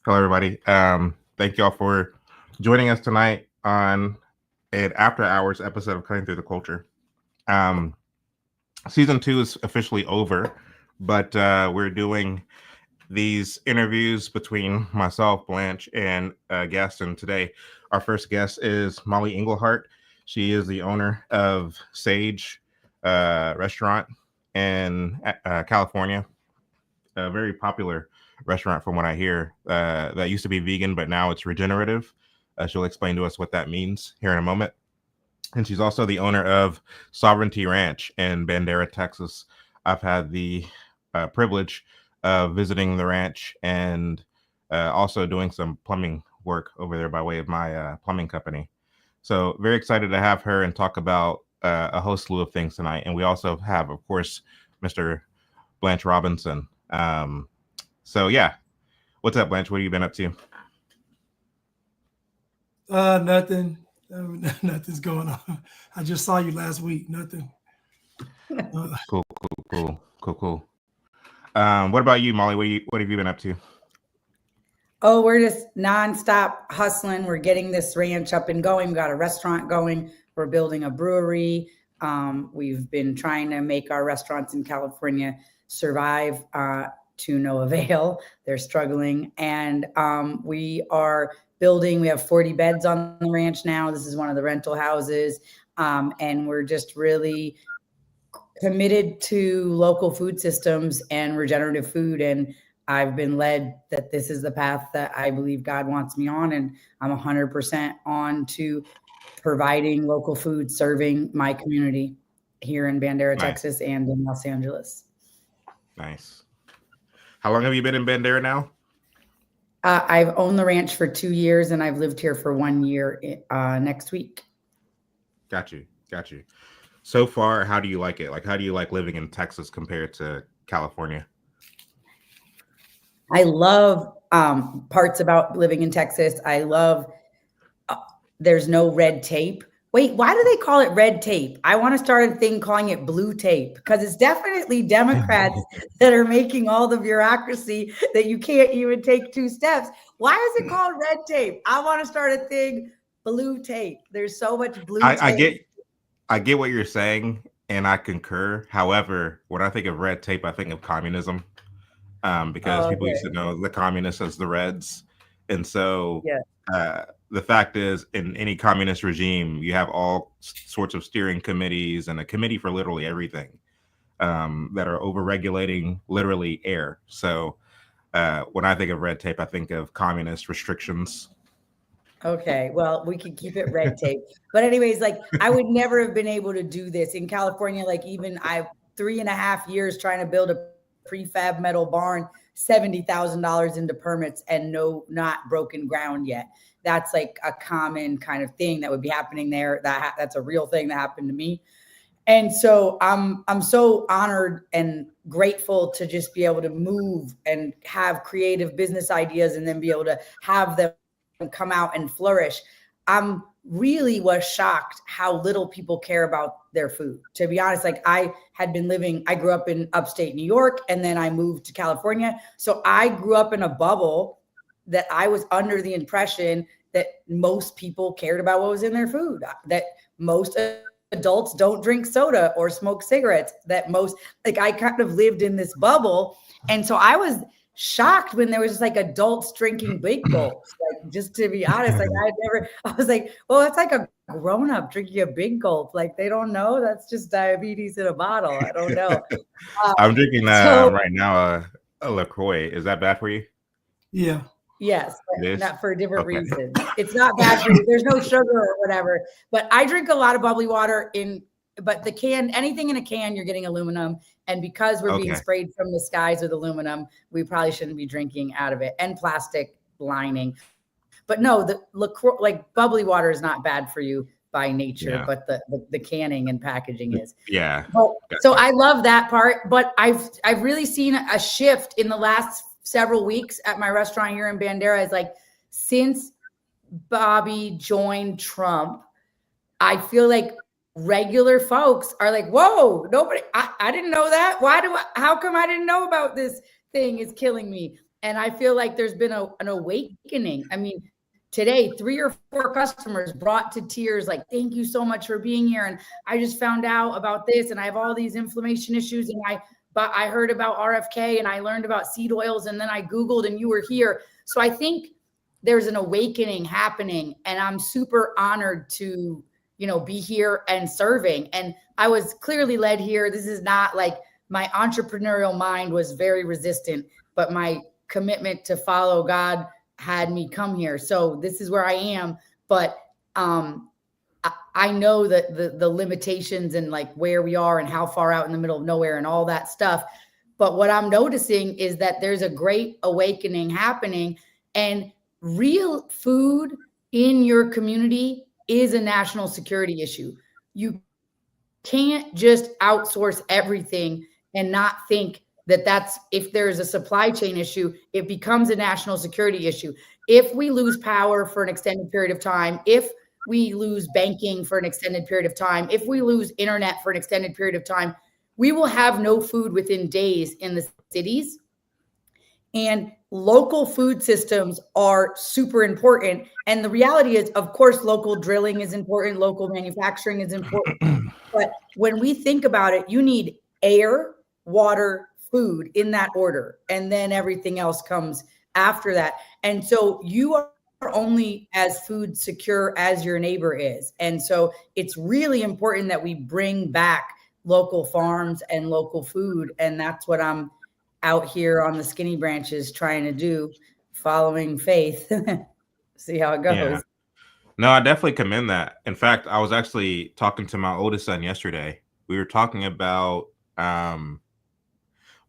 Hello, everybody. Thank you all for joining us tonight on an after hours episode of Cutting Through the Culture. Season 2 is officially over, but we're doing these interviews between myself, Blanche, and a guest. And today, our first guest is Mollie Engelhart. She is the owner of Sage Restaurant in California, a very popular restaurant from what I hear, that used to be vegan, but now it's regenerative. She'll explain to us what that means here in a moment. And she's also the owner of Sovereignty Ranch in Bandera, Texas. I've had the privilege of visiting the ranch and also doing some plumbing work over there by way of my plumbing company. So very excited to have her and talk about a whole slew of things tonight. And we also have, of course, Mr. Blanche Robinson. So yeah, what's up, Blanche? What have you been up to? Nothing. Nothing's going on. I just saw you last week. Nothing. Cool. What about you, Mollie? What have you been up to? Oh, we're just nonstop hustling. We're getting this ranch up and going. We got a restaurant going. We're building a brewery. We've been trying to make our restaurants in California survive to no avail. They're struggling. And we are building. We have 40 beds on the ranch now. This is one of the rental houses. And we're just really committed to local food systems and regenerative food. And I've been led that this is the path that I believe God wants me on. And I'm 100% on to providing local food, serving my community here in Bandera, nice. Texas, and in Los Angeles. Nice. How long have you been in Bandera now? I've owned the ranch for 2 years, and I've lived here for 1 year next week. Got you. So far, how do you like it? Like, how do you like living in Texas compared to California? I love parts about living in Texas. I love there's no red tape. Wait, why do they call it red tape? I want to start a thing calling it blue tape, because it's definitely Democrats that are making all the bureaucracy that you can't even take 2 steps. Why is it called red tape? I want to start a thing, blue tape. There's so much blue tape. I get what you're saying, and I concur. However, when I think of red tape, I think of communism, because people used to know the communists as the Reds. And so the fact is, in any communist regime, you have all sorts of steering committees and a committee for literally everything that are over-regulating literally air. So when I think of red tape, I think of communist restrictions. Okay, well, we can keep it red tape. But anyways, like, I would never have been able to do this in California. Like, even I've 3.5 years trying to build a prefab metal barn, $70,000 into permits, and not broken ground yet. That's like a common kind of thing that would be happening there. That's a real thing that happened to me. And so I'm so honored and grateful to just be able to move and have creative business ideas and then be able to have them come out and flourish. I'm really was shocked how little people care about their food. To be honest, like, I grew up in upstate New York, and then I moved to California. So I grew up in a bubble that I was under the impression that most people cared about what was in their food, that most adults don't drink soda or smoke cigarettes, I kind of lived in this bubble. And so I was shocked when there was just like adults drinking big gulps. Like, just to be honest, like, I was like, well, it's like a grown-up drinking a big gulp. Like, they don't know, that's just diabetes in a bottle. I don't know. I'm drinking right now a LaCroix. Is that bad for you? Yeah. Yes, but not for a different reason. It's not bad for you. There's no sugar or whatever. But I drink a lot of bubbly water but the can, anything in a can, you're getting aluminum. And because we're being sprayed from the skies with aluminum, we probably shouldn't be drinking out of it, and plastic lining. But no, the LaCroix, like, bubbly water is not bad for you by nature, but the canning and packaging is. Yeah. So I love that part, but I've really seen a shift in the last several weeks at my restaurant here in Bandera. Is like, since Bobby joined Trump, I feel like regular folks are like, whoa, I didn't know that. How come I didn't know about this thing is killing me? And I feel like there's been an awakening. I mean, today, 3 or 4 customers brought to tears, like, thank you so much for being here. And I just found out about this, and I have all these inflammation issues. And but I heard about RFK, and I learned about seed oils, and then I Googled, and you were here. So I think there's an awakening happening, and I'm super honored to, be here and serving. And I was clearly led here. This is not like my entrepreneurial mind was very resistant, but my commitment to follow God had me come here. So this is where I am. But I know that the limitations and like where we are and how far out in the middle of nowhere and all that stuff. But what I'm noticing is that there's a great awakening happening, and real food in your community is a national security issue. You can't just outsource everything and not think that if there's a supply chain issue, it becomes a national security issue. If we lose power for an extended period of time, if we lose banking for an extended period of time, if we lose internet for an extended period of time, we will have no food within days in the cities. And local food systems are super important. And the reality is, of course, local drilling is important. Local manufacturing is important. But when we think about it, you need air, water, food in that order. And then everything else comes after that. And so you are only as food secure as your neighbor is. And so it's really important that we bring back local farms and local food. And that's what I'm out here on the skinny branches trying to do, following faith. See how it goes. Yeah. No, I definitely commend that. In fact, I was actually talking to my oldest son yesterday. We were talking about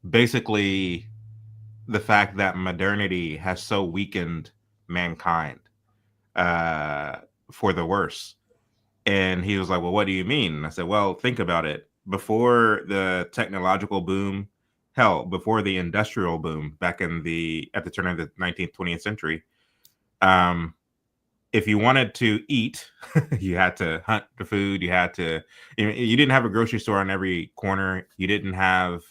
basically the fact that modernity has so weakened mankind for the worse. And he was like, well, what do you mean? And I said, well, think about it. Before the technological boom, hell, before the industrial boom back at the turn of the 19th, 20th century, if you wanted to eat, you had to hunt for food. You had to, you didn't have a grocery store on every corner. You didn't have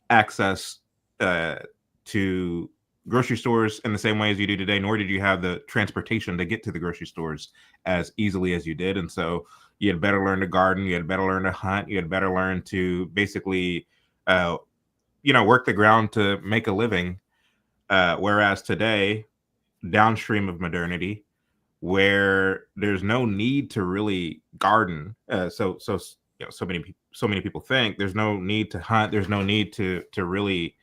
access to grocery stores in the same way as you do today, nor did you have the transportation to get to the grocery stores as easily as you did. And so you had better learn to garden, you had better learn to hunt, you had better learn to basically, work the ground to make a living. Whereas today, downstream of modernity, where there's no need to really garden, so many people think there's no need to hunt, there's no need to really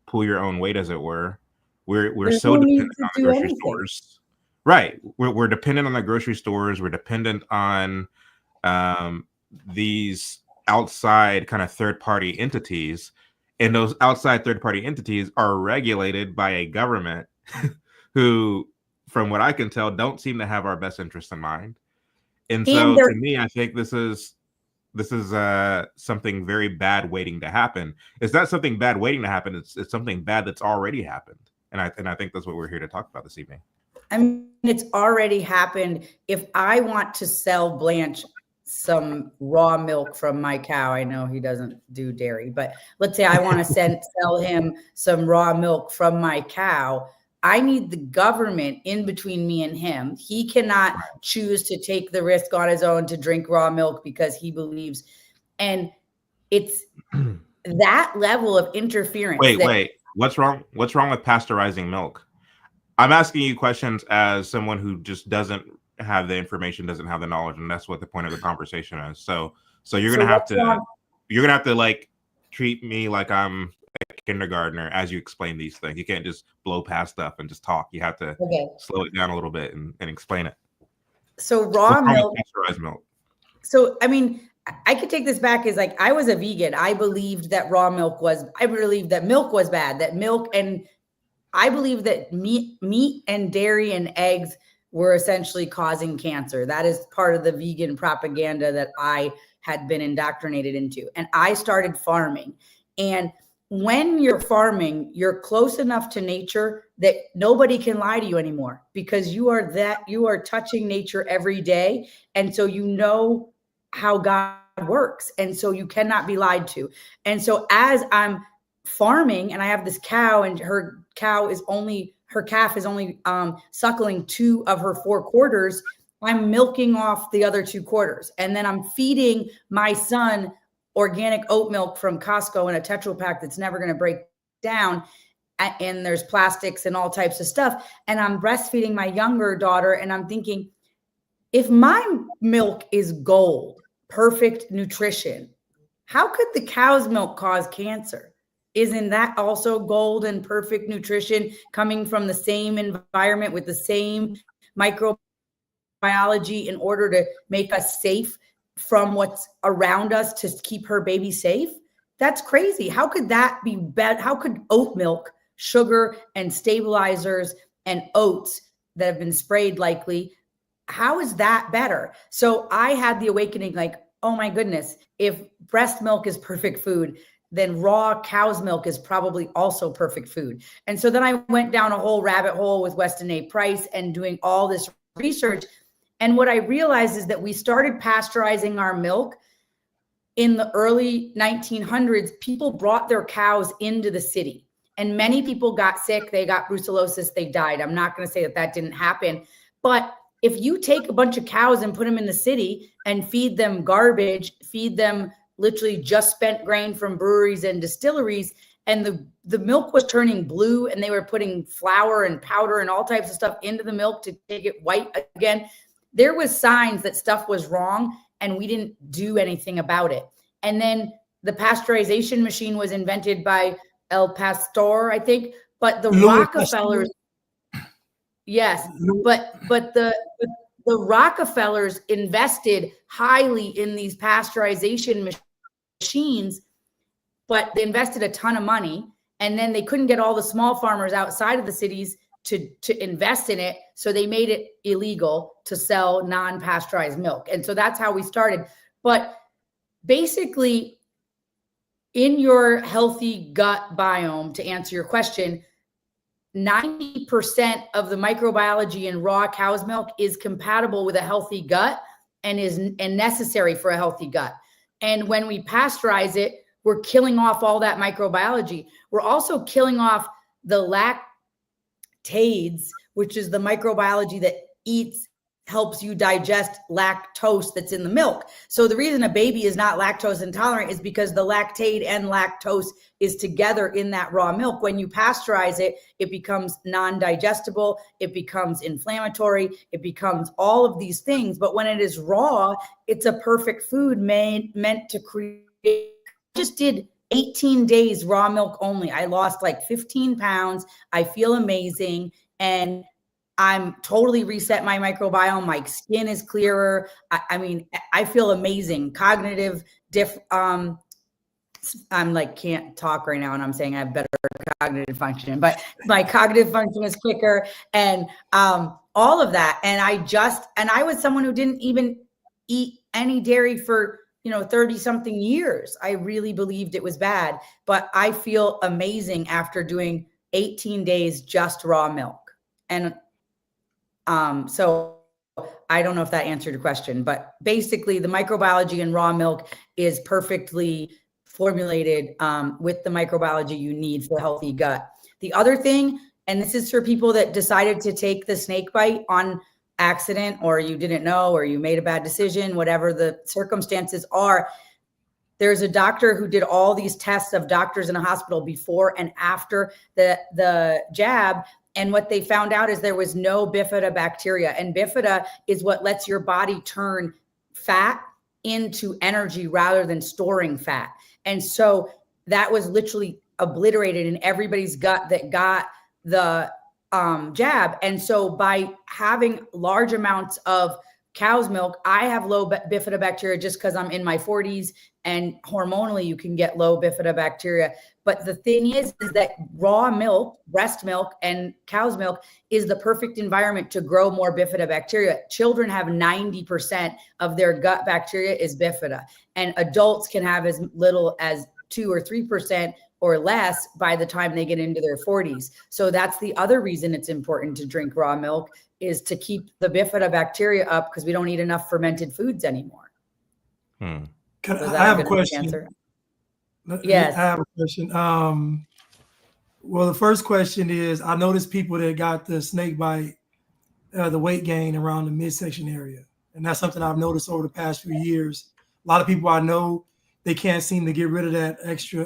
pull your own weight, as it were. We're so dependent on the grocery stores, right? We're dependent on the grocery stores. We're dependent on these outside kind of third-party entities, and those outside third-party entities are regulated by a government who, from what I can tell, don't seem to have our best interests in mind. And so, to me, I think this is something very bad waiting to happen. It's not something bad waiting to happen. It's something bad that's already happened. And I think that's what we're here to talk about this evening. I mean, it's already happened. If I want to sell Blanche some raw milk from my cow, I know he doesn't do dairy, but let's say I want to sell him some raw milk from my cow, I need the government in between me and him. He cannot choose to take the risk on his own to drink raw milk because he believes. And it's that level of interference. Wait. What's wrong? What's wrong with pasteurizing milk? I'm asking you questions as someone who just doesn't have the information, doesn't have the knowledge, and that's what the point of the conversation is. So you're gonna have to like treat me like I'm a kindergartner as you explain these things. You can't just blow past stuff and just talk. You have to slow it down a little bit and explain it. So raw milk, pasteurized milk. So I mean, I could take this back as like I was a vegan. I believed that I believed that milk was bad, and I believe that meat and dairy and eggs were essentially causing cancer. That is part of the vegan propaganda that I had been indoctrinated into. And I started farming. And when you're farming, you're close enough to nature that nobody can lie to you anymore, because you are touching nature every day. And so you know how God works. And so you cannot be lied to. And so as I'm farming and I have this cow and her calf is only suckling 2 of her 4 quarters, I'm milking off the other 2 quarters. And then I'm feeding my son organic oat milk from Costco in a Tetra Pak that's never going to break down. And there's plastics and all types of stuff. And I'm breastfeeding my younger daughter. And I'm thinking, if my milk is gold, perfect nutrition, how could the cow's milk cause cancer? Isn't that also gold and perfect nutrition coming from the same environment with the same microbiology in order to make us safe from what's around us to keep her baby safe? That's crazy. How could that be bad? How could oat milk, sugar and stabilizers and oats that have been sprayed likely, how is that better? So I had the awakening, like, oh my goodness, if breast milk is perfect food, then raw cow's milk is probably also perfect food. And so then I went down a whole rabbit hole with Weston A. Price and doing all this research. And what I realized is that we started pasteurizing our milk in the early 1900s. People brought their cows into the city and many people got sick. They got brucellosis, they died. I'm not going to say that that didn't happen, but if you take a bunch of cows and put them in the city and feed them garbage, feed them literally just spent grain from breweries and distilleries, and the milk was turning blue and they were putting flour and powder and all types of stuff into the milk to make it white again, there was signs that stuff was wrong and we didn't do anything about it. And then the pasteurization machine was invented by El Pastor, I think, but the Rockefellers, yes, but the Rockefellers invested highly in these pasteurization machines, but they invested a ton of money and then they couldn't get all the small farmers outside of the cities to invest in it. So they made it illegal to sell non-pasteurized milk. And so that's how we started. But basically, in your healthy gut biome, to answer your question, 90% of the microbiology in raw cow's milk is compatible with a healthy gut and necessary for a healthy gut. And when we pasteurize it, we're killing off all that microbiology. We're also killing off the lactase, which is the microbiology that helps you digest lactose that's in the milk. So the reason a baby is not lactose intolerant is because the lactate and lactose is together in that raw milk. When you pasteurize it, it becomes non-digestible, it becomes inflammatory, it becomes all of these things. But when it is raw, it's a perfect food meant to create. I just did 18 days raw milk only. I lost like 15 pounds. I feel amazing. And I'm totally reset my microbiome. My skin is clearer. I mean, I feel amazing. Cognitive I'm like, can't talk right now. And I'm saying I have better cognitive function, but my cognitive function is quicker and all of that. And I was someone who didn't even eat any dairy for, 30 something years. I really believed it was bad, but I feel amazing after doing 18 days, just raw milk. And so I don't know if that answered your question, but basically the microbiology in raw milk is perfectly formulated with the microbiology you need for a healthy gut. The other thing, and this is for people that decided to take the snake bite on accident, or you didn't know, or you made a bad decision, whatever the circumstances are, there's a doctor who did all these tests of doctors in a hospital before and after the jab. And what they found out is there was no bifidobacteria. And bifida is what lets your body turn fat into energy rather than storing fat. And so that was literally obliterated in everybody's gut that got the jab. And so by having large amounts of cow's milk, I have low bifidobacteria just because I'm in my 40s, and hormonally you can get low bifidobacteria. But the thing is that raw milk, breast milk and cow's milk is the perfect environment to grow more bifidobacteria. Children have 90% of their gut bacteria is bifida, and adults can have as little as 2 or 3% or less by the time they get into their 40s. So that's the other reason it's important to drink raw milk, is to keep the bifidobacteria up, because we don't eat enough fermented foods anymore. I have a question. Yes. I have a question. Well, the first question is, I noticed people that got the snake bite, the weight gain around the midsection area. And that's something I've noticed over the past few years. A lot of people I know, they can't seem to get rid of that extra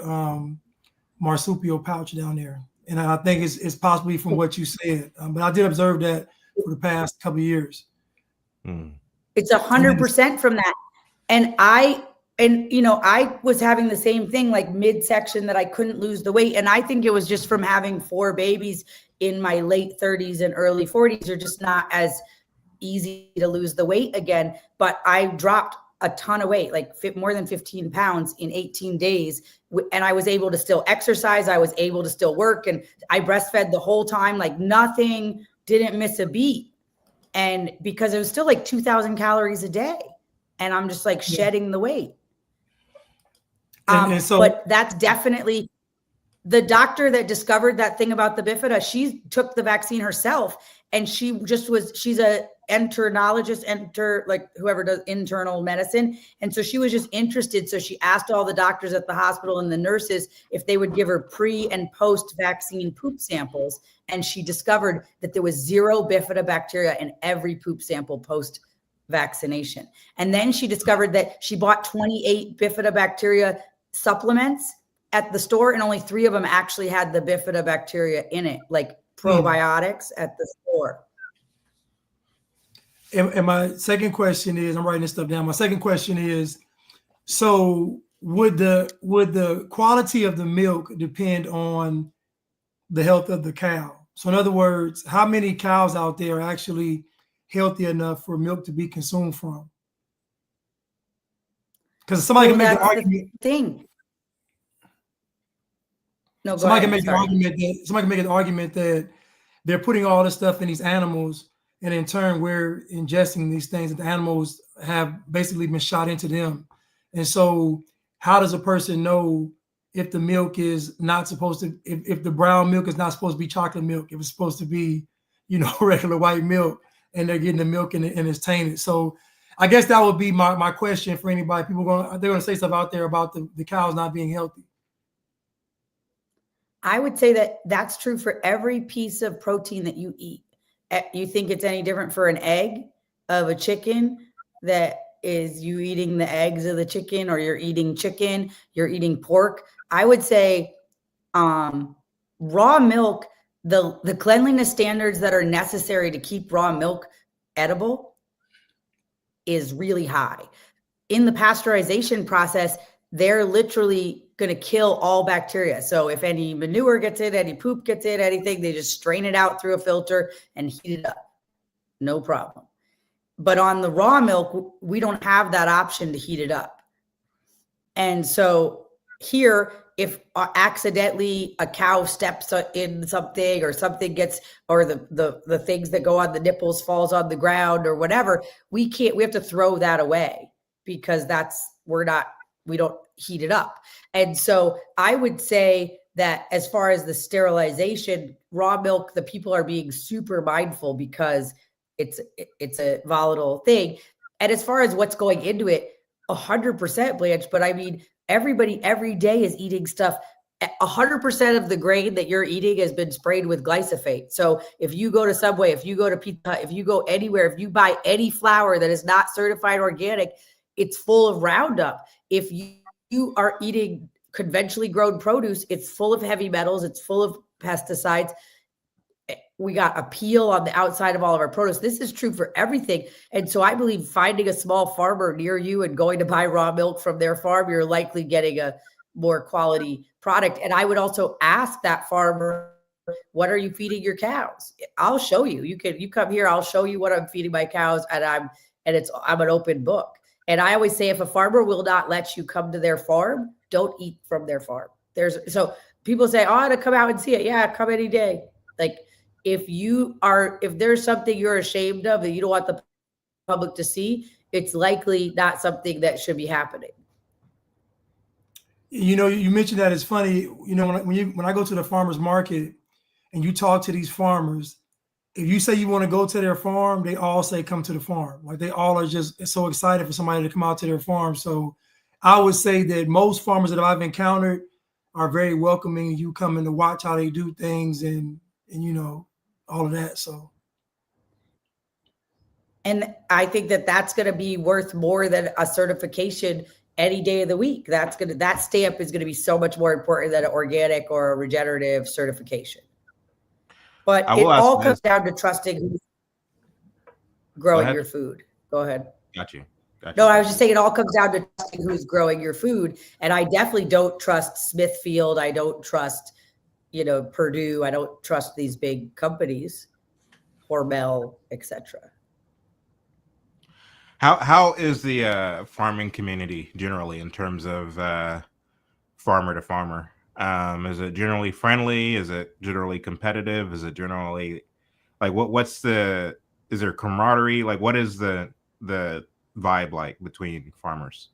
marsupial pouch down there. And I think it's possibly from what you said. But I did observe that for the past couple of years. It's 100% from that. And I was having the same thing, like midsection, that I couldn't lose the weight. And I think it was just from having 4 babies in my late 30s and early 40s are just not as easy to lose the weight again. But I dropped a ton of weight, like more than 15 pounds in 18 days. And I was able to still exercise. I was able to still work. And I breastfed the whole time, like nothing, didn't miss a beat. And because it was still like 2,000 calories a day. And I'm just like shedding the weight. And so, but that's definitely the doctor that discovered that thing about the bifida. She took the vaccine herself, and she's a enterologist, like whoever does internal medicine. And so she was just interested. So she asked all the doctors at the hospital and the nurses if they would give her pre and post vaccine poop samples. And she discovered that there was 0 bifida bacteria in every poop sample post vaccination. And then she discovered that she bought 28 bifidobacteria supplements at the store, and only 3 of them actually had the bifidobacteria in it, like probiotics at the store. And my second question is, I'm writing this stuff down. My second question is, so would the quality of the milk depend on the health of the cow? So in other words, how many cows out there are actually healthy enough for milk to be consumed from? Because somebody can make the argument. Somebody can make the argument that they're putting all this stuff in these animals, and in turn we're ingesting these things that the animals have basically been shot into them. And so how does a person know if the milk is not supposed to, if the brown milk is not supposed to be chocolate milk, if it's supposed to be, regular white milk, and they're getting the milk and it's tainted? So I guess that would be my question for anybody. They're going to say stuff out there about the cows not being healthy. I would say that that's true for every piece of protein that you eat. You think it's any different for an egg of a chicken? That is, you eating the eggs of the chicken, or you're eating chicken, you're eating pork? I would say raw milk, the cleanliness standards that are necessary to keep raw milk edible is really high. In the pasteurization process, they're literally going to kill all bacteria. So if any manure gets in, any poop gets in, anything, they just strain it out through a filter and heat it up. No problem. But on the raw milk, we don't have that option to heat it up. And so here, if accidentally a cow steps in something, or something gets, or the things that go on the nipples falls on the ground or whatever, we have to throw that away, because we don't heat it up. And so I would say that as far as the sterilization, raw milk, the people are being super mindful because it's a volatile thing. And as far as what's going into it, 100% Blanche, but I mean, everybody every day is eating stuff. 100% of the grain that you're eating has been sprayed with glyphosate. So if you go to Subway, if you go to Pizza Hut, if you go anywhere, if you buy any flour that is not certified organic, it's full of Roundup. If you are eating conventionally grown produce, it's full of heavy metals, it's full of pesticides. We got a peel on the outside of all of our produce. This is true for everything. And so I believe finding a small farmer near you and going to buy raw milk from their farm, you're likely getting a more quality product. And I would also ask that farmer, what are you feeding your cows? I'll show you. You come here, I'll show you what I'm feeding my cows, and I'm an open book. And I always say, if a farmer will not let you come to their farm, don't eat from their farm. So people say, oh, to come out and see it. Yeah, come any day. Like, if there's something you're ashamed of that you don't want the public to see, it's likely not something that should be happening. You mentioned that. It's funny, when I go to the farmer's market and you talk to these farmers, if you say you want to go to their farm, they all say come to the farm. Like, they all are just so excited for somebody to come out to their farm. So I would say that most farmers that I've encountered are very welcoming. You come in to watch how they do things and you know, all of that. So. And I think that that's going to be worth more than a certification any day of the week. That stamp is going to be so much more important than an organic or a regenerative certification. But it all comes down to trusting who's growing your food. Go ahead. Got you. No, I was just saying it all comes down to trusting who's growing your food. And I definitely don't trust Smithfield. I don't trust, you know, Purdue. I don't trust these big companies, Hormel, etc. How is the farming community generally in terms of farmer to farmer? Is it generally friendly? Is it generally competitive? Is it generally like is there camaraderie? Like what is the vibe like between farmers?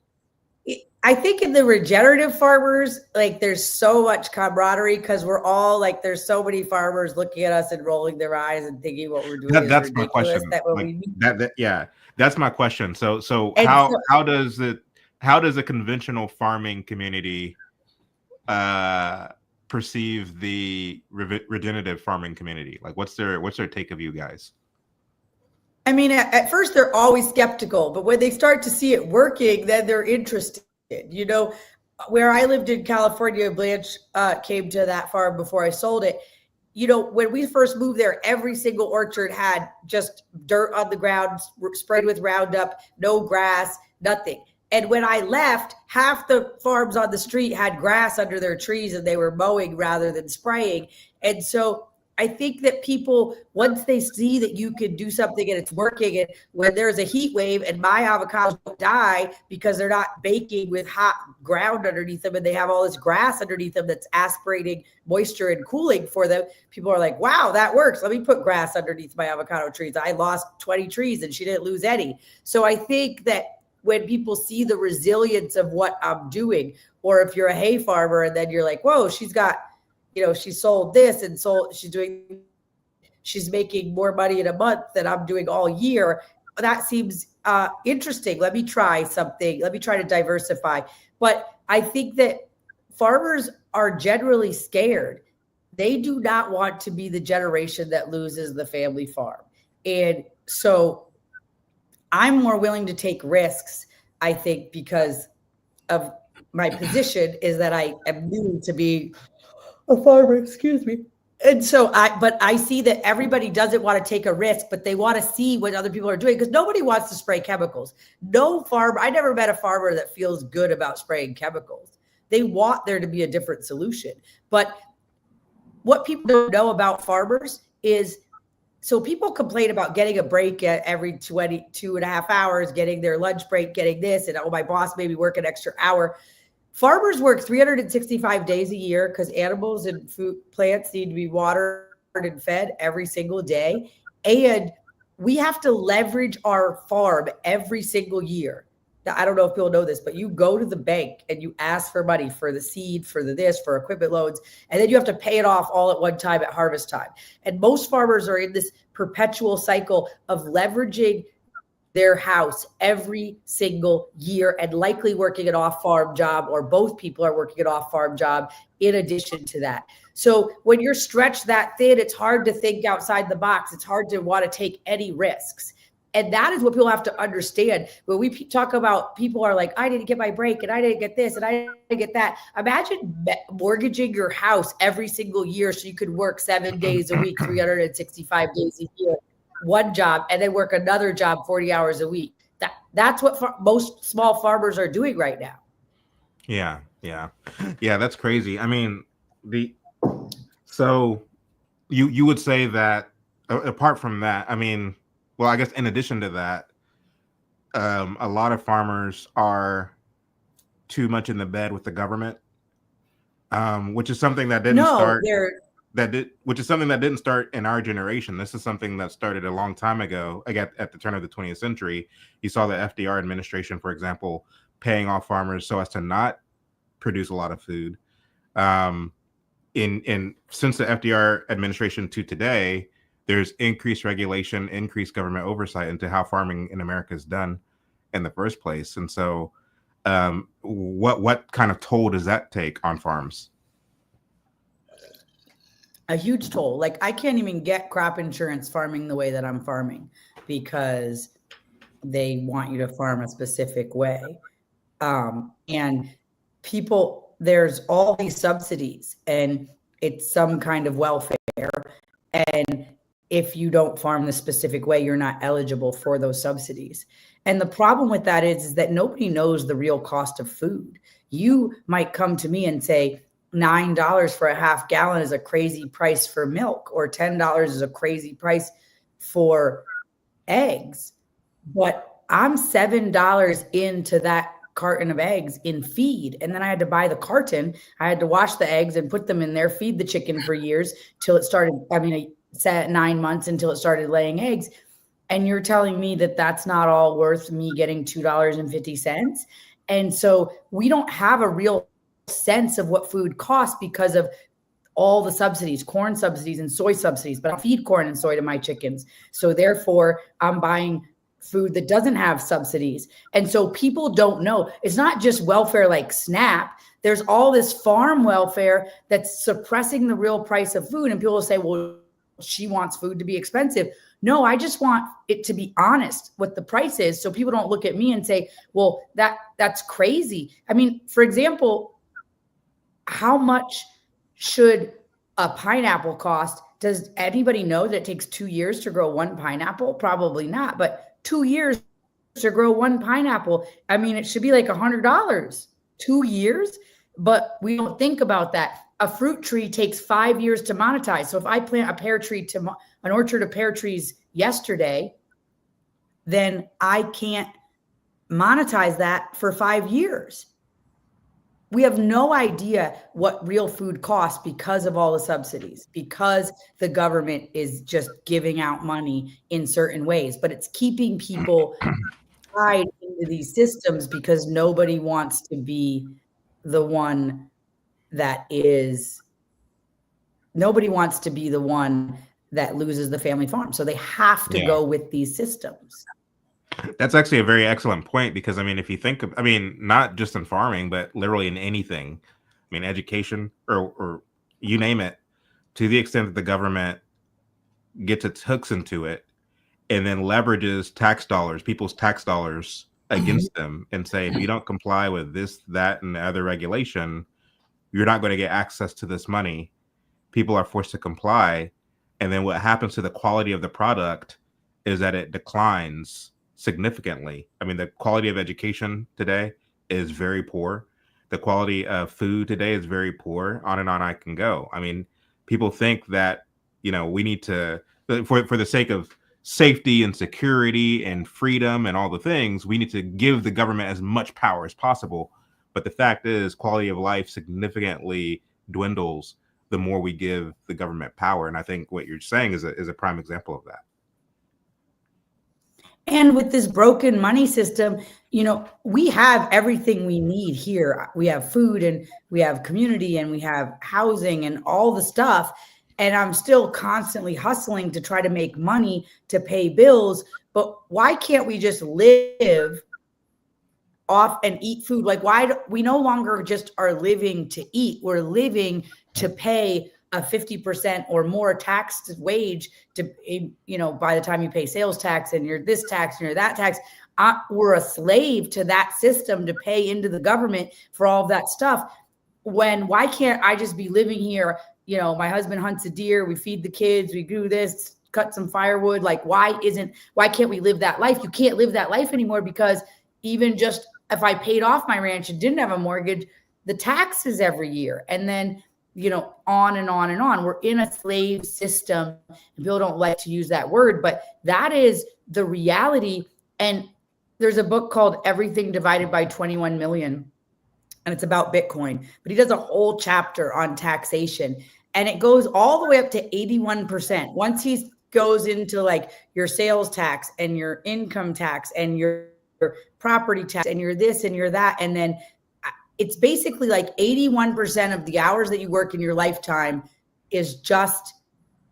I think in the regenerative farmers, like there's so much camaraderie because we're all like, there's so many farmers looking at us and rolling their eyes and thinking what we're doing that's is my ridiculous. question. That's my question. So how does a conventional farming community perceive the regenerative farming community? Like what's their take of you guys? I mean, at first they're always skeptical, but when they start to see it working, then they're interested. You know, where I lived in California, Blanche came to that farm before I sold it. You know, when we first moved there, every single orchard had just dirt on the ground, sprayed with Roundup, no grass, nothing. And when I left, half the farms on the street had grass under their trees and they were mowing rather than spraying. And so I think that people, once they see that you can do something and it's working, and when there's a heat wave and my avocados don't die because they're not baking with hot ground underneath them and they have all this grass underneath them that's aspirating moisture and cooling for them, people are like, wow, that works. Let me put grass underneath my avocado trees. I lost 20 trees and she didn't lose any. So I think that when people see the resilience of what I'm doing, or if you're a hay farmer and then you're like, whoa, she's got, you know, she sold this and she's making more money in a month than I'm doing all year. That seems interesting. Let me try something. Let me try to diversify. But I think that farmers are generally scared. They do not want to be the generation that loses the family farm. And so I'm more willing to take risks, I think, because of my position is that I am new to be a farmer, excuse me. And so I see that everybody doesn't want to take a risk, but they want to see what other people are doing because nobody wants to spray chemicals. No farmer, I never met a farmer that feels good about spraying chemicals. They want there to be a different solution. But what people don't know about farmers is, so people complain about getting a break at every 22.5 hours, getting their lunch break, getting this, and oh, my boss made me work an extra hour. Farmers work 365 days a year because animals and food plants need to be watered and fed every single day. And we have to leverage our farm every single year. Now, I don't know if people know this, but you go to the bank and you ask for money for the seed, for the this, for equipment loans, and then you have to pay it off all at one time at harvest time. And most farmers are in this perpetual cycle of leveraging their house every single year and likely working an off-farm job, or both people are working an off-farm job in addition to that. So when you're stretched that thin, it's hard to think outside the box. It's hard to want to take any risks. And that is what people have to understand. When we talk about, people are like, I didn't get my break and I didn't get this and I didn't get that. Imagine mortgaging your house every single year so you could work 7 days a week, 365 days a year, one job, and then work another job 40 hours a week. That's what most small farmers are doing right now. Yeah, that's crazy. I mean, so you would say that apart from that, I mean, well, I guess in addition to that, a lot of farmers are too much in the bed with the government, which is something that didn't start. Which is something that didn't start in our generation. This is something that started a long time ago. Again, at the turn of the 20th century, you saw the FDR administration, for example, paying off farmers so as to not produce a lot of food. Since the FDR administration to today, there's increased regulation, increased government oversight into how farming in America is done in the first place. And so What kind of toll does that take on farms? A huge toll. Like, I can't even get crop insurance farming the way that I'm farming because they want you to farm a specific way. And people, there's all these subsidies and it's some kind of welfare. And if you don't farm the specific way, you're not eligible for those subsidies. And the problem with that is that nobody knows the real cost of food. You might come to me and say, $9 for a half gallon is a crazy price for milk, or $10 is a crazy price for eggs. But I'm $7 into that carton of eggs in feed. And then I had to buy the carton. I had to wash the eggs and put them in there, feed the chicken for years till it started. I mean, I sat 9 months until it started laying eggs. And you're telling me that that's not all worth me getting $2.50. And so we don't have a real sense of what food costs because of all the subsidies, corn subsidies and soy subsidies, but I feed corn and soy to my chickens. So therefore I'm buying food that doesn't have subsidies. And so people don't know. It's not just welfare like SNAP. There's all this farm welfare that's suppressing the real price of food. And people will say, well, she wants food to be expensive. No, I just want it to be honest what the price is. So people don't look at me and say, well, that's crazy. I mean, for example, how much should a pineapple cost? Does anybody know that it takes 2 years to grow one pineapple? Probably not, but 2 years to grow one pineapple. I mean, it should be like $100, 2 years, but we don't think about that. A fruit tree takes 5 years to monetize. So if I plant a pear tree an orchard of pear trees yesterday, then I can't monetize that for 5 years. We have no idea what real food costs because of all the subsidies, because the government is just giving out money in certain ways, but it's keeping people tied into these systems because nobody wants to be the one that loses the family farm. So they have to go with these systems. That's actually a very excellent point because, I mean, if you think of, I mean, not just in farming, but literally in anything, I mean, education or you name it, to the extent that the government gets its hooks into it and then leverages tax dollars, people's tax dollars against them and say, if you don't comply with this, that, and the other regulation, you're not going to get access to this money. People are forced to comply. And then what happens to the quality of the product is that it declines significantly. I mean, the quality of education today is very poor. The quality of food today is very poor. On and on I can go. I mean, people think that, you know, we need to, for the sake of safety and security and freedom and all the things, we need to give the government as much power as possible. But the fact is, quality of life significantly dwindles the more we give the government power. And I think what you're saying is a prime example of that. And with this broken money system, you know, we have everything we need here. We have food and we have community and we have housing and all the stuff. And I'm still constantly hustling to try to make money to pay bills. But why can't we just live off and eat food? Like, why do we no longer just are living to eat? We're living to pay a 50% or more taxed wage to, you know, by the time you pay sales tax and you're this tax and you're that tax, we're a slave to that system to pay into the government for all of that stuff. Why can't I just be living here? You know, my husband hunts a deer, we feed the kids, we do this, cut some firewood. Like, why can't we live that life? You can't live that life anymore because even just if I paid off my ranch and didn't have a mortgage, the taxes every year. And then, you know, on and on and on. We're in a slave system. And people don't like to use that word, but that is the reality. And there's a book called Everything Divided by 21 Million, and it's about Bitcoin. But he does a whole chapter on taxation, and it goes all the way up to 81%. Once he goes into like your sales tax and your income tax and your property tax and your this and your that, and then it's basically like 81% of the hours that you work in your lifetime is just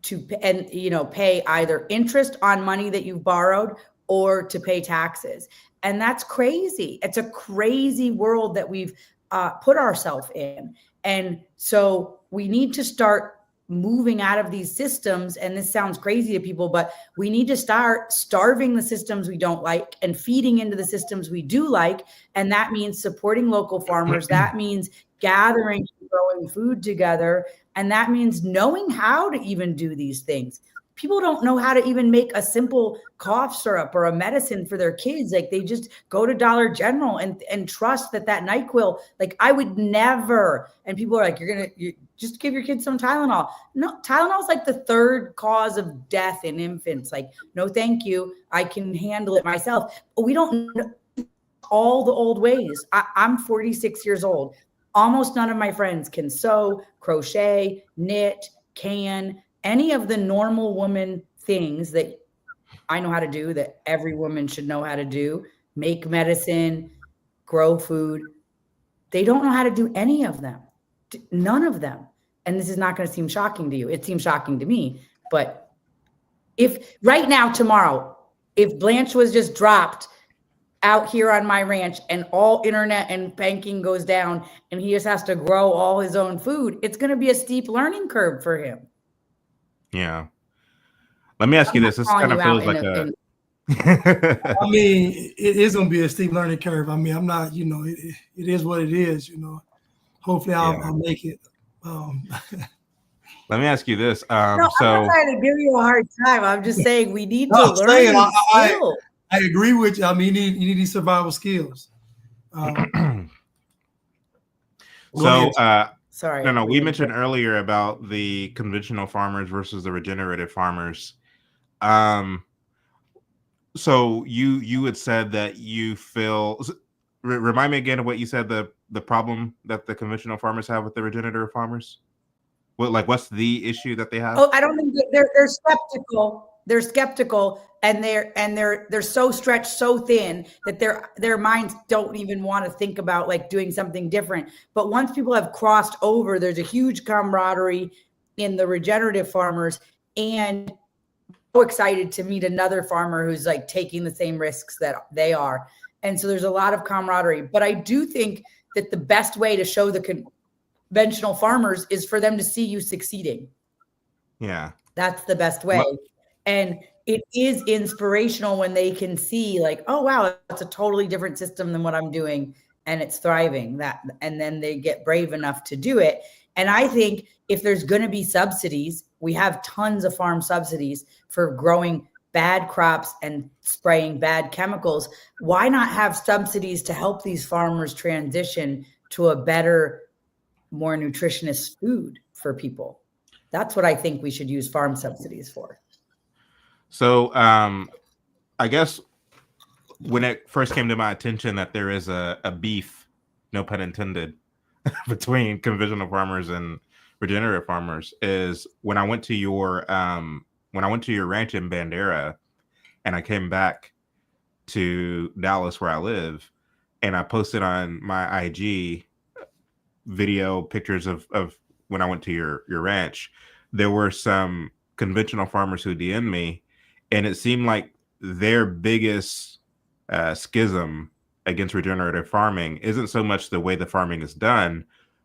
to, and you know, pay either interest on money that you've borrowed or to pay taxes. And that's crazy. It's a crazy world that we've put ourselves in. And so we need to start moving out of these systems. And this sounds crazy to people, but we need to start starving the systems we don't like and feeding into the systems we do like. And that means supporting local farmers. That means gathering and growing food together. And that means knowing how to even do these things. People don't know how to even make a simple cough syrup or a medicine for their kids. Like they just go to Dollar General and trust that NyQuil, like I would never. And people are like, you just give your kids some Tylenol. No, Tylenol is like the third cause of death in infants. Like, no, thank you. I can handle it myself. But we don't know all the old ways. I'm 46 years old. Almost none of my friends can sew, crochet, knit, can, any of the normal woman things that I know how to do, that every woman should know how to do, make medicine, grow food. They don't know how to do any of them, none of them. And this is not going to seem shocking to you. It seems shocking to me. But if right now, tomorrow, if Blanche was just dropped out here on my ranch and all internet and banking goes down and he just has to grow all his own food, it's going to be a steep learning curve for him. Yeah. Let me ask you this. This kind of feels like I mean, it is going to be a steep learning curve. I mean, I'm not, it is what it is, Hopefully I'll make it. Let me ask you this. I'm not trying to give you a hard time. I'm just saying we need to learn skills. I agree with you. I mean, you need these survival skills. Sorry. No, we mentioned earlier about the conventional farmers versus the regenerative farmers. So you had said that you feel. Remind me again of what you said. The problem that the conventional farmers have with the regenerative farmers. What's the issue that they have? Oh, I don't think they're skeptical. They're skeptical, and they're so stretched so thin that their minds don't even want to think about like doing something different. But once people have crossed over, there's a huge camaraderie in the regenerative farmers, and so excited to meet another farmer who's like taking the same risks that they are. And so there's a lot of camaraderie. But I do think that the best way to show the conventional farmers is for them to see you succeeding. Yeah. That's the best way. And it is inspirational when they can see like, oh, wow, it's a totally different system than what I'm doing. And it's thriving. And then they get brave enough to do it. And I think if there's going to be subsidies, we have tons of farm subsidies for growing bad crops and spraying bad chemicals. Why not have subsidies to help these farmers transition to a better, more nutritious food for people? That's what I think we should use farm subsidies for. So I guess when it first came to my attention that there is a beef, no pun intended, between conventional farmers and regenerative farmers is when I went to your ranch in Bandera and I came back to Dallas where I live and I posted on my IG video pictures of when I went to your ranch. There were some conventional farmers who DM'd me, and it seemed like their biggest schism against regenerative farming isn't so much the way the farming is done,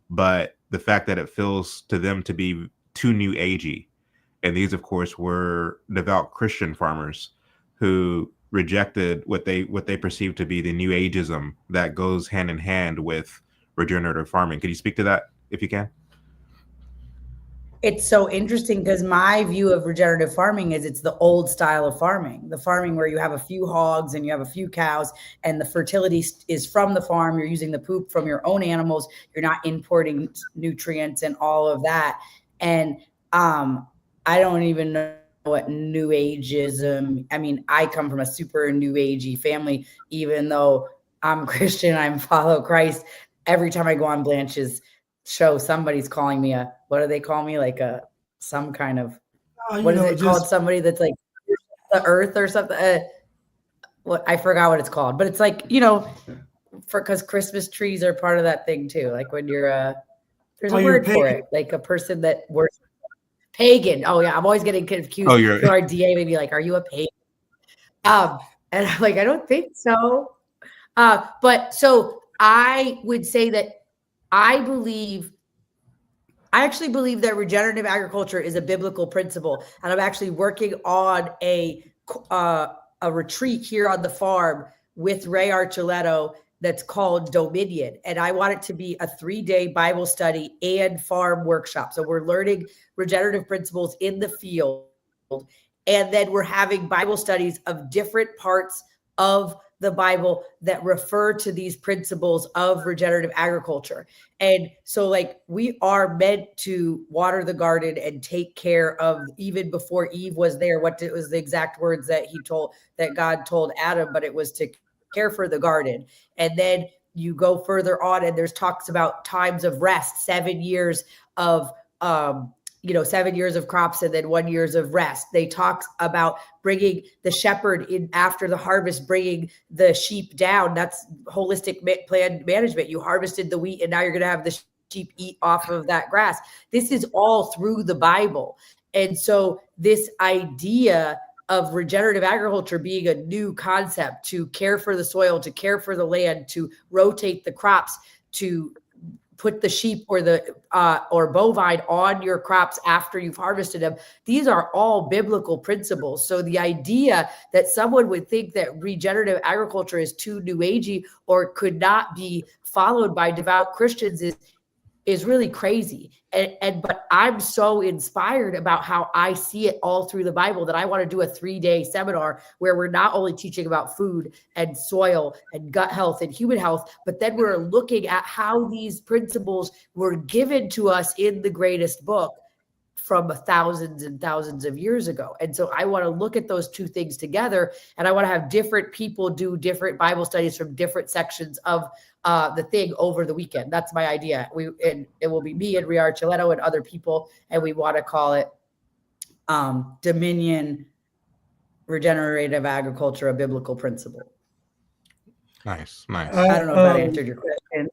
but the fact that it feels to them to be too new agey. And these, of course, were devout Christian farmers who rejected what they perceived to be the new ageism that goes hand in hand with regenerative farming. Can you speak to that if you can? It's so interesting because my view of regenerative farming is it's the old style of farming, the farming where you have a few hogs and you have a few cows and the fertility is from the farm. You're using the poop from your own animals. You're not importing nutrients and all of that. And I don't even know what new ageism. I mean, I come from a super new agey family, even though I'm Christian, I follow Christ. Every time I go on Blanche's show, somebody's calling me what do they call me? Like some kind of, what is it called? Somebody that's like the earth or something. I forgot what it's called, but it's like, because Christmas trees are part of that thing too. Like when you're, there's a word for it, like a person that worships pagan. Oh yeah. I'm always getting confused. Through our DA may be like, are you a pagan? And I'm like, I don't think so. But so I would say that I actually believe that regenerative agriculture is a biblical principle. And I'm actually working on a retreat here on the farm with Ray Archuleta that's called Dominion. And I want it to be a 3-day Bible study and farm workshop. So we're learning regenerative principles in the field. And then we're having Bible studies of different parts of the Bible that refer to these principles of regenerative agriculture. And so like we are meant to water the garden and take care of, even before Eve was there, what was the exact words that God told Adam, but it was to care for the garden. And then you go further on and there's talks about times of rest, 7 years of 7 years of crops and then 1 year of rest. They talk about bringing the shepherd in after the harvest, bringing the sheep down. That's holistic plant management. You harvested the wheat and now you're going to have the sheep eat off of that grass. This is all through the Bible. And so this idea of regenerative agriculture being a new concept, to care for the soil, to care for the land, to rotate the crops, to put the sheep or the or bovine on your crops after you've harvested them. These are all biblical principles. So the idea that someone would think that regenerative agriculture is too new agey or could not be followed by devout Christians is really crazy. But I'm so inspired about how I see it all through the Bible that I want to do a 3-day seminar where we're not only teaching about food and soil and gut health and human health, but then we're looking at how these principles were given to us in the greatest book from thousands and thousands of years ago. And so I want to look at those two things together, and I want to have different people do different Bible studies from different sections of the thing over the weekend. That's my idea. And it will be me and Ray Archuleta and other people, and we want to call it Dominion Regenerative Agriculture, a Biblical Principle. Nice. I don't know if that answered your question.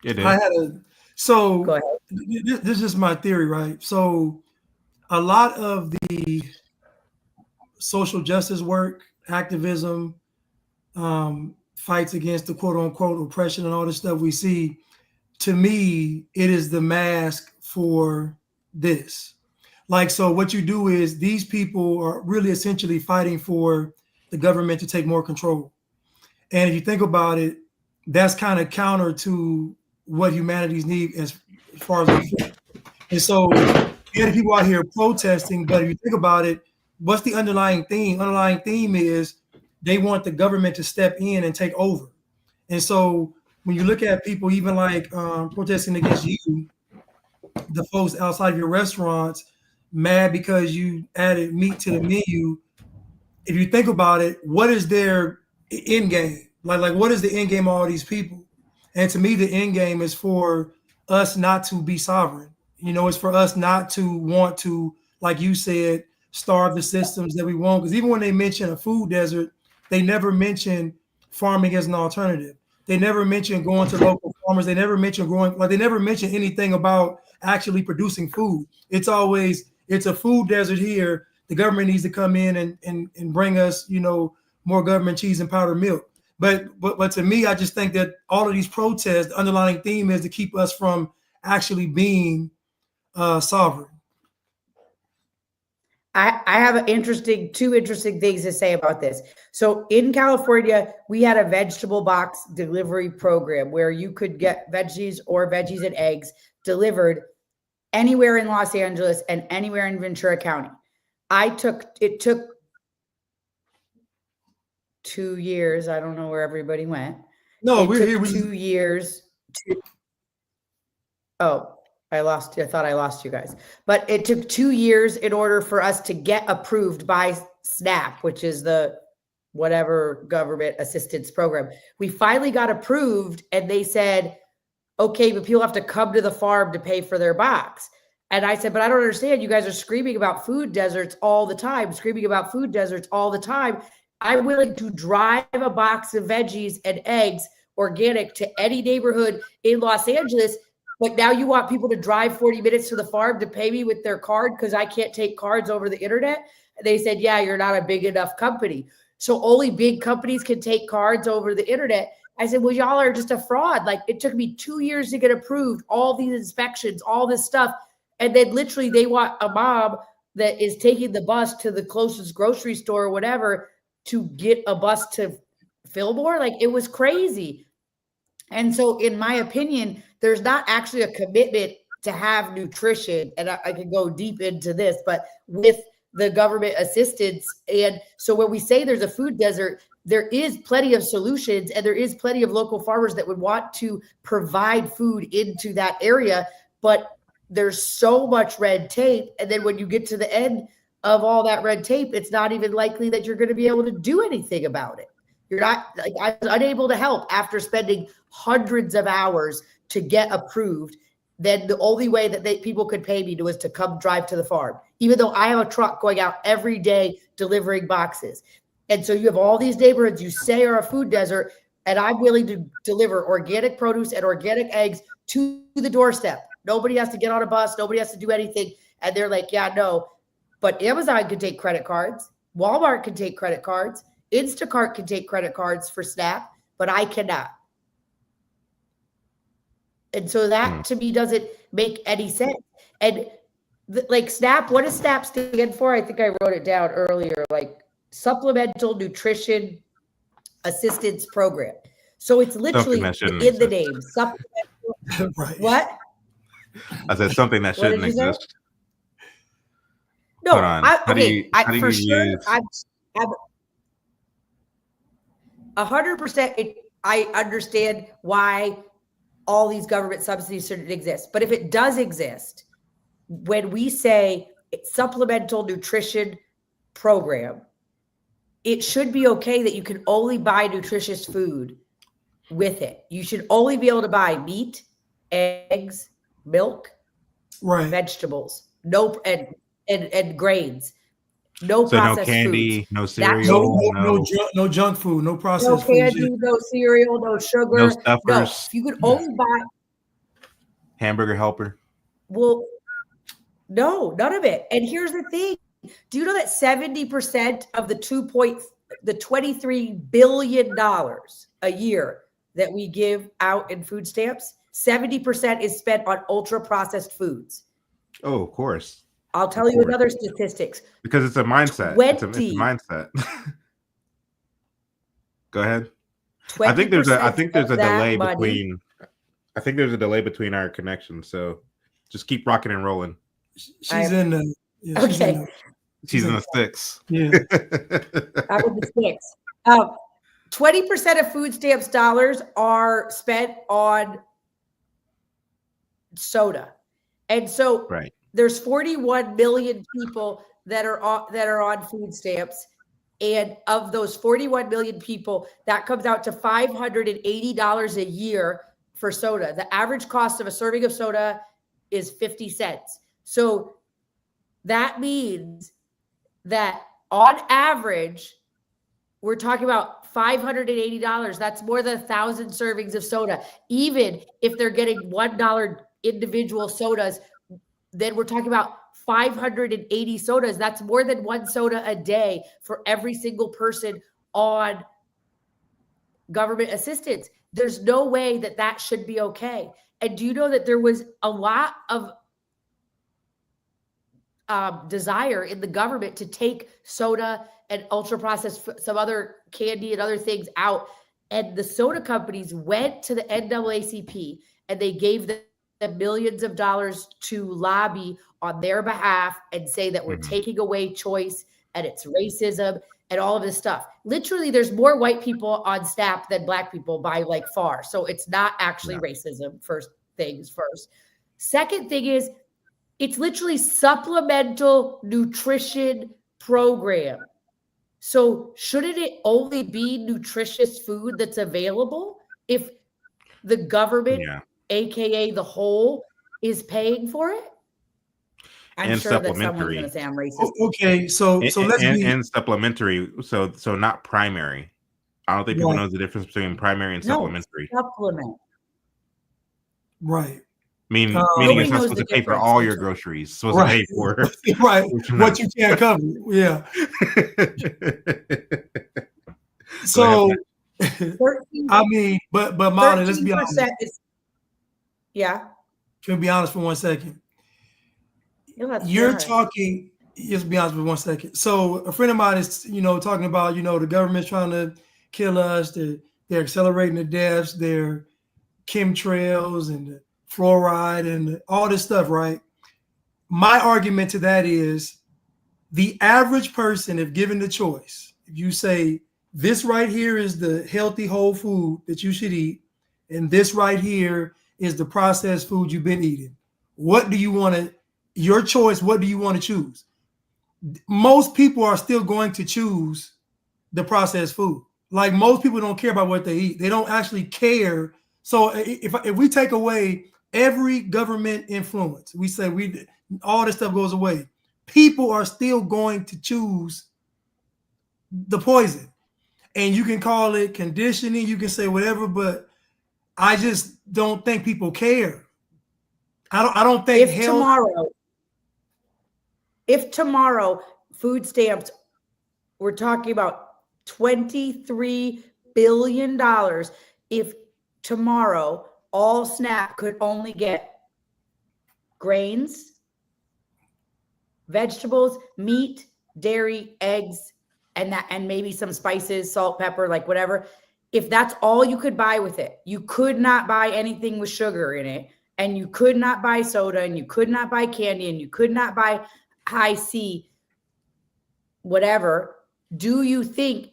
It did. So go ahead. This is my theory, right? So a lot of the social justice work, activism, fights against the quote unquote oppression and all this stuff we see, to me, it is the mask for this. Like, so what you do is these people are really essentially fighting for the government to take more control. And if you think about it, that's kind of counter to what humanities need as far as food. And so you have people out here protesting, but if you think about it, what's the underlying theme? Underlying theme is they want the government to step in and take over. And so when you look at people even like protesting against you, the folks outside of your restaurants, mad because you added meat to the menu, if you think about it, what is their end game? Like what is the end game of all these people? And to me, the end game is for us not to be sovereign. It's for us not to want to, like you said, starve the systems that we want. Because even when they mention a food desert, they never mention farming as an alternative. They never mention going to local farmers. They never mention they never mention anything about actually producing food. It's always, it's a food desert here. The government needs to come in and bring us, more government cheese and powdered milk. But to me, I just think that all of these protests, the underlying theme is to keep us from actually being sovereign. I have two interesting things to say about this. So in California, we had a vegetable box delivery program where you could get veggies and eggs delivered anywhere in Los Angeles and anywhere in Ventura County. It took 2 years. I don't know where everybody went. No, we're here. 2 years. I thought I lost you guys. But it took 2 years in order for us to get approved by SNAP, which is the whatever government assistance program. We finally got approved and they said, okay, but people have to come to the farm to pay for their box. And I said, but I don't understand. You guys are screaming about food deserts all the time, I'm willing to drive a box of veggies and eggs, organic, to any neighborhood in Los Angeles. But now you want people to drive 40 minutes to the farm to pay me with their card because I can't take cards over the internet? They said, yeah, you're not a big enough company. So only big companies can take cards over the internet. I said, well, y'all are just a fraud. Like, it took me 2 years to get approved, all these inspections, all this stuff. And then literally they want a mom that is taking the bus to the closest grocery store or whatever to get a bus to Fillmore. Like, it was crazy. And so in my opinion, there's not actually a commitment to have nutrition. And I can go deep into this, but with the government assistance. And so when we say there's a food desert, there is plenty of solutions, and there is plenty of local farmers that would want to provide food into that area. But there's so much red tape. And then when you get to the end of all that red tape, it's not even likely that you're going to be able to do anything about it. You're not, like, I was unable to help after spending hundreds of hours to get approved. Then the only way that people could pay me was to come drive to the farm, even though I have a truck going out every day delivering boxes. And so you have all these neighborhoods you say are a food desert, and I'm willing to deliver organic produce and organic eggs to the doorstep. Nobody has to get on a bus. Nobody has to do anything. And they're like, yeah, no. But Amazon can take credit cards. Walmart can take credit cards. Instacart can take credit cards for SNAP, but I cannot. And so that to me doesn't make any sense. And like SNAP, what does SNAP stand for? I think I wrote it down earlier, like Supplemental Nutrition Assistance Program. So it's literally in the name. Supplemental. Right. What? I said something that shouldn't exist. No, Hold on. How do you use? I'm 100%. I understand why all these government subsidies shouldn't exist. But if it does exist, when we say supplemental nutrition program, it should be okay that you can only buy nutritious food with it. You should only be able to buy meat, eggs, milk, right, vegetables, no and grains. No processed no candy, foods. no cereal, no junk food, no processed no food. candy, no cereal, no sugar, no stuffers. No, you could only buy hamburger helper. Well, no, none of it. And here's the thing: do you know that 70% of the $23 billion a year that we give out in food stamps, 70% is spent on ultra processed foods? Oh, of course. I'll tell you another statistics. Because it's a mindset. It's a mindset. Go ahead. I think there's a delay between. I think there's a delay between our connections. So just keep rocking and rolling. She's in the. Yeah, okay. She's in the sticks. Yeah. I'm in the sticks. 20% of food stamps dollars are spent on soda, and so right. There's 41 million people that are on food stamps. And of those 41 million people, that comes out to $580 a year for soda. The average cost of a serving of soda is 50 cents. So that means that on average, we're talking about $580. That's more than 1,000 servings of soda. Even if they're getting $1 individual sodas, then we're talking about 580 sodas. That's more than one soda a day for every single person on government assistance. There's no way that that should be okay. And do you know that there was a lot of desire in the government to take soda and ultra processed, some other candy and other things out. And the soda companies went to the NAACP and they gave them millions of dollars to lobby on their behalf and say that we're taking away choice and it's racism and all of this stuff. Literally, there's more white people on SNAP than Black people by like far. So it's not actually racism, first things first. Second thing is, it's literally supplemental nutrition program. So shouldn't it only be nutritious food that's available if the government, AKA the whole, is paying for it? I'm sure that someone's going to say I'm racist. Okay, so let's and supplementary, so not primary. I don't think people know the difference between primary and supplementary. Supplement. Right. Meaning Nobody it's not knows supposed the to pay for difference. all your groceries. It's supposed to pay for right what you can't cover. Yeah. So, I mean, but Mollie, let's be honest. Yeah. Can we be honest for 1 second? You're talking. Just be honest for 1 second. So a friend of mine is, talking about, the government's trying to kill us. They're accelerating the deaths. They're chemtrails and the fluoride and all this stuff, right? My argument to that is the average person, if given the choice, if you say this right here is the healthy whole food that you should eat, and this right here is the processed food you've been eating, what do you want to, your choice, what do you want to choose? Most people are still going to choose the processed food. Like, most people don't care about what they eat. They don't actually care. So if we take away every government influence, we say all this stuff goes away, people are still going to choose the poison. And you can call it conditioning, you can say whatever, but I just don't think people care. I don't think if tomorrow food stamps, we're talking about $23 billion. If tomorrow all SNAP could only get grains, vegetables, meat, dairy, eggs, and maybe some spices, salt, pepper, like whatever. If that's all you could buy with it, you could not buy anything with sugar in it, and you could not buy soda, and you could not buy candy, and you could not buy high C, whatever. Do you think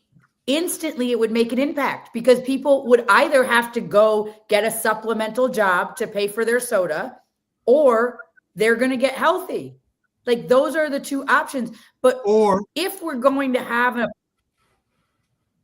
instantly it would make an impact? Because people would either have to go get a supplemental job to pay for their soda, or they're going to get healthy. Like, those are the two options. But if we're going to have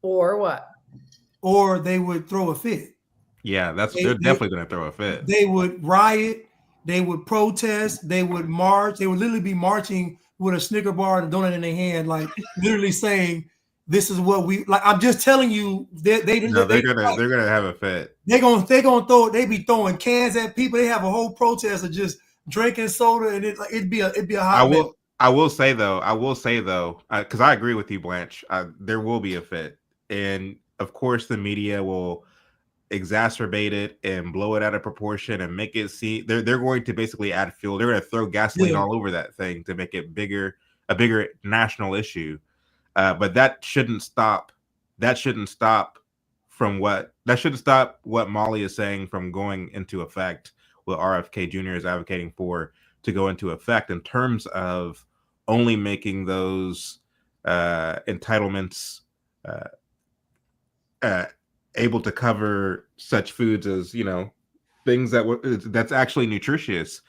or they would throw a fit. Yeah, they're definitely going to throw a fit. They would riot. They would protest. They would march. They would literally be marching with a Snicker bar and a donut in their hand, like literally saying, "This is what we like." I'm just telling you, they're gonna have a fit. They're gonna throw. They be throwing cans at people. They have a whole protest of just drinking soda, and it'd be a hot mess. I will say though, because I agree with you, Blanche. There will be a fit, and of course, the media will exacerbate it and blow it out of proportion and make it see they're going to basically add fuel. They're going to throw gasoline all over that thing to make it a bigger national issue. But that shouldn't stop what Mollie is saying from going into effect, what RFK Jr. is advocating for to go into effect, in terms of only making those entitlements able to cover such foods as, things that's actually nutritious.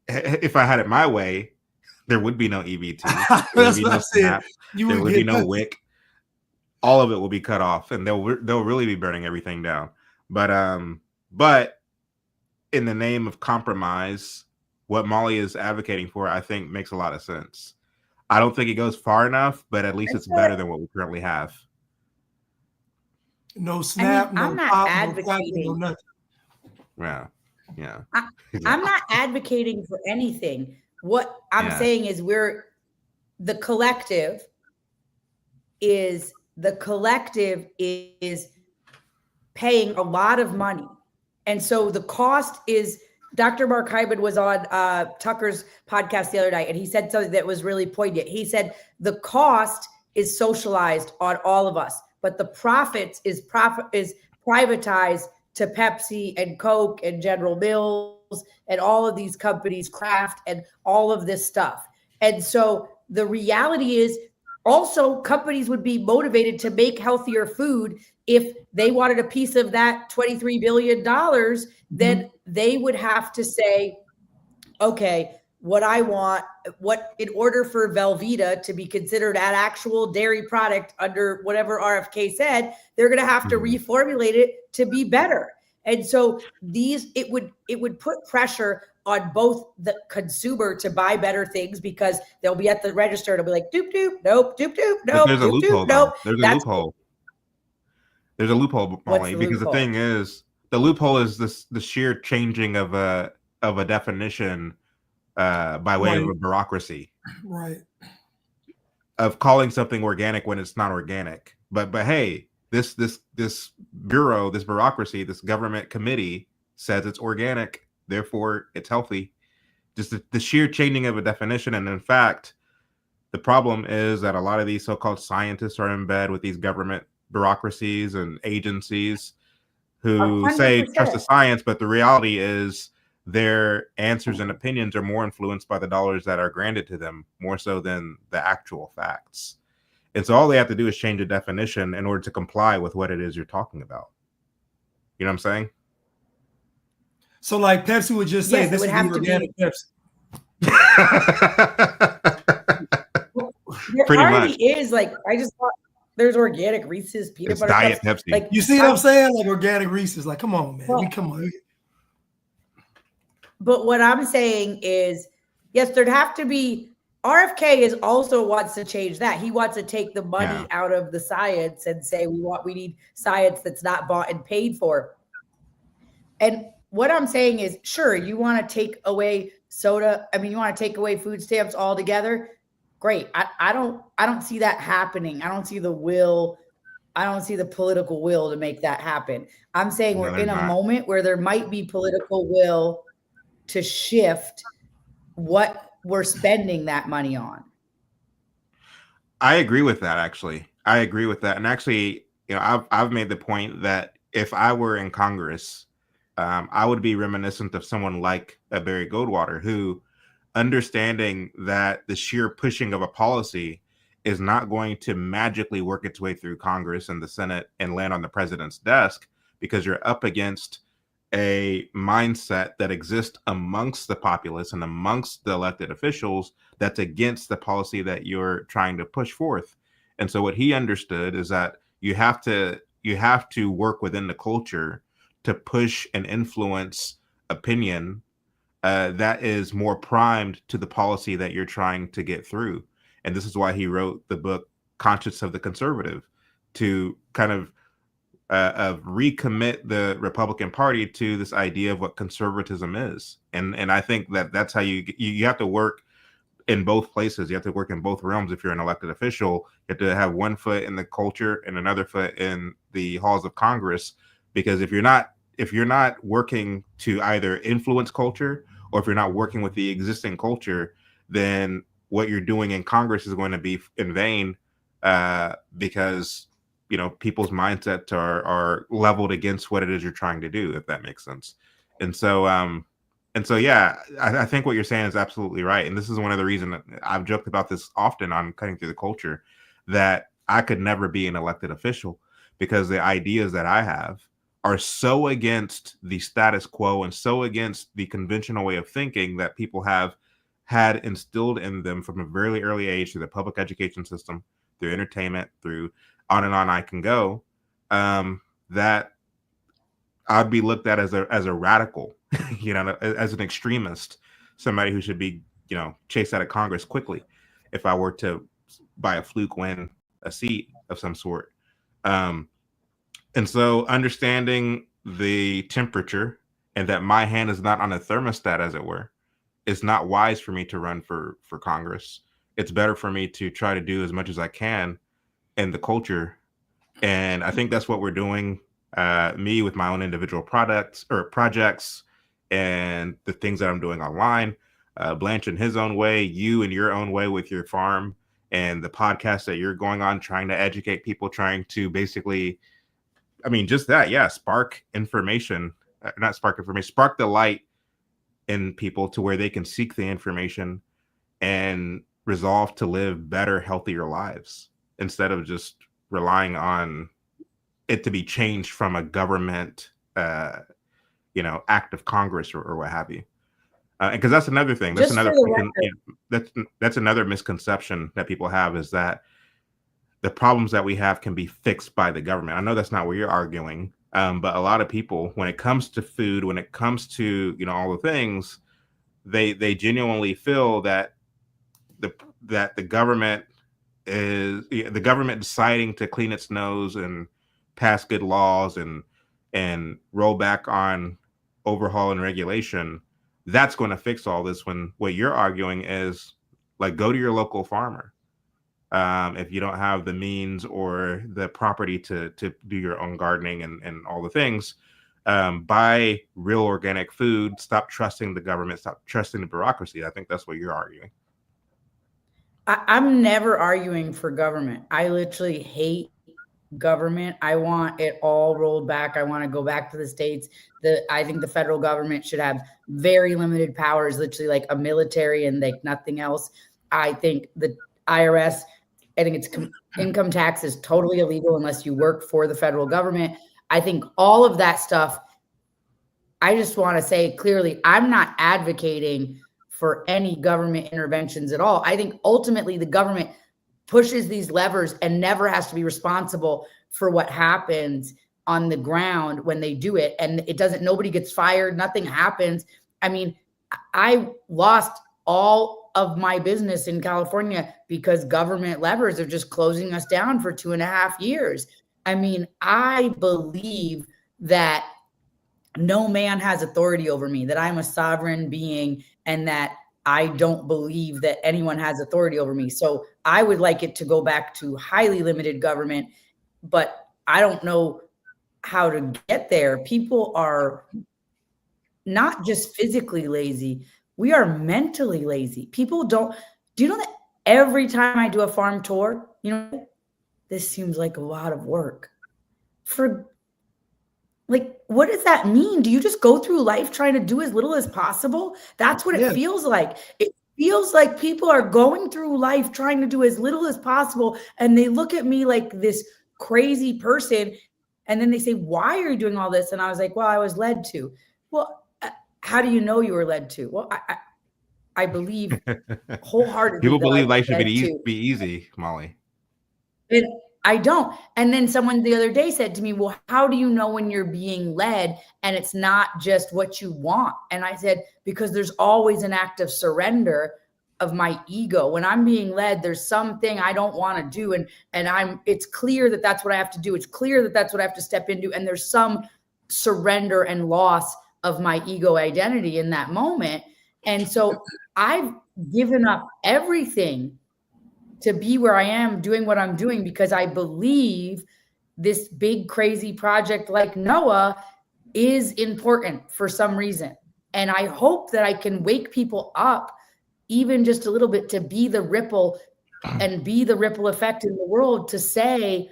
If I had it my way, there would be no EBT. There would be no SNAP. There would be no WIC. All of it will be cut off, and they'll really be burning everything down. But in the name of compromise, what Mollie is advocating for, I think, makes a lot of sense. I don't think it goes far enough, but at least it's better than what we currently have. No SNAP, I'm not advocating. No nothing. Yeah. I'm not advocating for anything. What I'm saying is the collective is paying a lot of money. And so the cost is, Dr. Mark Hyman was on Tucker's podcast the other night, and he said something that was really poignant. He said the cost is socialized on all of us, but the profits is privatized to Pepsi and Coke and General Mills and all of these companies, Kraft and all of this stuff. And so the reality is also companies would be motivated to make healthier food. If they wanted a piece of that $23 billion, then they would have to say, okay, what in order for Velveeta to be considered an actual dairy product under whatever RFK said, they're going to have to reformulate it to be better. And so it would put pressure on both the consumer to buy better things, because they'll be at the register and it'll be like, doop, doop, nope, doop, doop, nope, doop, doop, nope. There's a loophole. There's a loophole, Mollie, because the thing is, The loophole is the sheer changing of a definition by way of a bureaucracy. Right. Of calling something organic when it's not organic. But hey, this bureau, this bureaucracy, this government committee says it's organic, therefore it's healthy. Just the sheer changing of a definition. And in fact, the problem is that a lot of these so-called scientists are in bed with these government bureaucracies and agencies who 100%. say trust the science, but the reality is their answers and opinions are more influenced by the dollars that are granted to them, more so than the actual facts. And so all they have to do is change a definition in order to comply with what it is you're talking about. You know what I'm saying? So like Pepsi would just say, this is the organic Pepsi. There already is, like, I just thought there's organic Reese's peanut butter diet cups. Pepsi. Like, you see what I'm saying? Like organic Reese's. Like, come on, man. Well, come on. But what I'm saying is, yes, there'd have to be. RFK is also wants to change that. He wants to take the money out of the science and say we need science that's not bought and paid for. And what I'm saying is, sure, you want to take away soda. I mean, you want to take away food stamps altogether. Great. I don't see that happening. I don't see the will. I don't see the political will to make that happen. I'm saying we're in a moment where there might be political will to shift what we're spending that money on. I agree with that. Actually, I agree with that. And actually, you know, I've made the point that if I were in Congress, I would be reminiscent of someone like Barry Goldwater, who, understanding that the sheer pushing of a policy is not going to magically work its way through Congress and the Senate and land on the president's desk, because you're up against a mindset that exists amongst the populace and amongst the elected officials that's against the policy that you're trying to push forth. And so what he understood is that you have to work within the culture to push and influence opinion that is more primed to the policy that you're trying to get through. And this is why he wrote the book Conscience of the Conservative, to kind of recommit the Republican Party to this idea of what conservatism is. And I think that's how you have to work in both places. You have to work in both realms. If you're an elected official, you have to have one foot in the culture and another foot in the halls of Congress. Because if you're not working to either influence culture, or if you're not working with the existing culture, then what you're doing in Congress is going to be in vain, because you know, people's mindsets are leveled against what it is you're trying to do, if that makes sense. And so yeah, I think what you're saying is absolutely right. And this is one of the reasons I've joked about this often on Cutting Through the Culture, that I could never be an elected official, because the ideas that I have are so against the status quo and so against the conventional way of thinking that people have had instilled in them from a very early age through the public education system, through entertainment, through on and on I can go, that I'd be looked at as a radical, you know, as an extremist, somebody who should be, you know, chased out of Congress quickly if I were to, by a fluke, win a seat of some sort. And so understanding the temperature and that my hand is not on a thermostat, as it were, it's not wise for me to run for Congress. It's better for me to try to do as much as I can in the culture. And I think that's what we're doing, me with my own individual products or projects and the things that I'm doing online, Blanch in his own way, you in your own way with your farm and the podcast that you're going on, trying to educate people, trying to basically, I mean, just that, yeah, spark information, not spark information, spark the light in people to where they can seek the information and resolve to live better, healthier lives, instead of just relying on it to be changed from a government, you know, act of Congress or what have you. Because that's another thing. That's that's another misconception that people have, is that the problems that we have can be fixed by the government. I know that's not what you're arguing, but a lot of people, when it comes to food, when it comes to, you know, all the things, they genuinely feel that the government is the government deciding to clean its nose and pass good laws and and roll back on overhaul and regulation, that's going to fix all this. When what you're arguing is like, go to your local farmer. If you don't have the means or the property to do your own gardening and all the things, buy real organic food. Stop trusting the government. Stop trusting the bureaucracy. I think that's what you're arguing. I'm never arguing for government. I literally hate government. I want it all rolled back. I want to go back to the states. I think the federal government should have very limited powers, literally like a military and like nothing else. I think the IRS, I think it's income tax is totally illegal unless you work for the federal government. I think all of that stuff, I just want to say clearly, I'm not advocating for any government interventions at all. I think ultimately the government pushes these levers and never has to be responsible for what happens on the ground when they do it. And it doesn't, nobody gets fired, nothing happens. I mean, I lost all of my business in California because government levers are just closing us down for 2.5 years. I mean, I believe that no man has authority over me, that I'm a sovereign being, and that I don't believe that anyone has authority over me. So I would like it to go back to highly limited government, but I don't know how to get there. People are not just physically lazy. We are mentally lazy. People do you know that every time I do a farm tour, you know, this seems like a lot of work for like, what does that mean? Do you just go through life trying to do as little as possible? That's what it feels like. It feels like people are going through life trying to do as little as possible. And they look at me like this crazy person. And then they say, why are you doing all this? And I was like, well, I was led to. Well, how do you know you were led to? Well, I believe wholeheartedly. People believe life should be easy, Mollie. I don't. And then someone the other day said to me, well, how do you know when you're being led and it's not just what you want? And I said, because there's always an act of surrender of my ego. When I'm being led, there's something I don't want to do. And it's clear that that's what I have to do. It's clear that that's what I have to step into. And there's some surrender and loss of my ego identity in that moment. And so I've given up everything to be where I am doing what I'm doing because I believe this big, crazy project like Noah is important for some reason. And I hope that I can wake people up even just a little bit to be the ripple and be the ripple effect in the world to say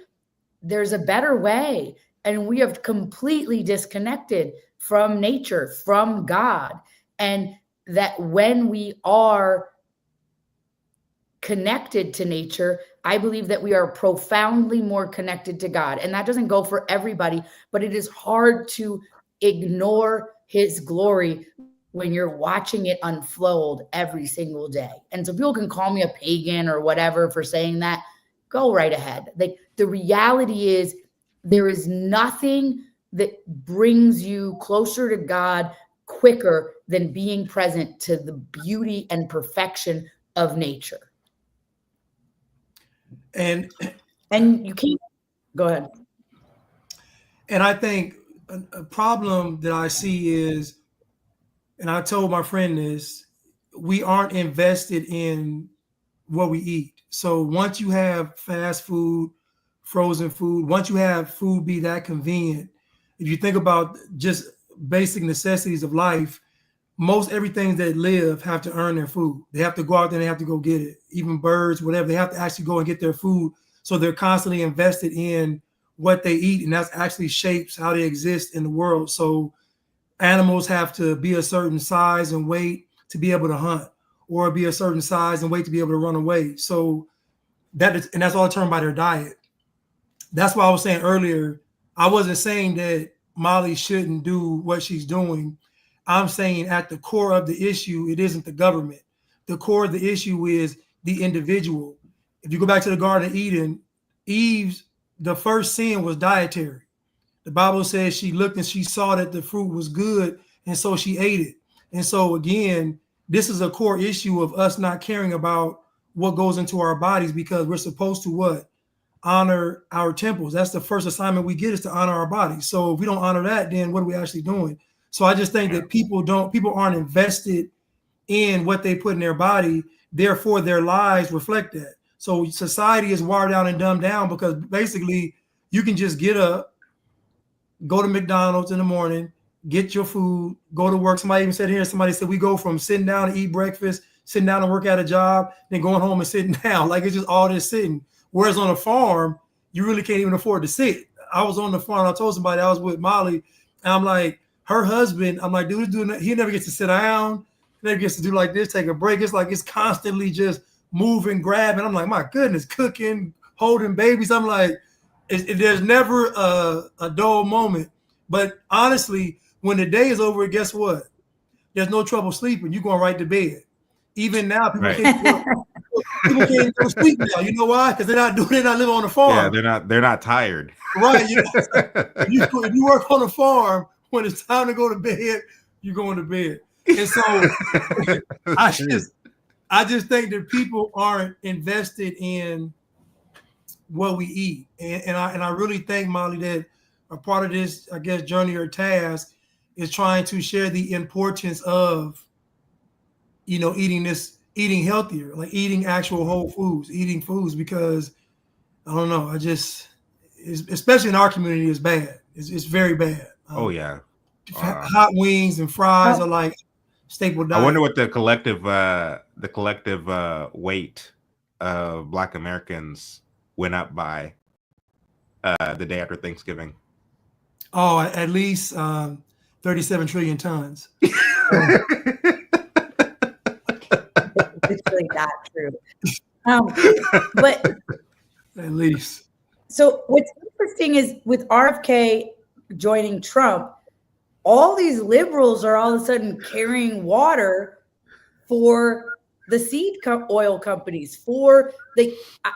there's a better way. And we have completely disconnected from nature, from God. And that when we are connected to nature, I believe that we are profoundly more connected to God. And that doesn't go for everybody, but it is hard to ignore his glory when you're watching it unfold every single day. And so people can call me a pagan or whatever for saying that. Go right ahead. Like, the reality is there is nothing that brings you closer to God quicker than being present to the beauty and perfection of nature. And you can't go ahead. And I think a problem that I see is, and I told my friend this, we aren't invested in what we eat. So once you have fast food, frozen food, once you have food be that convenient, if you think about just basic necessities of life, most everything that live have to earn their food. They have to go out there and they have to go get it. Even birds, whatever, they have to actually go and get their food. So they're constantly invested in what they eat, and that actually shapes how they exist in the world. So animals have to be a certain size and weight to be able to hunt, or be a certain size and weight to be able to run away. So that's all determined by their diet. That's why I was saying earlier, I wasn't saying that Mollie shouldn't do what she's doing. I'm saying at the core of the issue, it isn't the government. The core of the issue is the individual. If you go back to the Garden of Eden, the first sin was dietary. The Bible says she looked and she saw that the fruit was good, and so she ate it. And so again, this is a core issue of us not caring about what goes into our bodies, because we're supposed to what? honor our temples. That's the first assignment we get, is to honor our bodies. So if we don't honor that, then what are we actually doing? So I just think that people aren't invested in what they put in their body. Therefore, their lives reflect that. So society is wired down and dumbed down because basically you can just get up, go to McDonald's in the morning, get your food, go to work. Somebody even said here, somebody said we go from sitting down to eat breakfast, sitting down to work at a job, then going home and sitting down. Like, it's just all this sitting. Whereas on a farm, you really can't even afford to sit. I was on the farm. I told somebody I was with Mollie, and I'm like, her husband, I'm like, dude, he never gets to sit down. He never gets to do like this, take a break. It's like it's constantly just moving, grabbing. I'm like, my goodness, cooking, holding babies. I'm like, there's never a dull moment. But honestly, when the day is over, guess what? There's no trouble sleeping. You're going right to bed. Even now, people can't go to sleep now. You know why? Because they're not living on the farm. Yeah, they're not tired. Right. You know, if you work on a farm, when it's time to go to bed, you're going to bed. And so I just think that people aren't invested in what we eat. And I really think, Mollie, that a part of this, I guess, journey or task is trying to share the importance of, eating healthier, like eating actual whole foods, eating foods, because I don't know, especially in our community, is bad. It's very bad. Oh yeah. Hot wings and fries are like staple diet. I wonder what the collective weight of Black Americans went up by the day after Thanksgiving. Oh, at least 37 trillion tons. It's really not true. But at least. So what's interesting is with RFK joining Trump, all these liberals are all of a sudden carrying water for the seed oil companies.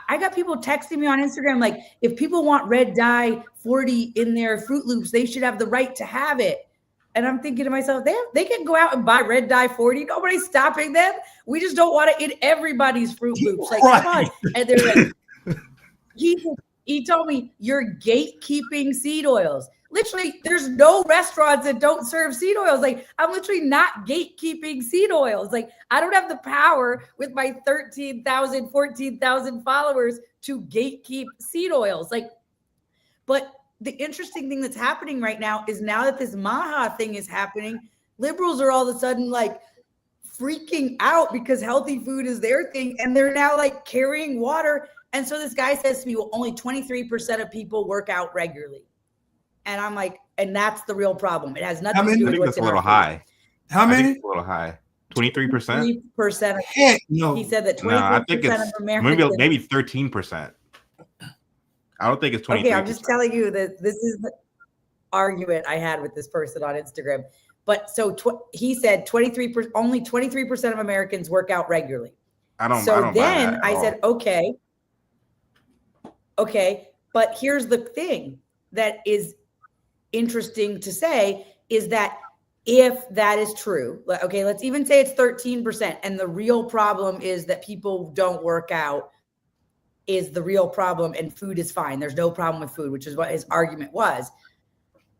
I got people texting me on Instagram, like, if people want red dye 40 in their Fruit Loops, they should have the right to have it. And I'm thinking to myself, they can go out and buy red dye 40. Nobody's stopping them. We just don't want it in everybody's Fruit Loops. Like, right. Come on. And they're like, he told me, you're gatekeeping seed oils. Literally, there's no restaurants that don't serve seed oils. Like, I'm literally not gatekeeping seed oils. Like, I don't have the power with my 13,000, 14,000 followers to gatekeep seed oils. Like, but the interesting thing that's happening right now is, now that this Maha thing is happening, liberals are all of a sudden like freaking out because healthy food is their thing. And they're now like carrying water. And so this guy says to me, well, only 23% of people work out regularly. And I'm like, and that's the real problem. It has nothing to do with what's in our food. That's a little high. How many? A little high. 23%? 3%. Heck no. He said that 23% I think it's of Americans. maybe 13%. I don't think it's 23%. Okay, I'm just telling you that this is the argument I had with this person on Instagram. But so he said only 23% of Americans work out regularly. I don't buy that I said, okay, but here's the thing that is interesting to say is that if that is true, okay, let's even say it's 13%, and the real problem is that people don't work out is the real problem, and food is fine. There's no problem with food, which is what his argument was.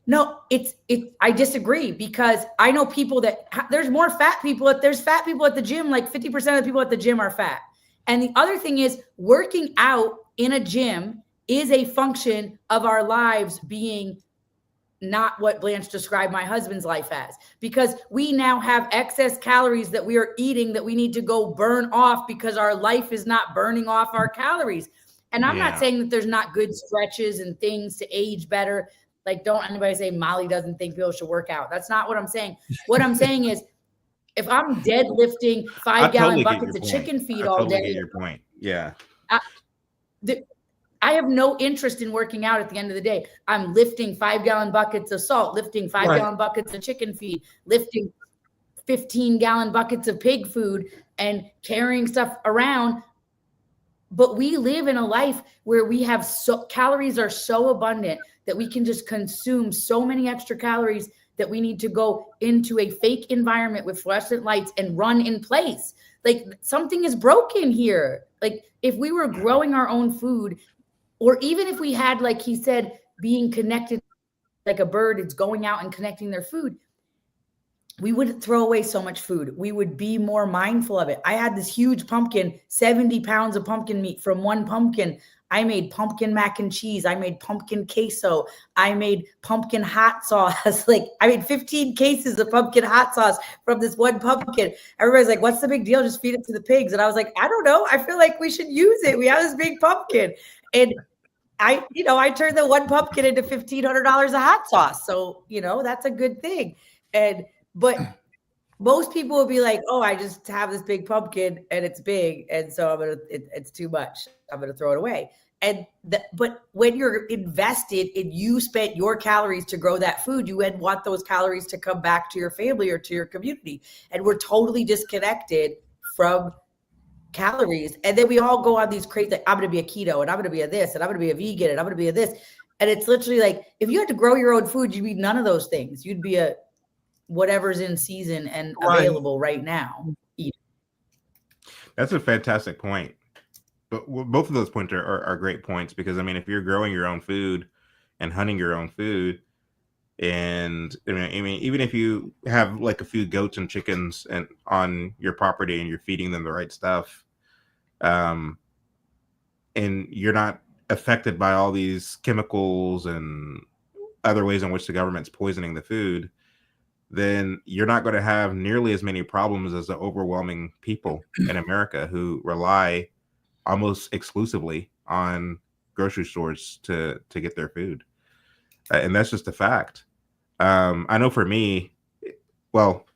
No, I disagree, because I know people that there's more fat people. There's fat people at the gym, like 50% of the people at the gym are fat. And the other thing is, working out in a gym is a function of our lives being not what Blanche described my husband's life as, because we now have excess calories that we are eating that we need to go burn off because our life is not burning off our calories. And I'm not saying that there's not good stretches and things to age better. Like, don't anybody say Mollie doesn't think people should work out. That's not what I'm saying. What I'm saying is, if I'm deadlifting 5-gallon buckets of chicken feed all day. I get your point. Yeah. I have no interest in working out at the end of the day. I'm lifting 5-gallon buckets of salt, lifting 5-gallon buckets of chicken feed, lifting 15-gallon buckets of pig food, and carrying stuff around. But we live in a life where we have calories are so abundant that we can just consume so many extra calories that we need to go into a fake environment with fluorescent lights and run in place. Like, something is broken here. Like, if we were growing our own food, or even if we had, like he said, being connected like a bird, it's going out and connecting their food, we wouldn't throw away so much food. We would be more mindful of it. I had this huge pumpkin, 70 pounds of pumpkin meat from one pumpkin. I made pumpkin mac and cheese. I made pumpkin queso. I made pumpkin hot sauce. Like, I made 15 cases of pumpkin hot sauce from this one pumpkin. Everybody's like, what's the big deal? Just feed it to the pigs. And I was like, I don't know. I feel like we should use it. We have this big pumpkin. And I turned the one pumpkin into $1,500 of hot sauce. So, that's a good thing. But most people would be like, oh, I just have this big pumpkin and it's big. And so it's too much. I'm going to throw it away. But when you're invested and you spent your calories to grow that food, you would want those calories to come back to your family or to your community. And we're totally disconnected from calories. And then we all go on these crazy, like, I'm going to be a keto and I'm going to be a this and I'm going to be a vegan and I'm going to be a this. And it's literally like, if you had to grow your own food, you'd be none of those things. You'd be a whatever's in season and available right now. That's a fantastic point. But both of those points are great points, because I mean, if you're growing your own food and hunting your own food, and I mean, even if you have like a few goats and chickens and on your property and you're feeding them the right stuff, and you're not affected by all these chemicals and other ways in which the government's poisoning the food, then you're not going to have nearly as many problems as the overwhelming people in America who rely almost exclusively on grocery stores to get their food. And that's just a fact. I know for me, well,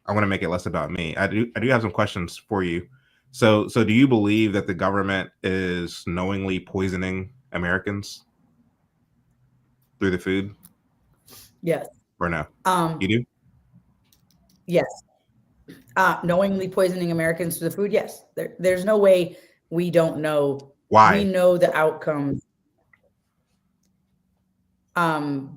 I want to make it less about me. I do have some questions for you. So do you believe that the government is knowingly poisoning Americans through the food? Yes. Or no? You do? Yes. Knowingly poisoning Americans through the food? Yes. There's no way we don't know. Why? We know the outcomes.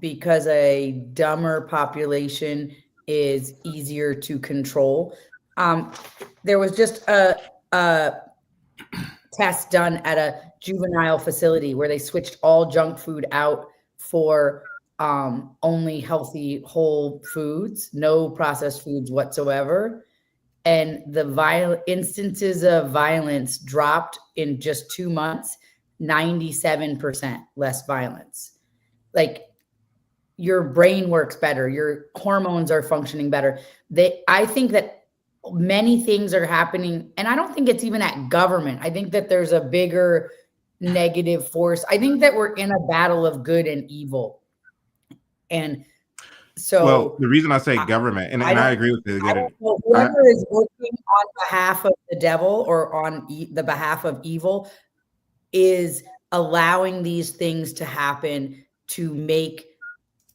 Because a dumber population is easier to control. There was just a test done at a juvenile facility where they switched all junk food out for only healthy whole foods, no processed foods whatsoever. And the instances of violence dropped in just 2 months, 97% less violence. Like, your brain works better, your hormones are functioning better. I think that many things are happening, and I don't think it's even at government. I think that there's a bigger negative force. I think that we're in a battle of good and evil. And so, well, the reason I say government, and I agree with you. Whoever is working on behalf of the devil or on the behalf of evil is allowing these things to happen to make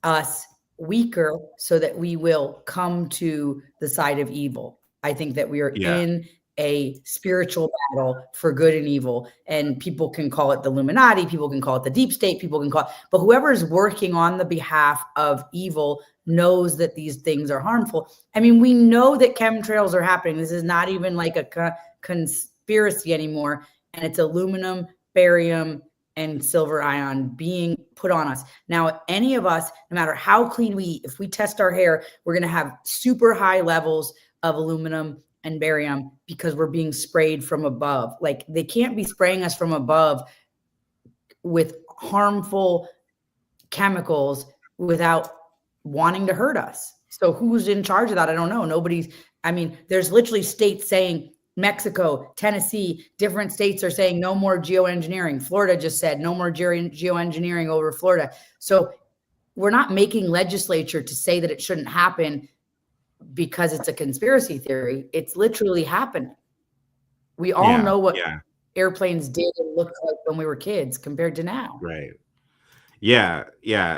us weaker so that we will come to the side of evil. I think that we are in a spiritual battle for good and evil, and people can call it the Illuminati, people can call it the deep state, people can call it, but whoever is working on the behalf of evil knows that these things are harmful. I mean, we know that chemtrails are happening. This is not even like a conspiracy anymore. And it's aluminum, barium, and silver ion being put on us. Now, any of us, no matter how clean we eat, if we test our hair, we're going to have super high levels of aluminum and barium because we're being sprayed from above. Like, they can't be spraying us from above with harmful chemicals without wanting to hurt us. So who's in charge of that? I don't know. There's literally states saying, Mexico, Tennessee, different states are saying no more geoengineering. Florida just said no more geoengineering over Florida. So we're not making legislature to say that it shouldn't happen because it's a conspiracy theory. It's literally happening. We all know what airplanes did and looked like when we were kids compared to now. Right. Yeah.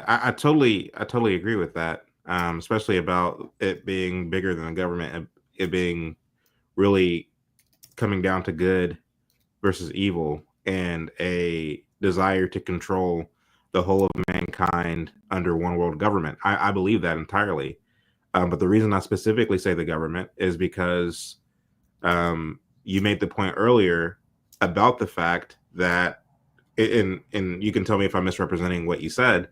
I totally agree with that. Especially about it being bigger than the government and it being really coming down to good versus evil and a desire to control the whole of mankind under one world government. I believe that entirely. But the reason I specifically say the government is because you made the point earlier about the fact that and you can tell me if I'm misrepresenting what you said,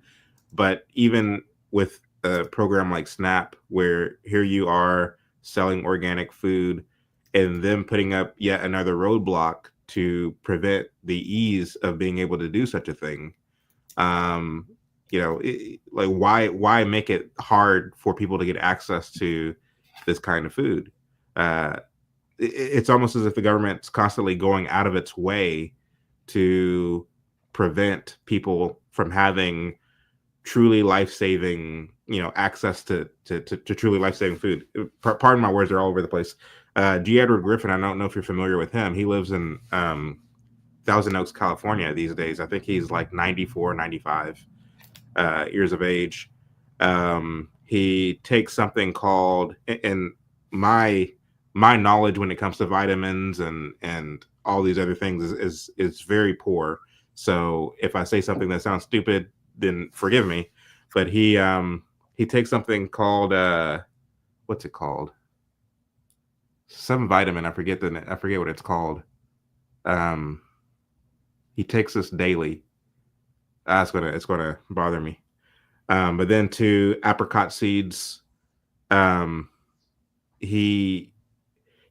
but even with a program like SNAP, where here you are selling organic food and then putting up yet another roadblock to prevent the ease of being able to do such a thing. Like why make it hard for people to get access to this kind of food? It's almost as if the government's constantly going out of its way to prevent people from having truly life-saving, access to truly life-saving food. Pardon my words, they're all over the place. G. Edward Griffin, I don't know if you're familiar with him. He lives in Thousand Oaks, California these days. I think he's like 94, 95 years of age. He takes something called, and my knowledge when it comes to vitamins and all these other things is very poor. So if I say something that sounds stupid, then forgive me. But he takes something called what's it called? Some vitamin. I forget what it's called. He takes this daily. It's gonna bother me. But then to apricot seeds. He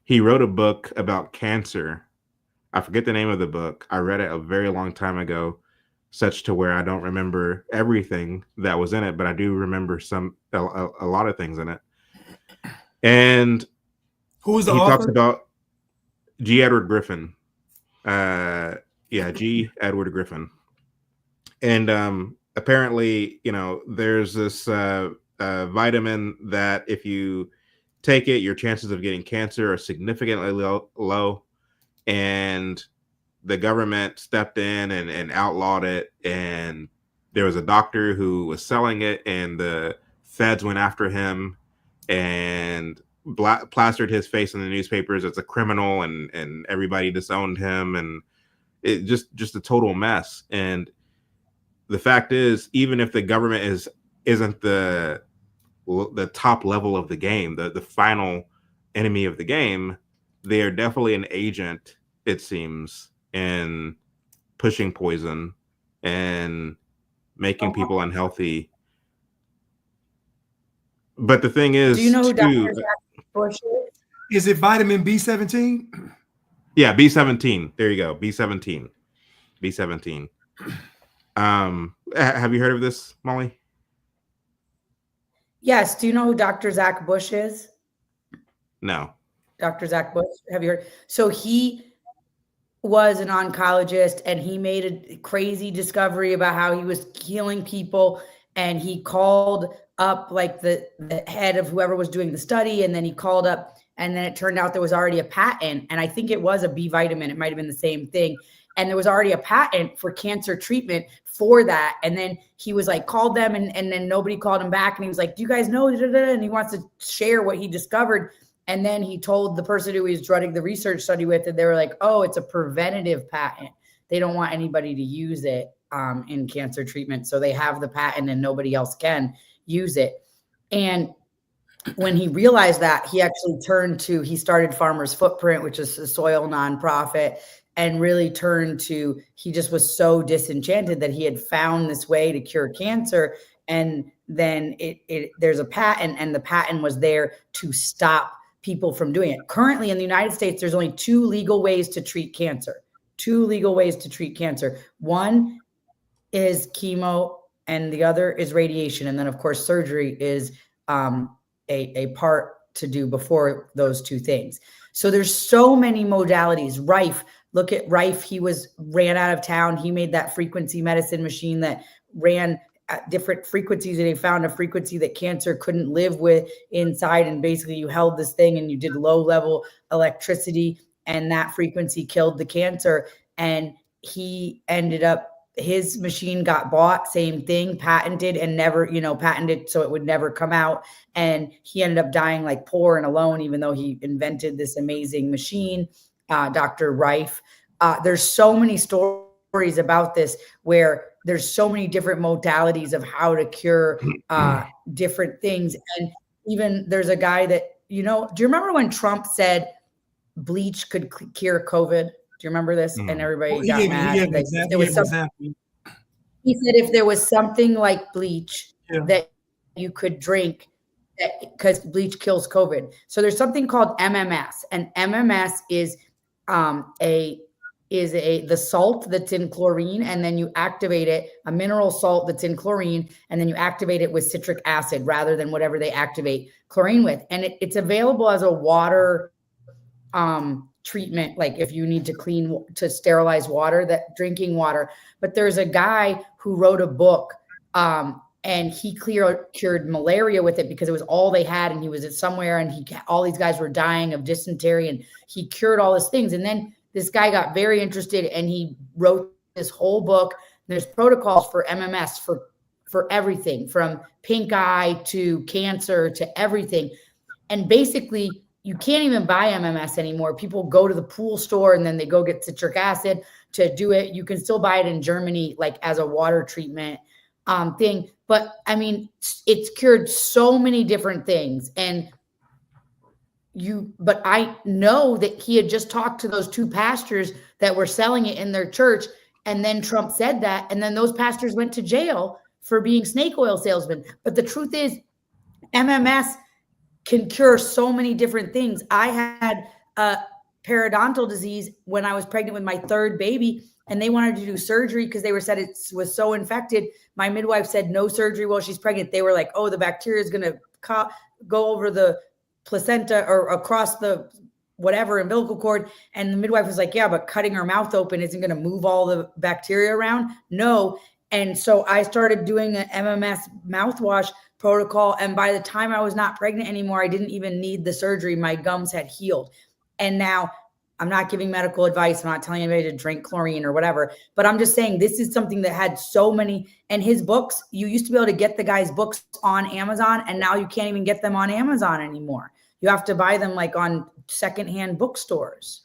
wrote a book about cancer. I forget the name of the book. I read it a very long time ago, such to where I don't remember everything that was in it, but I do remember a lot of things in it. And who's the he author? talks about G. Edward Griffin. G. Edward Griffin. And apparently, there's this vitamin that if you take it, your chances of getting cancer are significantly low. And the government stepped in and outlawed it. And there was a doctor who was selling it, and the feds went after him and plastered his face in the newspapers as a criminal, and everybody disowned him, and it just a total mess. And the fact is, even if the government isn't the top level of the game, the final enemy of the game, they are definitely an agent, it seems, in pushing poison and making people unhealthy. But the thing is, do you know who Dr. Zach Bush is? Is it vitamin B17? Yeah, B17. There you go. B17. B17. Have you heard of this, Mollie? Yes. Do you know who Dr. Zach Bush is? No. Dr. Zach Bush. Have you heard? So he was an oncologist, and he made a crazy discovery about how he was healing people. And he called up like the head of whoever was doing the study. And then he called up, and then it turned out there was already a patent. And I think it was a B vitamin. It might've been the same thing. And there was already a patent for cancer treatment for that. And then he was like, called them, and then nobody called him back. And he was like, do you guys know? And he wants to share what he discovered. And then he told the person who he was running the research study with, and they were like, oh, it's a preventative patent. They don't want anybody to use it in cancer treatment. So they have the patent and nobody else can use it. And when he realized that, he actually he started Farmer's Footprint, which is a soil nonprofit, and really he just was so disenchanted that he had found this way to cure cancer. And then there's a patent, and the patent was there to stop people from doing it. Currently in the United States, there's only 2 legal ways to treat cancer. 2 legal ways to treat cancer. One is chemo, and the other is radiation. And then of course, surgery is a part to do before those 2 things. So there's so many modalities. Look at Rife. He ran out of town. He made that frequency medicine machine that ran at different frequencies, and they found a frequency that cancer couldn't live with inside. And basically you held this thing and you did low level electricity, and that frequency killed the cancer. And he ended up, his machine got bought, same thing, patented, and never, patented so it would never come out. And he ended up dying like poor and alone, even though he invented this amazing machine, Dr. Rife. There's so many stories about this where there's so many different modalities of how to cure different things. And even there's a guy that, do you remember when Trump said bleach could cure COVID? Do you remember this? And everybody He got gave mad. me an example. He said if there was something like bleach that you could drink, because bleach kills COVID. So there's something called MMS, and MMS is the salt that's in chlorine, and then you activate it, a mineral salt that's in chlorine, and then you activate it with citric acid rather than whatever they activate chlorine with. And it's available as a water treatment, like if you need to sterilize water, that drinking water. But there's a guy who wrote a book and he cured malaria with it because it was all they had, and he was somewhere, and all these guys were dying of dysentery, and he cured all these things. And then this guy got very interested and he wrote this whole book. There's protocols for MMS for everything from pink eye to cancer to everything. And basically you can't even buy MMS anymore. People go to the pool store and then they go get citric acid to do it. You can still buy it in Germany, like as a water treatment thing. But I mean, it's cured so many different things. But I know that he had just talked to those two pastors that were selling it in their church. And then Trump said that. And then those pastors went to jail for being snake oil salesmen. But the truth is, MMS can cure so many different things. I had periodontal disease when I was pregnant with my third baby, and they wanted to do surgery because they said it was so infected. My midwife said no surgery while she's pregnant. They were like, oh, the bacteria is going to go over the placenta or across the whatever umbilical cord. And the midwife was like, yeah, but cutting her mouth open isn't going to move all the bacteria around. No. And so I started doing an MMS mouthwash protocol. And by the time I was not pregnant anymore, I didn't even need the surgery. My gums had healed. And now I'm not giving medical advice. I'm not telling anybody to drink chlorine or whatever, but I'm just saying this is something that had so many, and his books, you used to be able to get the guy's books on Amazon, and now you can't even get them on Amazon anymore. You have to buy them like on secondhand bookstores.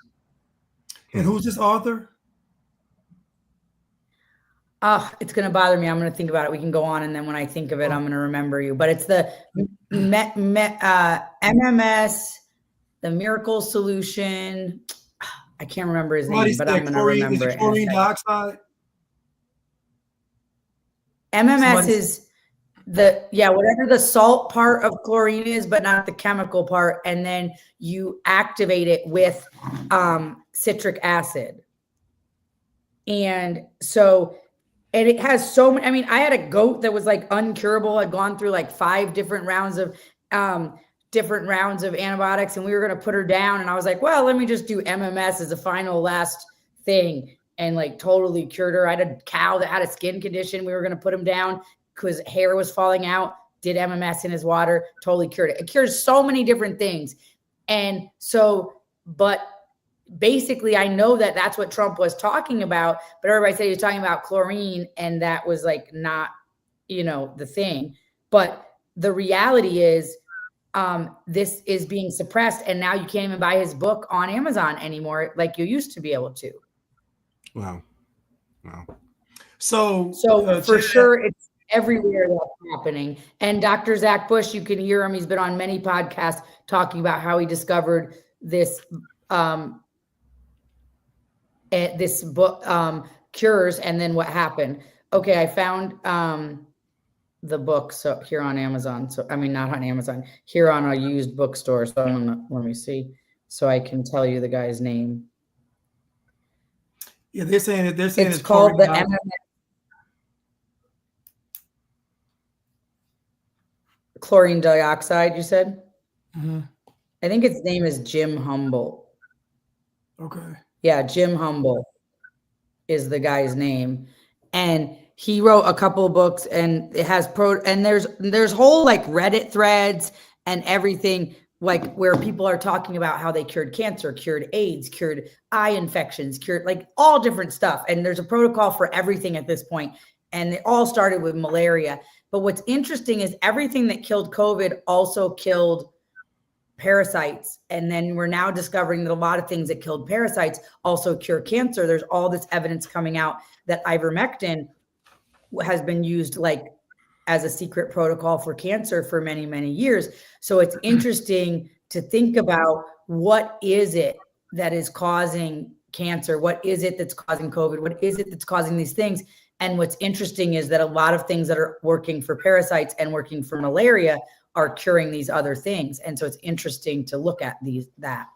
And who's this author? It's going to bother me. I'm going to think about it. We can go on. And then when I think of it, I'm going to remember you, but it's the MMS, the miracle solution. I can't remember his name, but I'm going to remember it. Chlorine dioxide. MMS is whatever the salt part of chlorine is, but not the chemical part. And then you activate it with citric acid. And it has so many. I mean, I had a goat that was like uncurable. I'd gone through like 5 different rounds of antibiotics, and we were going to put her down. And I was like, well, let me just do MMS as a final last thing, and like totally cured her. I had a cow that had a skin condition. We were going to put him down because hair was falling out, did MMS in his water, totally cured it. It cures so many different things. And so, but basically I know that that's what Trump was talking about, but everybody said he was talking about chlorine, and that was like not, the thing. But the reality is, this is being suppressed, and now you can't even buy his book on Amazon anymore like you used to be able to. Wow. So for sure, it's everywhere that's happening. And Dr. Zach Bush, you can hear him. He's been on many podcasts talking about how he discovered this this book, Cures, and then what happened. Okay, I found the book here on Amazon. So I mean, not on Amazon, here on a used bookstore. So let me see, so I can tell you the guy's name. Yeah, they're saying it's called the MMS. Chlorine dioxide, you said? Mm-hmm. I think its name is Jim Humble. Okay. Yeah, Jim Humble is the guy's name. And he wrote a couple of books, and it has and there's whole like Reddit threads and everything, like where people are talking about how they cured cancer, cured AIDS, cured eye infections, cured like all different stuff. And there's a protocol for everything at this point. And it all started with malaria. But what's interesting is everything that killed COVID also killed parasites. And then we're now discovering that a lot of things that killed parasites also cure cancer. There's all this evidence coming out that ivermectin has been used like as a secret protocol for cancer for many, many years. So it's interesting to think about what is it that is causing cancer? What is it that's causing COVID? What is it that's causing these things? And what's interesting is that a lot of things that are working for parasites and working for malaria are curing these other things. And so it's interesting to look at that.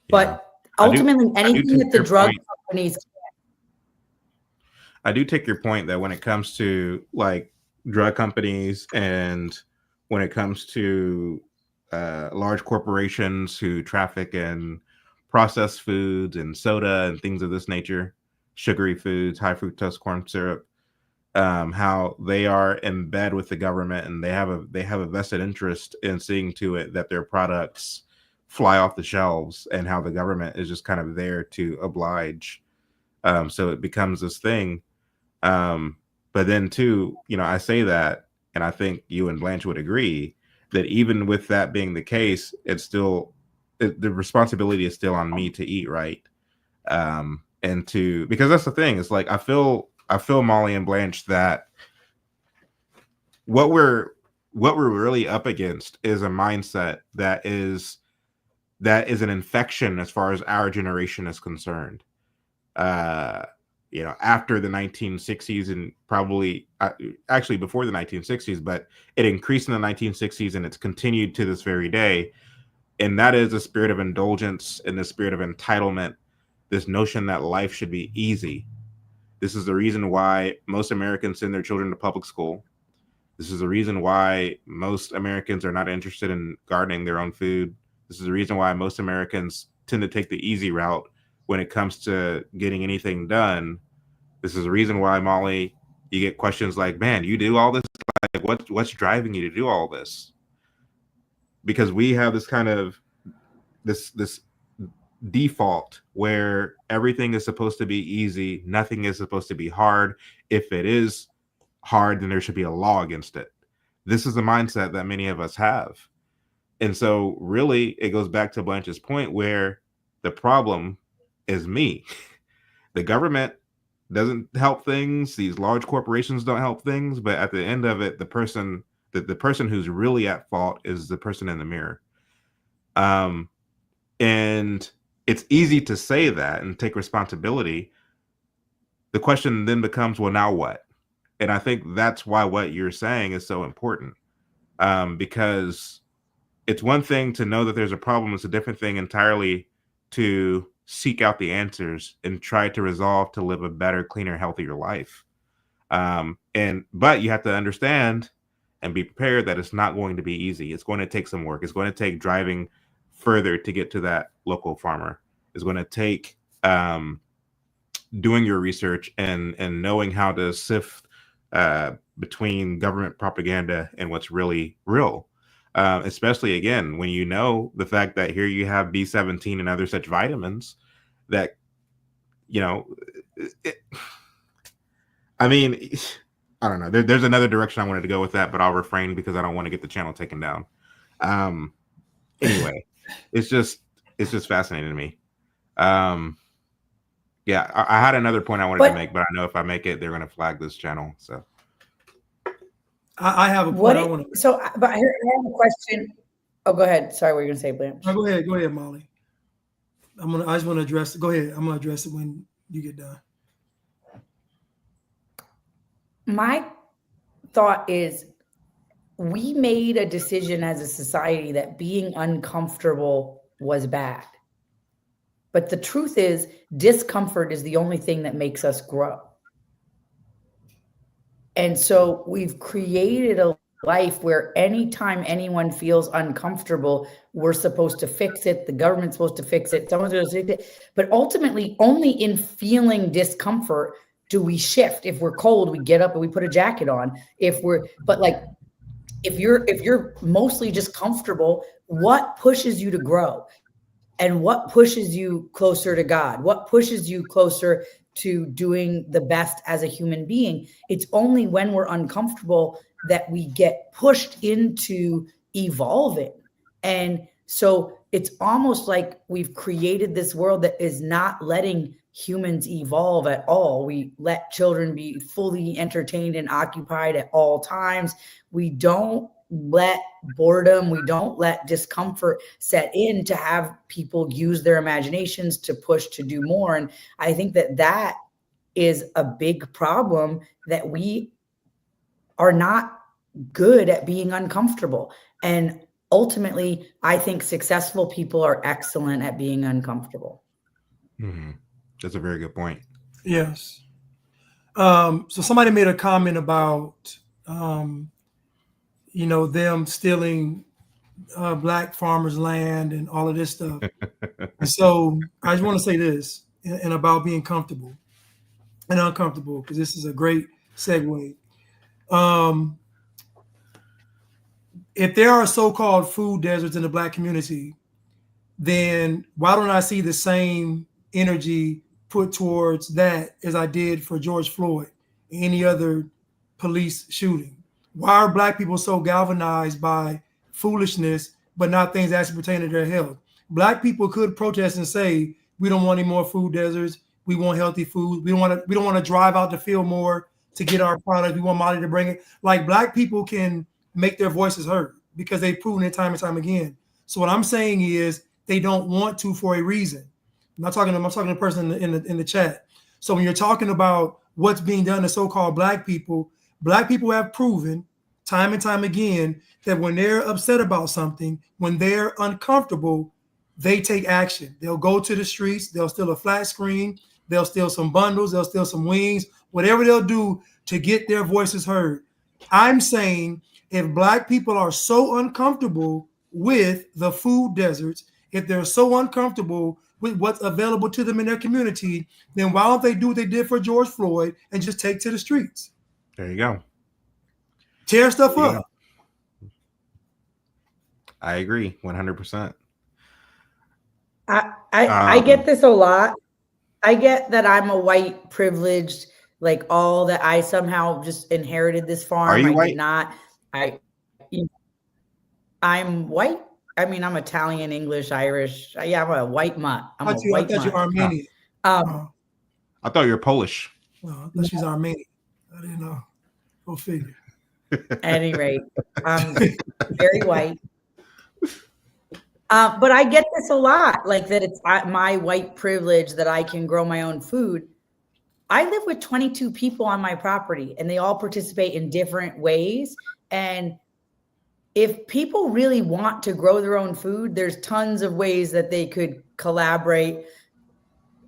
But ultimately, anything that the drug companies. I do take your point that when it comes to like drug companies and when it comes to large corporations who traffic in processed foods and soda and things of this nature, sugary foods, high fructose corn syrup, how they are in bed with the government and they have a vested interest in seeing to it that their products fly off the shelves, and how the government is just kind of there to oblige. So it becomes this thing. But then too, I say that, and I think you and Blanche would agree that even with that being the case, it's still the responsibility is still on me to eat right. And because that's the thing. It's like I feel Mollie and Blanche that what we're really up against is a mindset that is an infection as far as our generation is concerned. After the 1960s and probably actually before the 1960s, but it increased in the 1960s and it's continued to this very day. And that is the spirit of indulgence and the spirit of entitlement, this notion that life should be easy. This is the reason why most Americans send their children to public school. This is the reason why most Americans are not interested in gardening their own food. This is the reason why most Americans tend to take the easy route when it comes to getting anything done. This is the reason why, Mollie, you get questions like, man, you do all this? Like, what's driving you to do all this? Because we have this kind of this default where everything is supposed to be easy. Nothing is supposed to be hard. If it is hard, then there should be a law against it. This is the mindset that many of us have. And so really it goes back to Blanche's point where the problem is me. The government doesn't help things. These large corporations don't help things. But at the end of it, the person who's really at fault is the person in the mirror. And it's easy to say that and take responsibility. The question then becomes, well, now what? And I think that's why what you're saying is so important. Because it's one thing to know that there's a problem. It's a different thing entirely to seek out the answers and try to resolve to live a better, cleaner, healthier life. But you have to understand and be prepared that it's not going to be easy. It's going to take some work. It's going to take driving further to get to that local farmer. It's going to take doing your research and knowing how to sift between government propaganda and what's really real. Especially again, when you know the fact that here you have B17 and other such vitamins that, I don't know. There's another direction I wanted to go with that, but I'll refrain because I don't want to get the channel taken down. Anyway, it's just fascinating to me. Yeah, I had another point I wanted to make, but I know if I make it, they're going to flag this channel. So. I have a point I want to. So, but I have a question. Oh, go ahead. Sorry, what were you going to say, Blanche? No, go ahead, Mollie. I just want to address it. Go ahead. I'm going to address it when you get done. My thought is, we made a decision as a society that being uncomfortable was bad. But the truth is, discomfort is the only thing that makes us grow. And so we've created a life where anytime anyone feels uncomfortable, we're supposed to fix it. The government's supposed to fix it. Someone's supposed to fix it. But ultimately, only in feeling discomfort do we shift. If we're cold, we get up and we put a jacket on. If you're mostly just comfortable, what pushes you to grow? And what pushes you closer to God? What pushes you closer to doing the best as a human being? It's only when we're uncomfortable that we get pushed into evolving. And so it's almost like we've created this world that is not letting humans evolve at all. We let children be fully entertained and occupied at all times. We don't let boredom, we don't let discomfort set in to have people use their imaginations to push to do more. And I think that that is a big problem, that we are not good at being uncomfortable. And ultimately, I think successful people are excellent at being uncomfortable. Mm-hmm. That's a very good point. Yes. So somebody made a comment about, them stealing Black farmers' land and all of this stuff. And so I just want to say this and about being comfortable and uncomfortable, because this is a great segue. If there are so-called food deserts in the Black community, then why don't I see the same energy put towards that as I did for George Floyd and any other police shooting? Why are Black people so galvanized by foolishness, but not things actually pertaining to their health? Black people could protest and say, we don't want any more food deserts. We want healthy food. We don't want to drive out the field more to get our product. We want Mollie to bring it. Like, Black people can make their voices heard because they've proven it time and time again. So what I'm saying is they don't want to for a reason. I'm talking to the person in the chat. So when you're talking about what's being done to so-called Black people have proven time and time again that when they're upset about something, when they're uncomfortable, they take action. They'll go to the streets, they'll steal a flat screen, they'll steal some bundles, they'll steal some wings, whatever they'll do to get their voices heard. I'm saying if Black people are so uncomfortable with the food deserts, if they're so uncomfortable with what's available to them in their community, then why don't they do what they did for George Floyd and just take to the streets? There you go. Tear stuff up. I agree 100%. I get this a lot. I get that I'm a white privileged, like all that I somehow just inherited this farm. Are you I white? did not. I'm white. I mean, I'm Italian, English, Irish. Yeah, I'm a white mutt. I thought you're Armenian. I thought you were Polish. No, I thought she's Armenian. I didn't know. Go figure. At any rate, I'm very white. But I get this a lot, like that it's my white privilege that I can grow my own food. I live with 22 people on my property, and they all participate in different ways. And if people really want to grow their own food, there's tons of ways that they could collaborate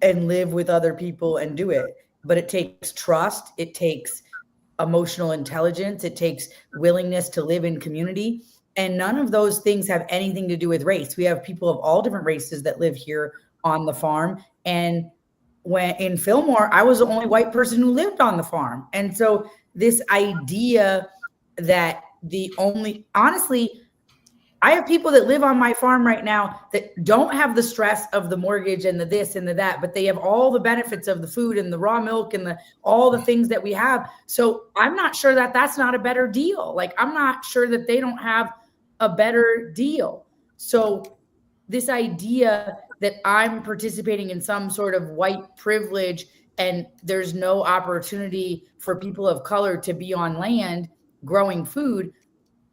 and live with other people and do it. But it takes trust. It takes emotional intelligence. It takes willingness to live in community. And none of those things have anything to do with race. We have people of all different races that live here on the farm. And when in Fillmore, I was the only white person who lived on the farm. And so this idea that honestly, I have people that live on my farm right now that don't have the stress of the mortgage and the this and the that, but they have all the benefits of the food and the raw milk and all the things that we have. So I'm not sure that that's not a better deal. Like, I'm not sure that they don't have a better deal. So this idea that I'm participating in some sort of white privilege and there's no opportunity for people of color to be on land growing food,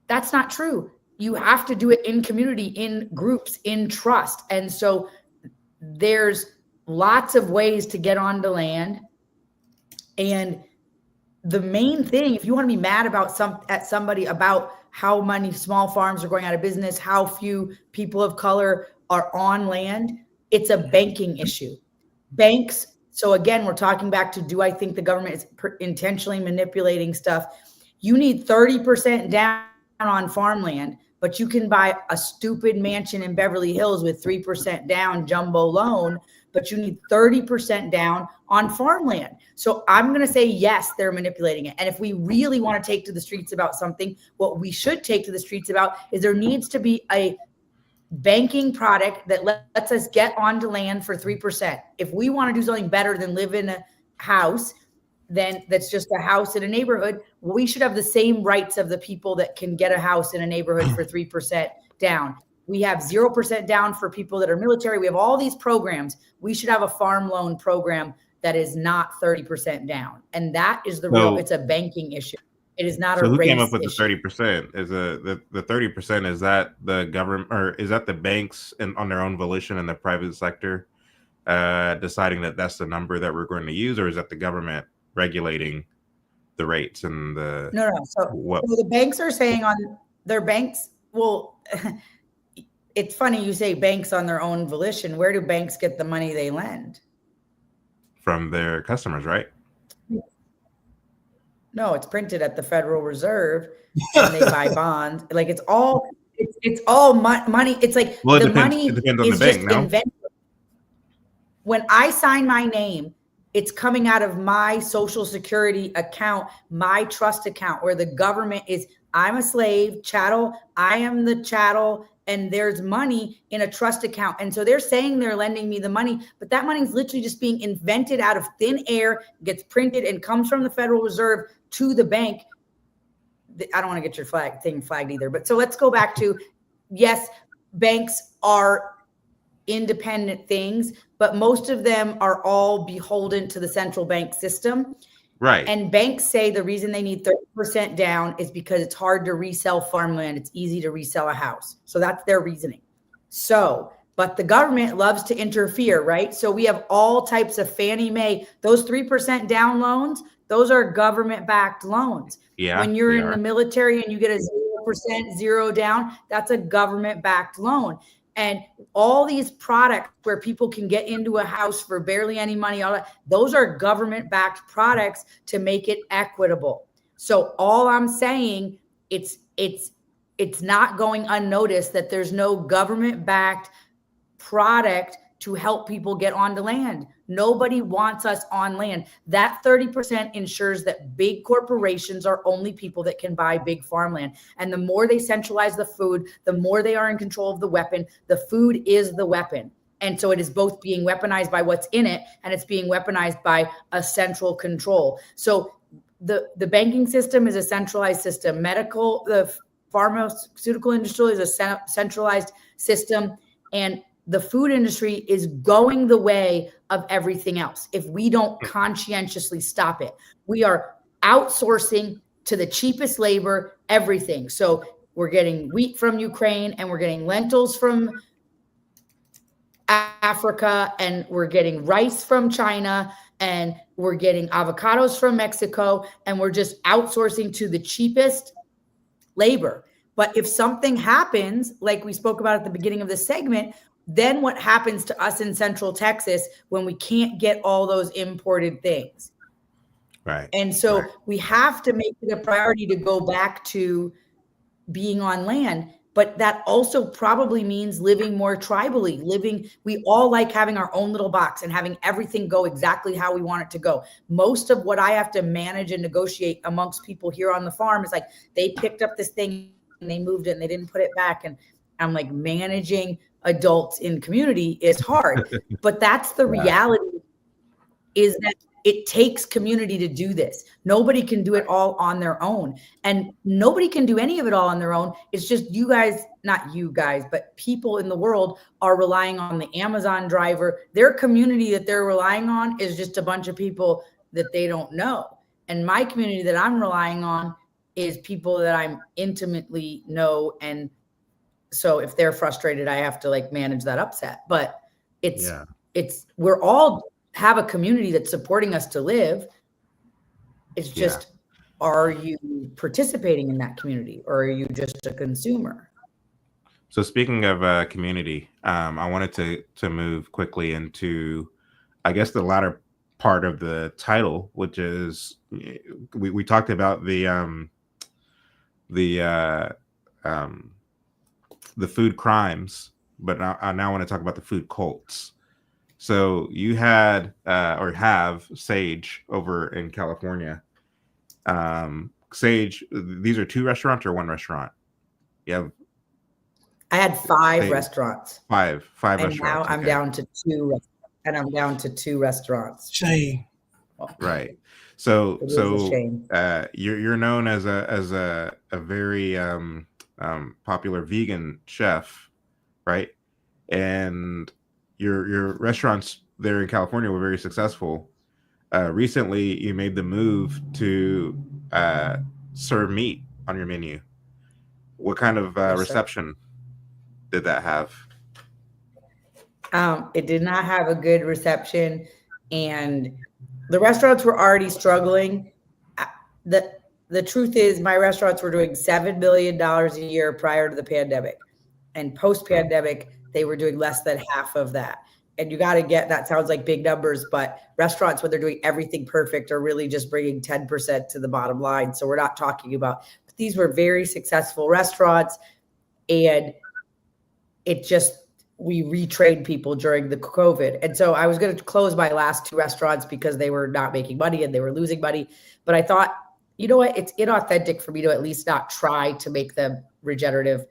that's not true. You have to do it in community, in groups, in trust. And so there's lots of ways to get onto land. And the main thing, if you want to be mad at somebody about how many small farms are going out of business, how few people of color are on land, it's a banking issue. Banks. So again, we're talking back to, do I think the government is intentionally manipulating stuff? You need 30% down on farmland, but you can buy a stupid mansion in Beverly Hills with 3% down jumbo loan, but you need 30% down on farmland. So I'm going to say, yes, they're manipulating it. And if we really want to take to the streets about something, what we should take to the streets about is there needs to be a banking product that lets us get onto land for 3%. If we want to do something better than live in a house, then that's just a house in a neighborhood, we should have the same rights of the people that can get a house in a neighborhood for 3% down. We have 0% down for people that are military. We have all these programs. We should have a farm loan program that is not 30% down. And that is it's a banking issue. It is not a race issue. So who came up with the 30%? Is the 30%, is that the government, or is that the banks on their own volition in the private sector deciding that that's the number that we're going to use, or is that the government regulating the rates and the No. So the banks are saying on their banks, well, it's funny you say banks on their own volition. Where do banks get the money they lend? From their customers, right? No, it's printed at the Federal Reserve and they buy bonds. Like it's all money. It's like the money it depends on the bank, no? Invented. When I sign my name, it's coming out of my Social Security account, my trust account, where the government is, I'm a slave, chattel, I am the chattel, and there's money in a trust account. And so they're saying they're lending me the money, but that money is literally just being invented out of thin air, gets printed and comes from the Federal Reserve to the bank. I don't want to get your thing flagged either. But so let's go back to, yes, banks are independent things, but most of them are all beholden to the central bank system. Right. And banks say the reason they need 30% down is because it's hard to resell farmland. It's easy to resell a house. So that's their reasoning. So, but the government loves to interfere, right? So we have all types of Fannie Mae. Those 3% down loans, those are government-backed loans. Yeah. When you're in the military and you get a 0% zero down, that's a government-backed loan. And all these products where people can get into a house for barely any money, all that, those are government-backed products to make it equitable. So all I'm saying, it's not going unnoticed that there's no government-backed product to help people get onto land. Nobody wants us on land. That 30% ensures that big corporations are only people that can buy big farmland. And the more they centralize the food, the more they are in control of the weapon. The food is the weapon. And so it is both being weaponized by what's in it, and it's being weaponized by a central control. So the banking system is a centralized system. The pharmaceutical industry is a centralized system. And the food industry is going the way of everything else if we don't conscientiously stop it. We are outsourcing to the cheapest labor, everything. So we're getting wheat from Ukraine, and we're getting lentils from Africa, and we're getting rice from China, and we're getting avocados from Mexico, and we're just outsourcing to the cheapest labor. But if something happens, like we spoke about at the beginning of this segment, then what happens to us in Central Texas when we can't get all those imported things? Right. And so we have to make it a priority to go back to being on land. But that also probably means living more tribally, we all like having our own little box and having everything go exactly how we want it to go. Most of what I have to manage and negotiate amongst people here on the farm is like, they picked up this thing and they moved it and they didn't put it back. And I'm like, managing adults in community is hard, but that's the reality, is that it takes community to do this. Nobody can do it all on their own, and nobody can do any of it all on their own. It's just you guys, not you guys, but people in the world are relying on the Amazon driver. Their community that they're relying on is just a bunch of people that they don't know. And my community that I'm relying on is people that I'm intimately know. And so if they're frustrated, I have to like manage that upset. But we're all have a community that's supporting us to live. It's just, are you participating in that community, or are you just a consumer? So speaking of community, I wanted to move quickly into, I guess, the latter part of the title, which is we talked about the food crimes, but I now want to talk about the food cults. So you had or have Sage over in California. Sage, these are 2 restaurants or 1 restaurant? I had 5 restaurants. Five and restaurants. Now I'm down to 2, and I'm down to 2 restaurants. Shame. Right. So shame. You're known as a very popular vegan chef. right? And your restaurants there in California were very successful. Recently, you made the move to serve meat on your menu. What kind of reception did that have? It did not have a good reception, and the restaurants were already struggling. The truth is, my restaurants were doing $7 million a year prior to the pandemic, and post-pandemic, they were doing less than half of that. And you got to get, that sounds like big numbers, but restaurants, when they're doing everything perfect, are really just bringing 10% to the bottom line. So we're not talking about, but these were very successful restaurants, and it just, we retrained people during the COVID. And so I was going to close my last 2 restaurants because they were not making money and they were losing money. But I thought, you know what? It's inauthentic for me to at least not try to make them regenerative.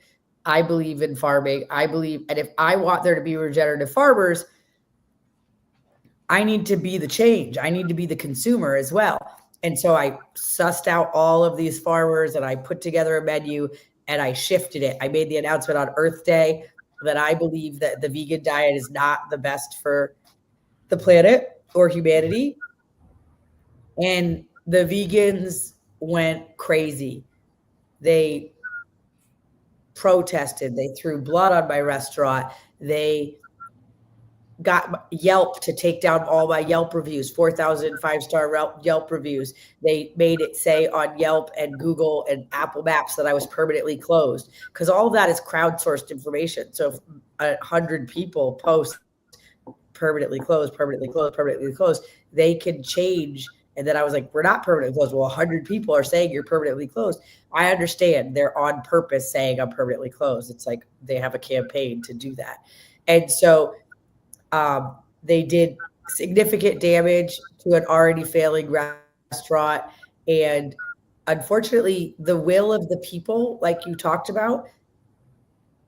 I believe in farming. I believe, and if I want there to be regenerative farmers, I need to be the change. I need to be the consumer as well. And so I sussed out all of these farmers and I put together a menu and I shifted it. I made the announcement on Earth Day that I believe that the vegan diet is not the best for the planet or humanity. And the vegans went crazy. They protested. They threw blood on my restaurant. They got Yelp to take down all my Yelp reviews, 4,000 5-star Yelp reviews. They made it say on Yelp and Google and Apple Maps that I was permanently closed, because all of that is crowdsourced information. So if 100 people post permanently closed, permanently closed, permanently closed, they can change. And then I was like, we're not permanently closed. Well, 100 people are saying you're permanently closed. I understand they're on purpose saying I'm permanently closed. It's like they have a campaign to do that. And so they did significant damage to an already failing restaurant. And unfortunately, the will of the people, like you talked about,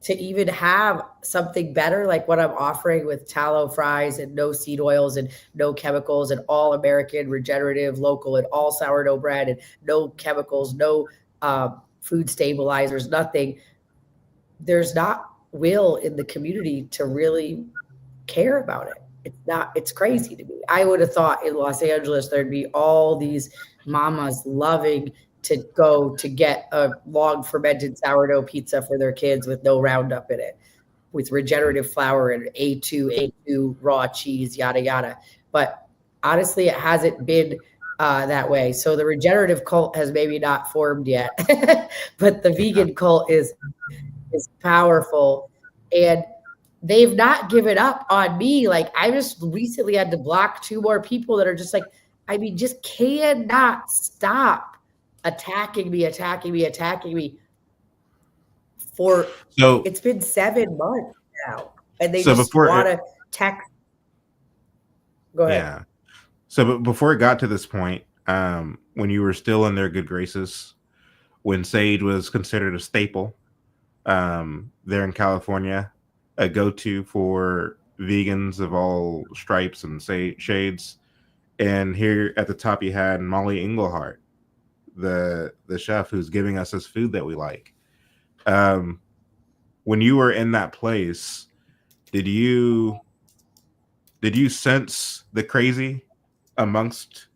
to even have something better like what I'm offering with tallow fries and no seed oils and no chemicals and all American, regenerative, local, and all sourdough bread and no chemicals, no food stabilizers, nothing. There's not will in the community to really care about it. It's crazy to me. I would have thought in Los Angeles there'd be all these mamas loving to go to get a long fermented sourdough pizza for their kids with no Roundup in it, with regenerative flour and A2 raw cheese, yada, yada. But honestly, it hasn't been that way. So the regenerative cult has maybe not formed yet, but the vegan cult is powerful. And they've not given up on me. Like, I just recently had to block 2 more people that are just like, I mean, just cannot stop attacking me for, so it's been 7 months now. And they just want to text. Go ahead. Yeah. So before it got to this point, when you were still in their good graces, when sage was considered a staple there in California, a go-to for vegans of all stripes and shades. And here at the top, you had Mollie Engelhart, the chef who's giving us this food that we like. When you were in that place, did you sense the crazy amongst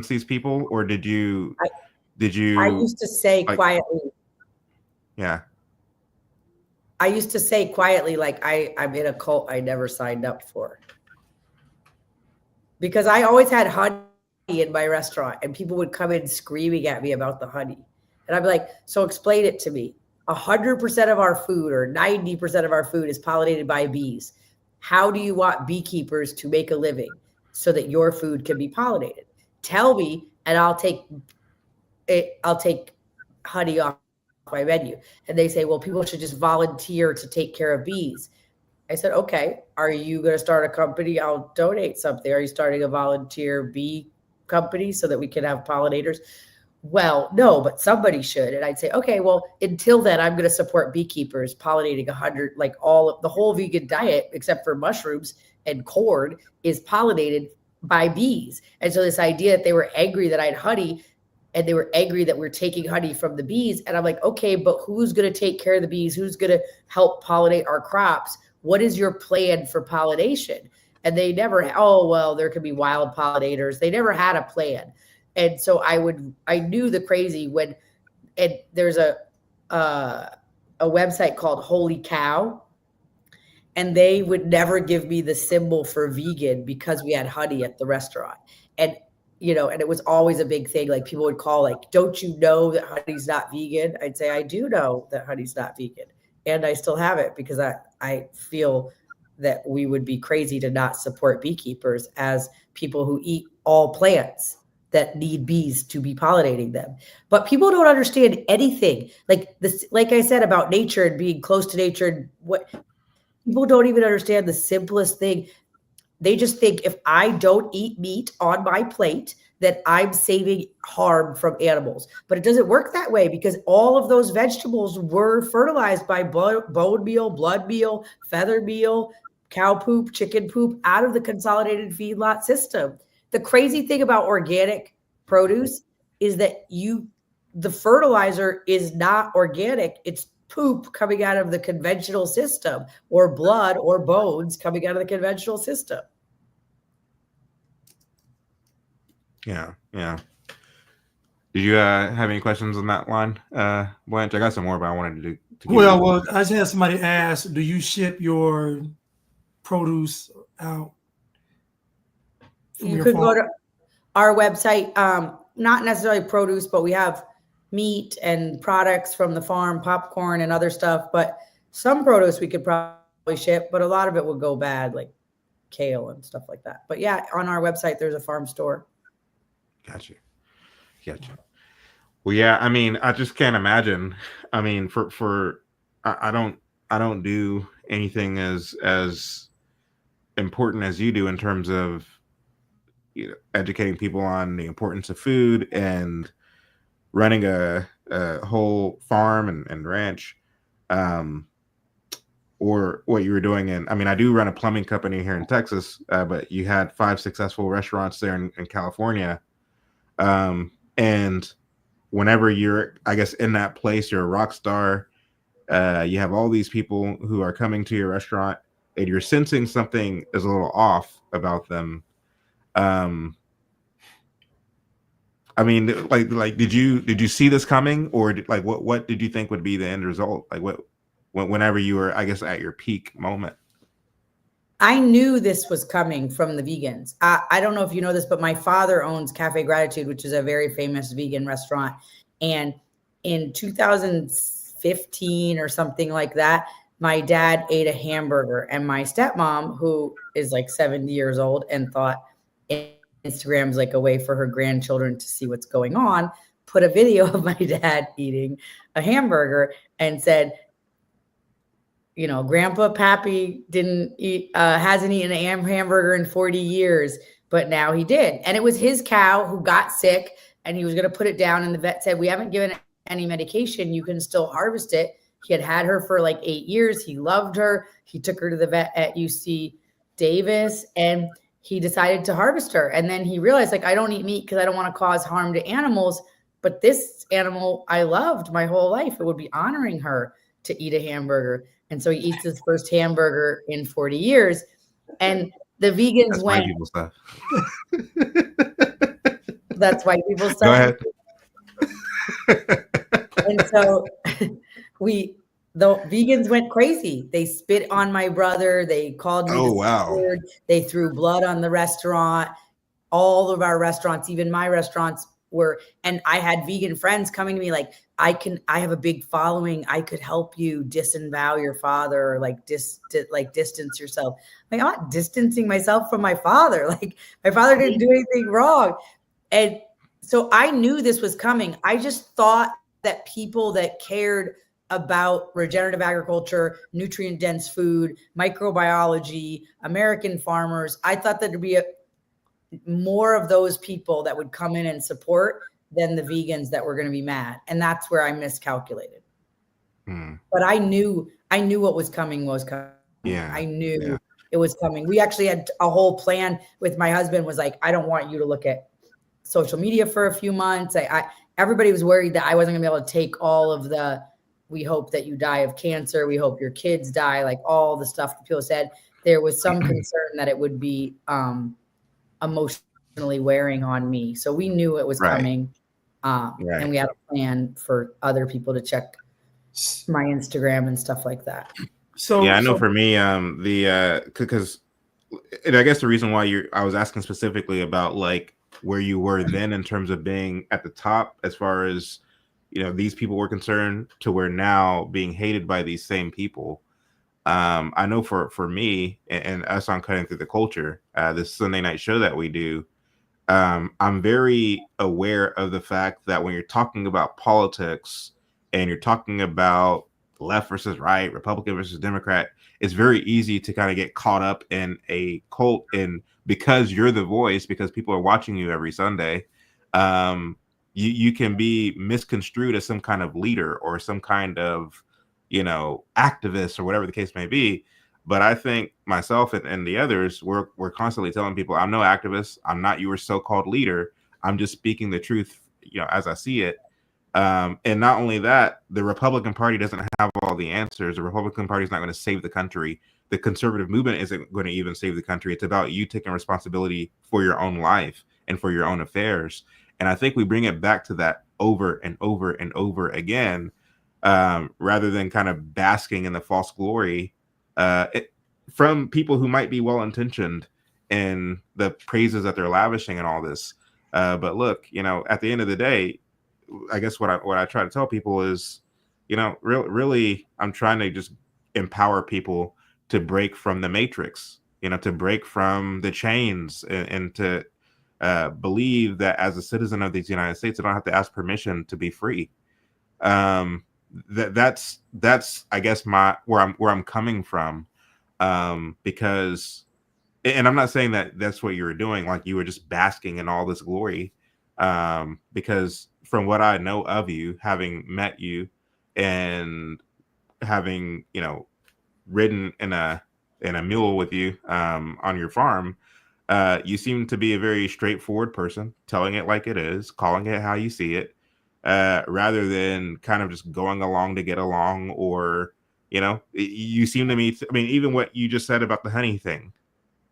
these people, or did you? I used to say quietly. Yeah. I used to say quietly, like, I'm in a cult I never signed up for. Because I always had honey in my restaurant and people would come in screaming at me about the honey. And I'd be like, so explain it to me. 100% of our food or 90% of our food is pollinated by bees. How do you want beekeepers to make a living so that your food can be pollinated? Tell me, and I'll take honey off my menu. And they say, well, people should just volunteer to take care of bees. I said, okay, are you going to start a company? I'll donate something. Are you starting a volunteer bee company so that we can have pollinators? Well, no, but somebody should. And I'd say, okay, well, until then, I'm going to support beekeepers pollinating 100, like all of the whole vegan diet, except for mushrooms and corn, is pollinated by bees. And so this idea that they were angry that I had honey, and they were angry that we're taking honey from the bees. And I'm like, okay, but who's going to take care of the bees? Who's going to help pollinate our crops? What is your plan for pollination? And they never, oh, well, there could be wild pollinators. They never had a plan. And so I knew the crazy when, and there's a website called Holy Cow, and they would never give me the symbol for vegan because we had honey at the restaurant. And, you know, and it was always a big thing. Like people would call like, don't you know that honey's not vegan? I'd say, I do know that honey's not vegan. And I still have it because I feel that we would be crazy to not support beekeepers as people who eat all plants that need bees to be pollinating them. But people don't understand anything. Like this, like I said about nature and being close to nature, and what people don't even understand the simplest thing. They just think if I don't eat meat on my plate, that I'm saving harm from animals. But it doesn't work that way because all of those vegetables were fertilized by bone meal, blood meal, feather meal, cow poop, chicken poop out of the consolidated feedlot system. The crazy thing about organic produce is that the fertilizer is not organic. It's poop coming out of the conventional system, or blood or bones coming out of the conventional system. Yeah. Did you have any questions on that line, Blanche? I got some more, but I wanted to Well, I just had somebody ask, do you ship your produce out? You could go to our website, not necessarily produce, but we have meat and products from the farm, popcorn and other stuff. But some produce we could probably ship, but a lot of it would go bad, like kale and stuff like that. But yeah, on our website, there's a farm store. Gotcha. Well, yeah, I mean, I just can't imagine. I mean, I don't do anything as important as you do in terms of, you know, educating people on the importance of food and running a whole farm and ranch, or what you were doing I mean, I do run a plumbing company here in Texas, but you had 5 successful restaurants there in California. And whenever you're, I guess, in that place, you're a rock star. You have all these people who are coming to your restaurant, and you're sensing something is a little off about them. I mean, like, did you see this coming, or what did you think would be the end result? Like, whenever you were, I guess, at your peak moment? I knew this was coming from the vegans. I don't know if you know this, but my father owns Cafe Gratitude, which is a very famous vegan restaurant. And in 2015 or something like that, my dad ate a hamburger, and my stepmom, who is like 70 years old and thought Instagram's like a way for her grandchildren to see what's going on, put a video of my dad eating a hamburger and said, you know, Grandpa Pappy hasn't eaten a hamburger in 40 years, but now he did. And it was his cow who got sick, and he was going to put it down. And the vet said, we haven't given any medication. You can still harvest it. He had her for like 8 years. He loved her. He took her to the vet at UC Davis, and he decided to harvest her. And then he realized, like, I don't eat meat because I don't want to cause harm to animals. But this animal I loved my whole life. It would be honoring her to eat a hamburger. And so he eats his first hamburger in 40 years. And the vegans went. White people stuff. That's white people stuff. Go ahead. And so the vegans went crazy. They spit on my brother. They called me. Oh, wow. Word. They threw blood on the restaurant. All of our restaurants, even my restaurants, and I had vegan friends coming to me like, I have a big following. I could help you disavow your father, or like distance yourself. Like, I'm not distancing myself from my father. Like, my father didn't do anything wrong. And so I knew this was coming. I just thought that people that cared about regenerative agriculture, nutrient dense food, microbiology, American farmers, I thought there'd be more of those people that would come in and support than the vegans that were going to be mad. And that's where I miscalculated. But I knew what was coming was coming. Yeah. I knew it was coming. We actually had a whole plan with my husband, was like, I don't want you to look at social media for a few months. everybody was worried that I wasn't gonna be able to take all of the, we hope that you die of cancer, we hope your kids die, like all the stuff that people said. There was some concern that it would be emotionally wearing on me. So we knew it was coming. And we had a plan for other people to check my Instagram and stuff like that. So yeah, I know for me, because and I guess the reason why I was asking specifically about like where you were then in terms of being at the top as far as, you know, these people were concerned to where now being hated by these same people. I know for me and us on Cutting Through the Culture, this Sunday night show that we do, I'm very aware of the fact that when you're talking about politics and you're talking about left versus right, Republican versus Democrat, it's very easy to kind of get caught up in a cult. And because you're the voice, because people are watching you every Sunday, you can be misconstrued as some kind of leader or some kind of, you know, activist or whatever the case may be. But I think myself and the others, we're constantly telling people, I'm no activist. I'm not your so-called leader. I'm just speaking the truth, you know, as I see it. And not only that, the Republican Party doesn't have all the answers. The Republican Party is not going to save the country. The conservative movement isn't going to even save the country. It's about you taking responsibility for your own life and for your own affairs. And I think we bring it back to that over and over and over again, rather than kind of basking in the false glory from people who might be well-intentioned in the praises that they're lavishing and all this. But look, you know, at the end of the day, I guess what I try to tell people is, you know, really, I'm trying to just empower people to break from the matrix, you know, to break from the chains and to believe that as a citizen of these United States, I don't have to ask permission to be free. That's I guess where I'm coming from, because, and I'm not saying that that's what you were doing, like you were just basking in all this glory, because from what I know of you, having met you and having, you know, ridden in a mule with you on your farm, you seem to be a very straightforward person, telling it like it is, calling it how you see it, rather than kind of just going along to get along. Or, you know, you seem to me, I mean, even what you just said about the honey thing,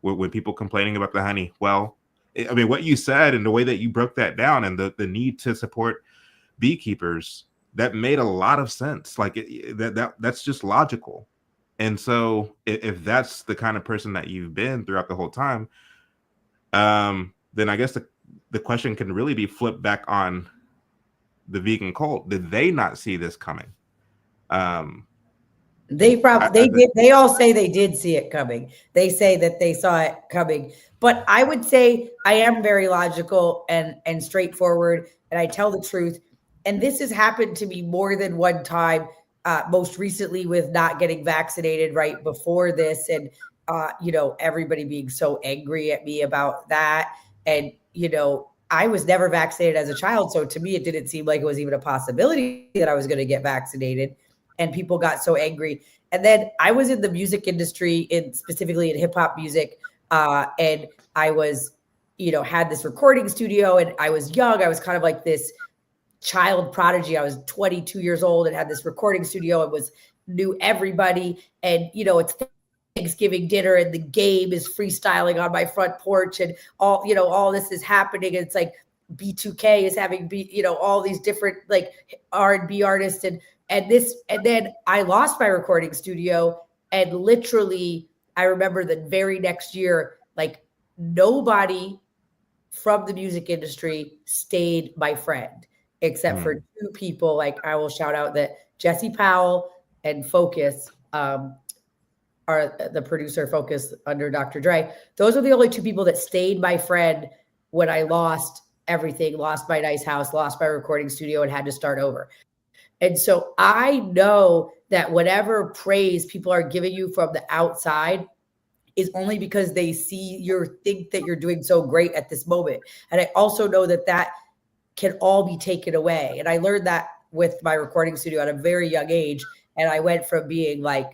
when people complaining about the honey, well, I mean, what you said and the way that you broke that down and the need to support beekeepers, that made a lot of sense. Like that's just logical. And so if that's the kind of person that you've been throughout the whole time, then I guess the question can really be flipped back on the vegan cult. Did they not see this coming? They probably did. They all say they did see it coming. They say that they saw it coming. But I would say I am very logical and straightforward, and I tell the truth. And this has happened to me more than one time. Most recently with not getting vaccinated right before this, and you know, everybody being so angry at me about that. And you know, I was never vaccinated as a child, so to me, it didn't seem like it was even a possibility that I was going to get vaccinated. And people got so angry. And then I was in the music industry, specifically in hip hop music. And I was, you know, had this recording studio, and I was young. I was kind of like this child prodigy. I was 22 years old and had this recording studio and knew everybody. And, you know, it's Thanksgiving dinner and the game is freestyling on my front porch, and all, you know, all this is happening. And it's like B2K is having, you know, all these different like R&B artists and then I lost my recording studio, and literally I remember the very next year, like nobody from the music industry stayed my friend except for two people. Like I will shout out that Jesse Powell and Focus are the producer Focus under Dr. Dre. Those are the only two people that stayed my friend when I lost everything, lost my nice house, lost my recording studio, and had to start over. And so I know that whatever praise people are giving you from the outside is only because they think that you're doing so great at this moment. And I also know that that can all be taken away. And I learned that with my recording studio at a very young age. And I went from being like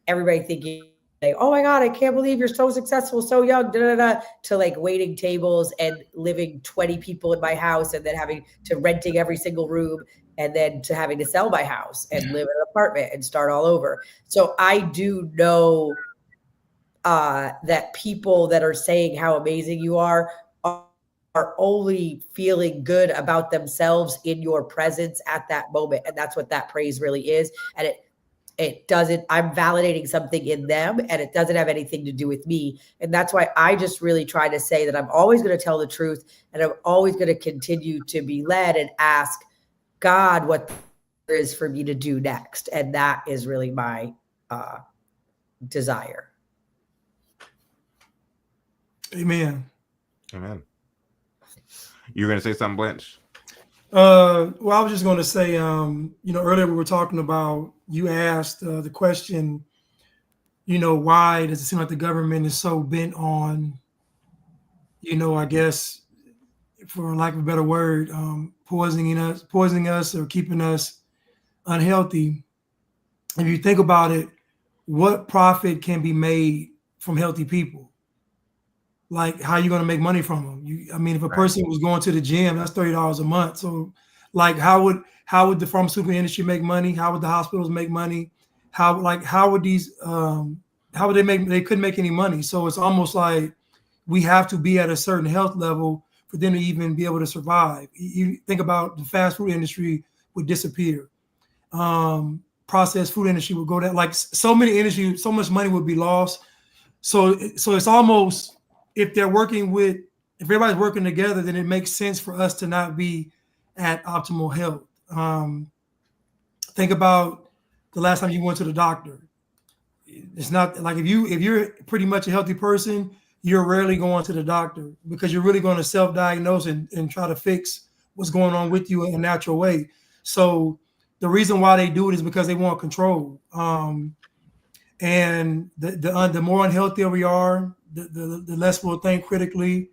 everybody thinking oh my God, I can't believe you're so successful, so young, to like waiting tables and living 20 people in my house and then having to renting every single room and then to having to sell my house and live in an apartment and start all over. So I do know that people that are saying how amazing you are only feeling good about themselves in your presence at that moment. And that's what that praise really is. And it doesn't, I'm validating something in them and it doesn't have anything to do with me. And that's why I just really try to say that I'm always going to tell the truth and I'm always going to continue to be led and ask God what there is for me to do next. And that is really my desire. Amen. Amen. You're going to say something, Blanche? Well, I was just going to say, earlier we were talking about, you asked the question, why does it seem like the government is so bent on, I guess, for lack of a better word, poisoning us or keeping us unhealthy. If you think about it, what profit can be made from healthy people? Like, how are you going to make money from them? If a person was going to the gym, that's $30 a month. So, like, how would the pharmaceutical industry make money? How would the hospitals make money? How would they make? They couldn't make any money. So it's almost like we have to be at a certain health level for them to even be able to survive. You think about the fast food industry would disappear. Processed food industry would go down. Like, so many industries, so much money would be lost. So it's almost, if everybody's working together, then it makes sense for us to not be at optimal health. Think about the last time you went to the doctor. It's not like, if you're pretty much a healthy person, you're rarely going to the doctor because you're really going to self-diagnose and try to fix what's going on with you in a natural way. So the reason why they do it is because they want control. And the more unhealthy we are, the less we'll think critically.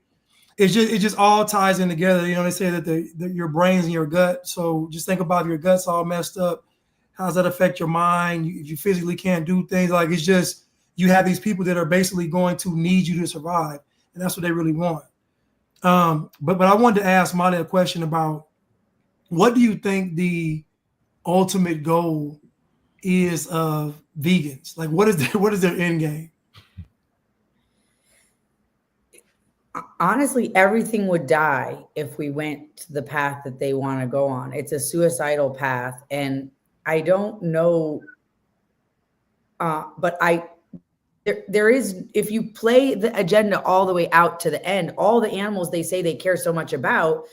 It just all ties in together. They say that your brain's in your gut. So just think about if your gut's all messed up. How does that affect your mind? If you physically can't do things, like, it's just, you have these people that are basically going to need you to survive, and that's what they really want. But I wanted to ask Mollie a question about, what do you think the ultimate goal is of vegans? Like, what is their end game? Honestly, everything would die if we went to the path that they want to go on. It's a suicidal path. And I don't know, but there is, if you play the agenda all the way out to the end, all the animals they say they care so much about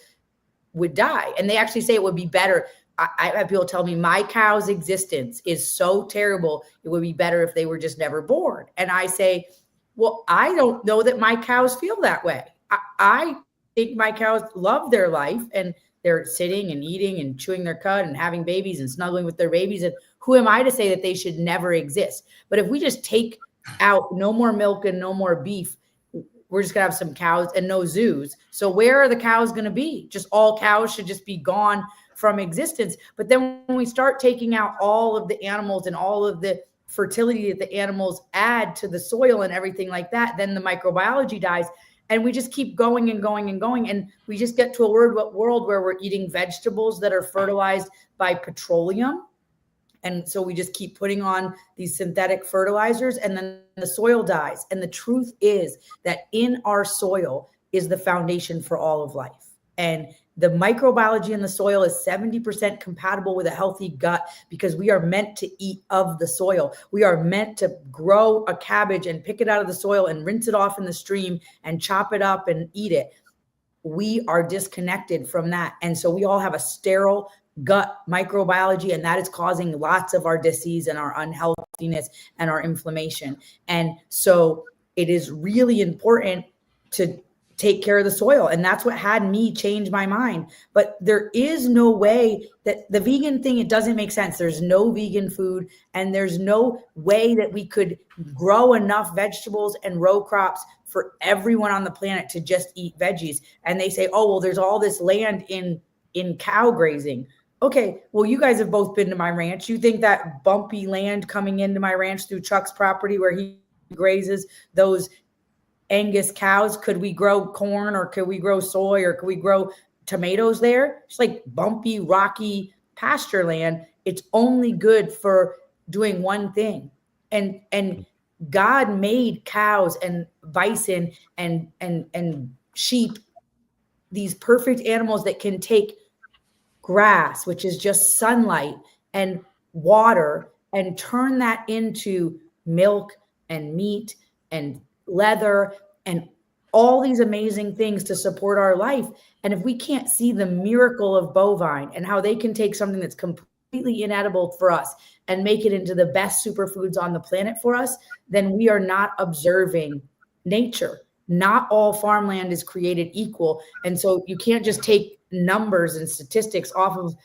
would die. And they actually say it would be better. I have people tell me my cow's existence is so terrible, it would be better if they were just never born. And I say, well, I don't know that my cows feel that way. I think my cows love their life and they're sitting and eating and chewing their cud and having babies and snuggling with their babies. And who am I to say that they should never exist? But if we just take out no more milk and no more beef, we're just gonna have some cows and no zoos. So where are the cows gonna be? Just all cows should just be gone from existence. But then when we start taking out all of the animals and all of the fertility that the animals add to the soil and everything like that, then the microbiology dies. And we just keep going and going and going. And we just get to a world where we're eating vegetables that are fertilized by petroleum. And so we just keep putting on these synthetic fertilizers and then the soil dies. And the truth is that in our soil is the foundation for all of life. And the microbiology in the soil is 70% compatible with a healthy gut because we are meant to eat of the soil. We are meant to grow a cabbage and pick it out of the soil and rinse it off in the stream and chop it up and eat it. We are disconnected from that. And so we all have a sterile gut microbiology, and that is causing lots of our disease and our unhealthiness and our inflammation. And so it is really important to take care of the soil. And that's what had me change my mind. But there is no way that the vegan thing, it doesn't make sense. There's no vegan food, and there's no way that we could grow enough vegetables and row crops for everyone on the planet to just eat veggies. And they say, oh, well, there's all this land in cow grazing. Okay, well, you guys have both been to my ranch. You think that bumpy land coming into my ranch through Chuck's property where he grazes those Angus cows. Could we grow corn, or could we grow soy, or could we grow tomatoes there? It's like bumpy, rocky pasture land. It's only good for doing one thing. And God made cows and bison and sheep, these perfect animals that can take grass, which is just sunlight and water, and turn that into milk and meat and leather and all these amazing things to support our life. And if we can't see the miracle of bovine and how they can take something that's completely inedible for us and make it into the best superfoods on the planet for us, then we are not observing nature. Not all farmland is created equal. And so you can't just take numbers and statistics off of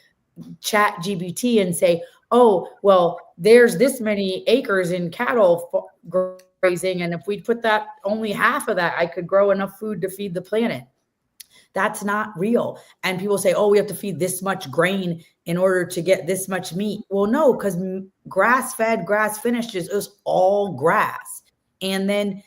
Chat GPT and say, oh, well, there's this many acres in cattle grazing, and if we put that, only half of that, I could grow enough food to feed the planet. That's not real. And people say, oh, we have to feed this much grain in order to get this much meat. Well, no, because grass-fed, grass-finished is all grass. And then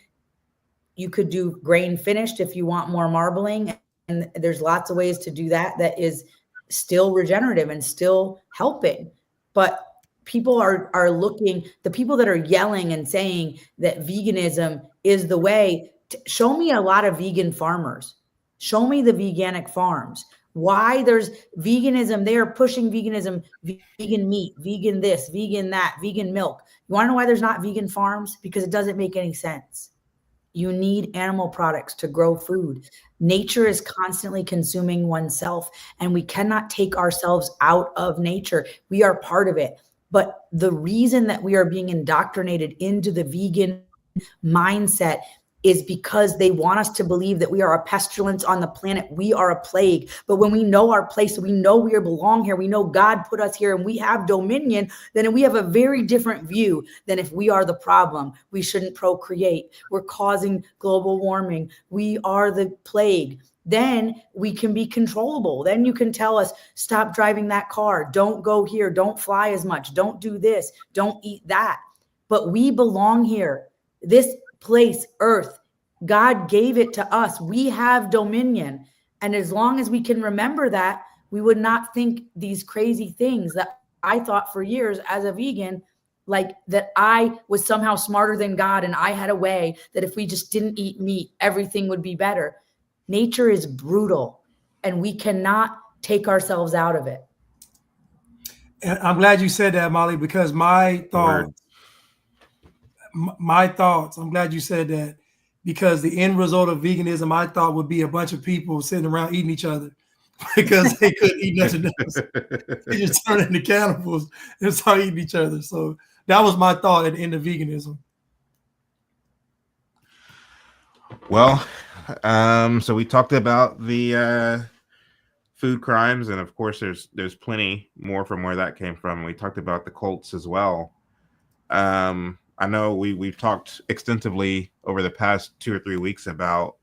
you could do grain-finished if you want more marbling. And there's lots of ways to do that that is still regenerative and still helping. But people are looking, the people that are yelling and saying that veganism is the way, show me a lot of vegan farmers. Show me the veganic farms. Why there's veganism, they are pushing veganism, vegan meat, vegan this, vegan that, vegan milk. You want to know why there's not vegan farms? Because it doesn't make any sense. You need animal products to grow food. Nature is constantly consuming oneself, and we cannot take ourselves out of nature. We are part of it. But the reason that we are being indoctrinated into the vegan mindset is because they want us to believe that we are a pestilence on the planet. We are a plague. But when we know our place, we know we belong here, we know God put us here and we have dominion, then we have a very different view than if we are the problem. We shouldn't procreate. We're causing global warming. We are the plague. Then we can be controllable. Then you can tell us, stop driving that car. Don't go here. Don't fly as much. Don't do this. Don't eat that. But we belong here. This place, earth, God gave it to us. We have dominion. And as long as we can remember that, we would not think these crazy things that I thought for years as a vegan, like that I was somehow smarter than God and I had a way that if we just didn't eat meat, everything would be better. Nature is brutal and we cannot take ourselves out of it. And I'm glad you said that, Mollie, because my thoughts, I'm glad you said that, because the end result of veganism, I thought, would be a bunch of people sitting around eating each other because they couldn't eat nothing else. They just turned into cannibals and started eating each other. So that was my thought at the end of veganism. Well, so we talked about the food crimes, and of course there's plenty more from where that came from. We talked about the cults as well. I know we've talked extensively over the past 2 or 3 weeks about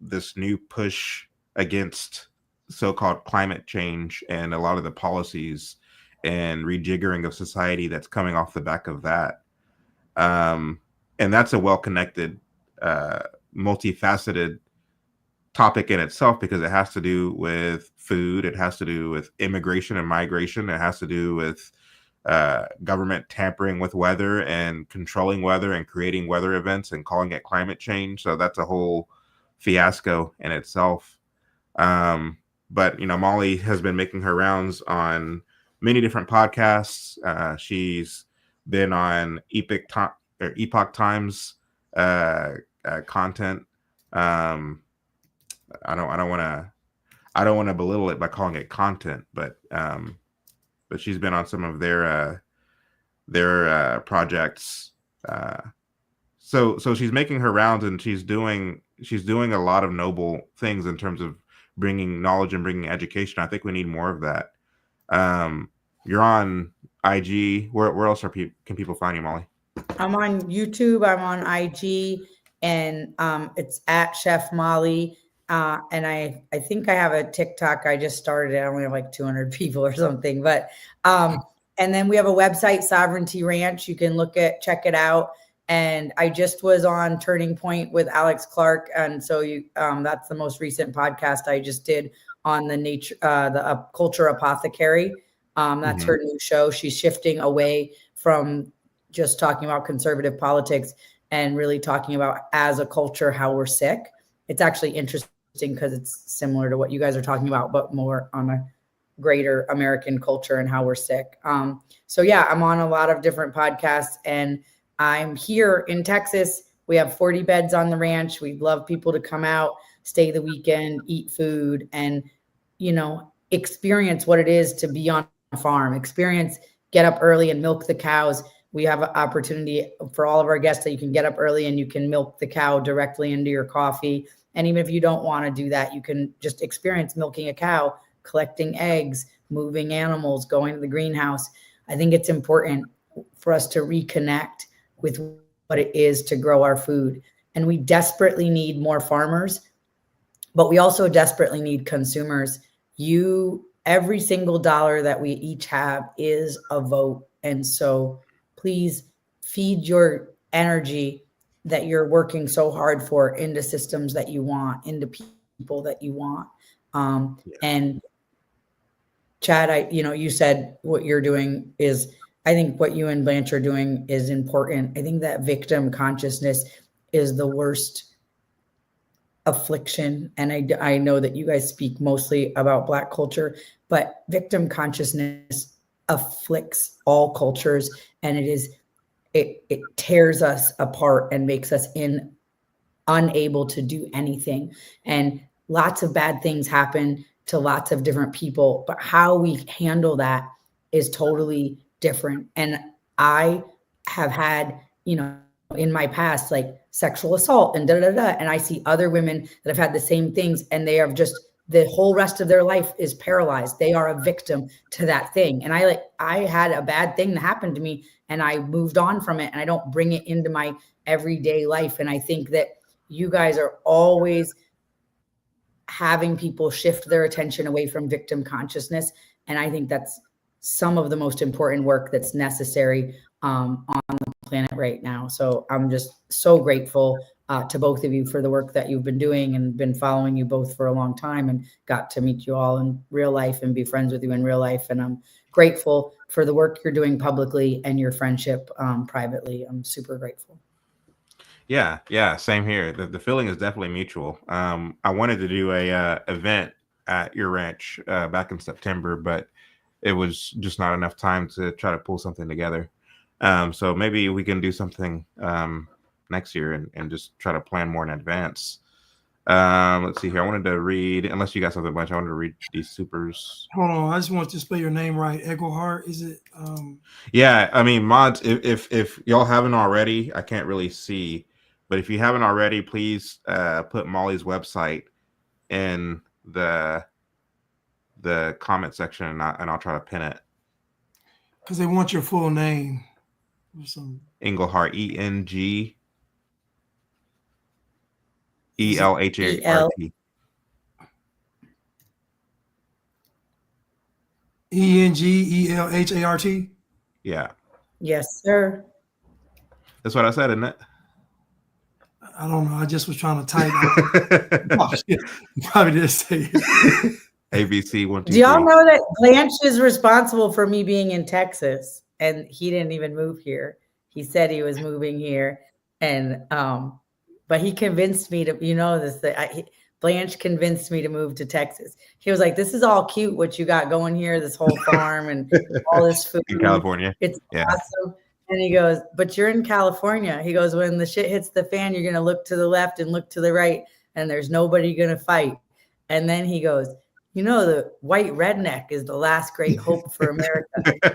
this new push against so-called climate change and a lot of the policies and rejiggering of society that's coming off the back of that. And that's a well-connected, multifaceted topic in itself, because it has to do with food, it has to do with immigration and migration, it has to do with government tampering with weather and controlling weather and creating weather events and calling it climate change. So that's a whole fiasco in itself. But Mollie has been making her rounds on many different podcasts. She's been on Epoch Times content. I don't want to belittle it by calling it content, but she's been on some of their projects. So she's making her rounds, and she's doing a lot of noble things in terms of bringing knowledge and bringing education. I think we need more of that. You're on IG. Where else can people find you, Mollie? I'm on YouTube. I'm on IG, and it's at Chef Mollie. And I think I have a TikTok. I just started it. I only have like 200 people or something, but, and then we have a website, Sovereignty Ranch. You can check it out. And I just was on Turning Point with Alex Clark. And so that's the most recent podcast I just did on the Culture Apothecary. That's her new show. She's shifting away from just talking about conservative politics and really talking about, as a culture, how we're sick. It's actually interesting because it's similar to what you guys are talking about, but more on a greater American culture and how we're sick. So yeah, I'm on a lot of different podcasts, and I'm here in Texas. We have 40 beds on the ranch. We'd love people to come out, stay the weekend, eat food, and, experience what it is to be on a farm, get up early and milk the cows. We have an opportunity for all of our guests that you can get up early and you can milk the cow directly into your coffee. And even if you don't want to do that, you can just experience milking a cow, collecting eggs, moving animals, going to the greenhouse. I think it's important for us to reconnect with what it is to grow our food. And we desperately need more farmers, but we also desperately need consumers. Every single dollar that we each have is a vote. And so please feed your energy that you're working so hard for into systems that you want, into people that you want. And Chad, you said what you're doing is, I think what you and Blanchard are doing is important. I think that victim consciousness is the worst affliction. And I know that you guys speak mostly about Black culture, but victim consciousness afflicts all cultures, and it tears us apart and makes us unable to do anything. And lots of bad things happen to lots of different people, but how we handle that is totally different. And I have had, in my past, like sexual assault and and I see other women that have had the same things, and they are just, the whole rest of their life is paralyzed. They are a victim to that thing. And I had a bad thing that happened to me, and I moved on from it, and I don't bring it into my everyday life. And I think that you guys are always having people shift their attention away from victim consciousness. And I think that's some of the most important work that's necessary on the planet right now. So I'm just so grateful to both of you for the work that you've been doing, and been following you both for a long time, and got to meet you all in real life and be friends with you in real life. And I'm grateful for the work you're doing publicly and your friendship privately. I'm super grateful. Yeah, same here. The feeling is definitely mutual. I wanted to do a event at your ranch back in September, but it was just not enough time to try to pull something together. So maybe we can do something next year and just try to plan more in advance. Let's see here. I wanted to read, unless you got something bunch, I wanted to read these supers. Hold on, I just want to spell your name right. Engelhart, is it? Yeah, I mean, mods, if y'all haven't already, I can't really see, but if you haven't already, please put Mollie's website in the comment section, and I'll try to pin it. Because they want your full name. Engelhart, ENGELHART. ENGELHART. Yeah. Yes, sir. That's what I said, isn't it? I don't know. I just was trying to type. Probably did say it. ABC 1 2 Do y'all know that Blanche is responsible for me being in Texas, and he didn't even move here? He said he was moving here, and but he convinced me to. Blanche convinced me to move to Texas. He was like, "This is all cute, what you got going here, this whole farm and all this food in California. It's awesome." And he goes, "But you're in California." He goes, "When the shit hits the fan, you're gonna look to the left and look to the right, and there's nobody gonna fight." And then he goes, "The white redneck is the last great hope for America."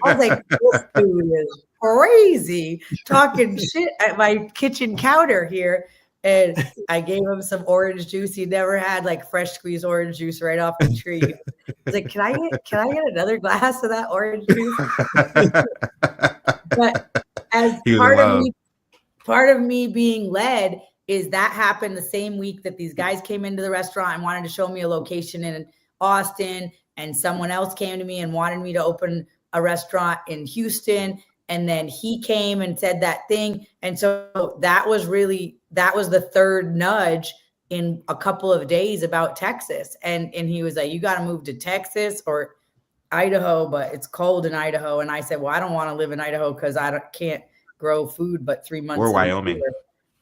I was like, "This dude is crazy, talking shit at my kitchen counter here." And I gave him some orange juice he never had, like fresh squeezed orange juice right off the tree. He was like, "Can I get another glass of that orange juice?" But as part of me being led is that happened the same week that these guys came into the restaurant and wanted to show me a location in Austin, and someone else came to me and wanted me to open a restaurant in Houston. And then he came and said that thing. And so that was the third nudge in a couple of days about Texas. And he was like, you got to move to Texas or Idaho, but it's cold in Idaho. And I said, well, I don't want to live in Idaho because can't grow food but 3 months. Or Wyoming.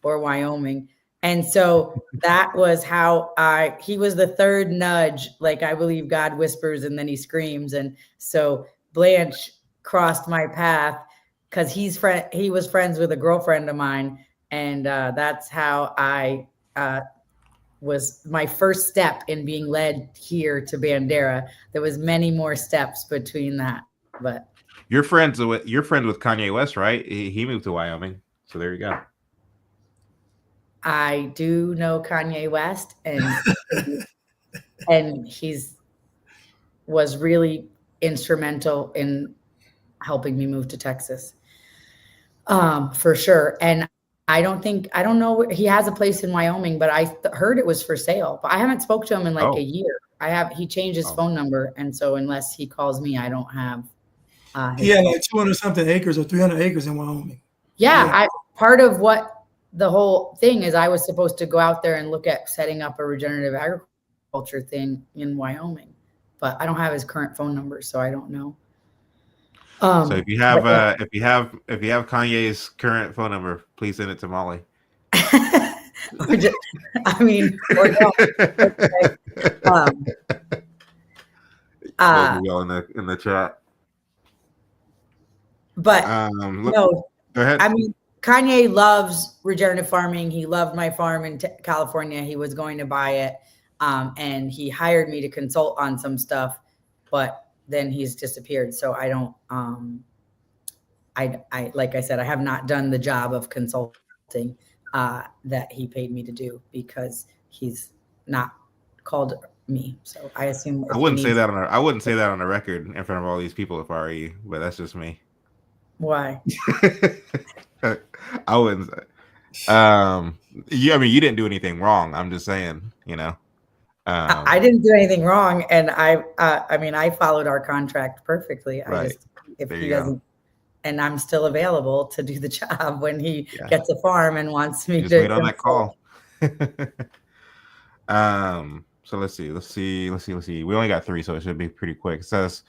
Or Wyoming. And so that was how he was the third nudge. Like, I believe God whispers and then he screams. And so Blanche crossed my path because he was friends with a girlfriend of mine. And that's how I was my first step in being led here to Bandera. There was many more steps between that, but you're friends with Kanye West, right? He moved to Wyoming, so there you go. I do know Kanye West, and was really instrumental in helping me move to Texas, for sure. And I don't know. He has a place in Wyoming, but I heard it was for sale. But I haven't spoke to him in a year. He changed his phone number, and so unless he calls me, I don't have. He had like 200 something acres or 300 acres in Wyoming. Yeah, part of what the whole thing is, I was supposed to go out there and look at setting up a regenerative agriculture thing in Wyoming, but I don't have his current phone number, so I don't know. So if you have Kanye's current phone number, please send it to Mollie. Or don't. In the chat. But go ahead. I mean, Kanye loves regenerative farming. He loved my farm in California. He was going to buy it, and he hired me to consult on some stuff, but then he's disappeared. So I don't, I like I said, I have not done the job of consulting that he paid me to do because he's not called me. So I assume I wouldn't say that on the record in front of all these people if I were you, but that's just me. Why? I wouldn't say. I mean, you didn't do anything wrong. I'm just saying, I didn't do anything wrong, and I followed our contract perfectly. Right. If he doesn't, and I'm still available to do the job when he gets a farm and wants me to wait on that call. So let's see. We only got 3, so it should be pretty quick. It says,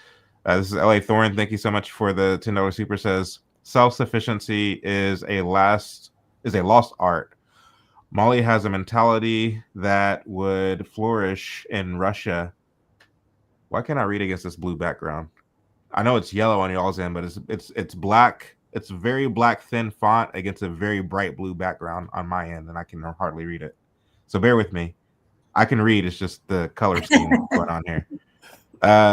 this is LA Thorn. Thank you so much for the $10 super. Says self-sufficiency is a lost art. Mollie has a mentality that would flourish in Russia. Why can't I read against this blue background? I know it's yellow on y'all's end, but it's black. It's very black thin font against a very bright blue background on my end, and I can hardly read it. So bear with me. I can read. It's just the color scheme going on here.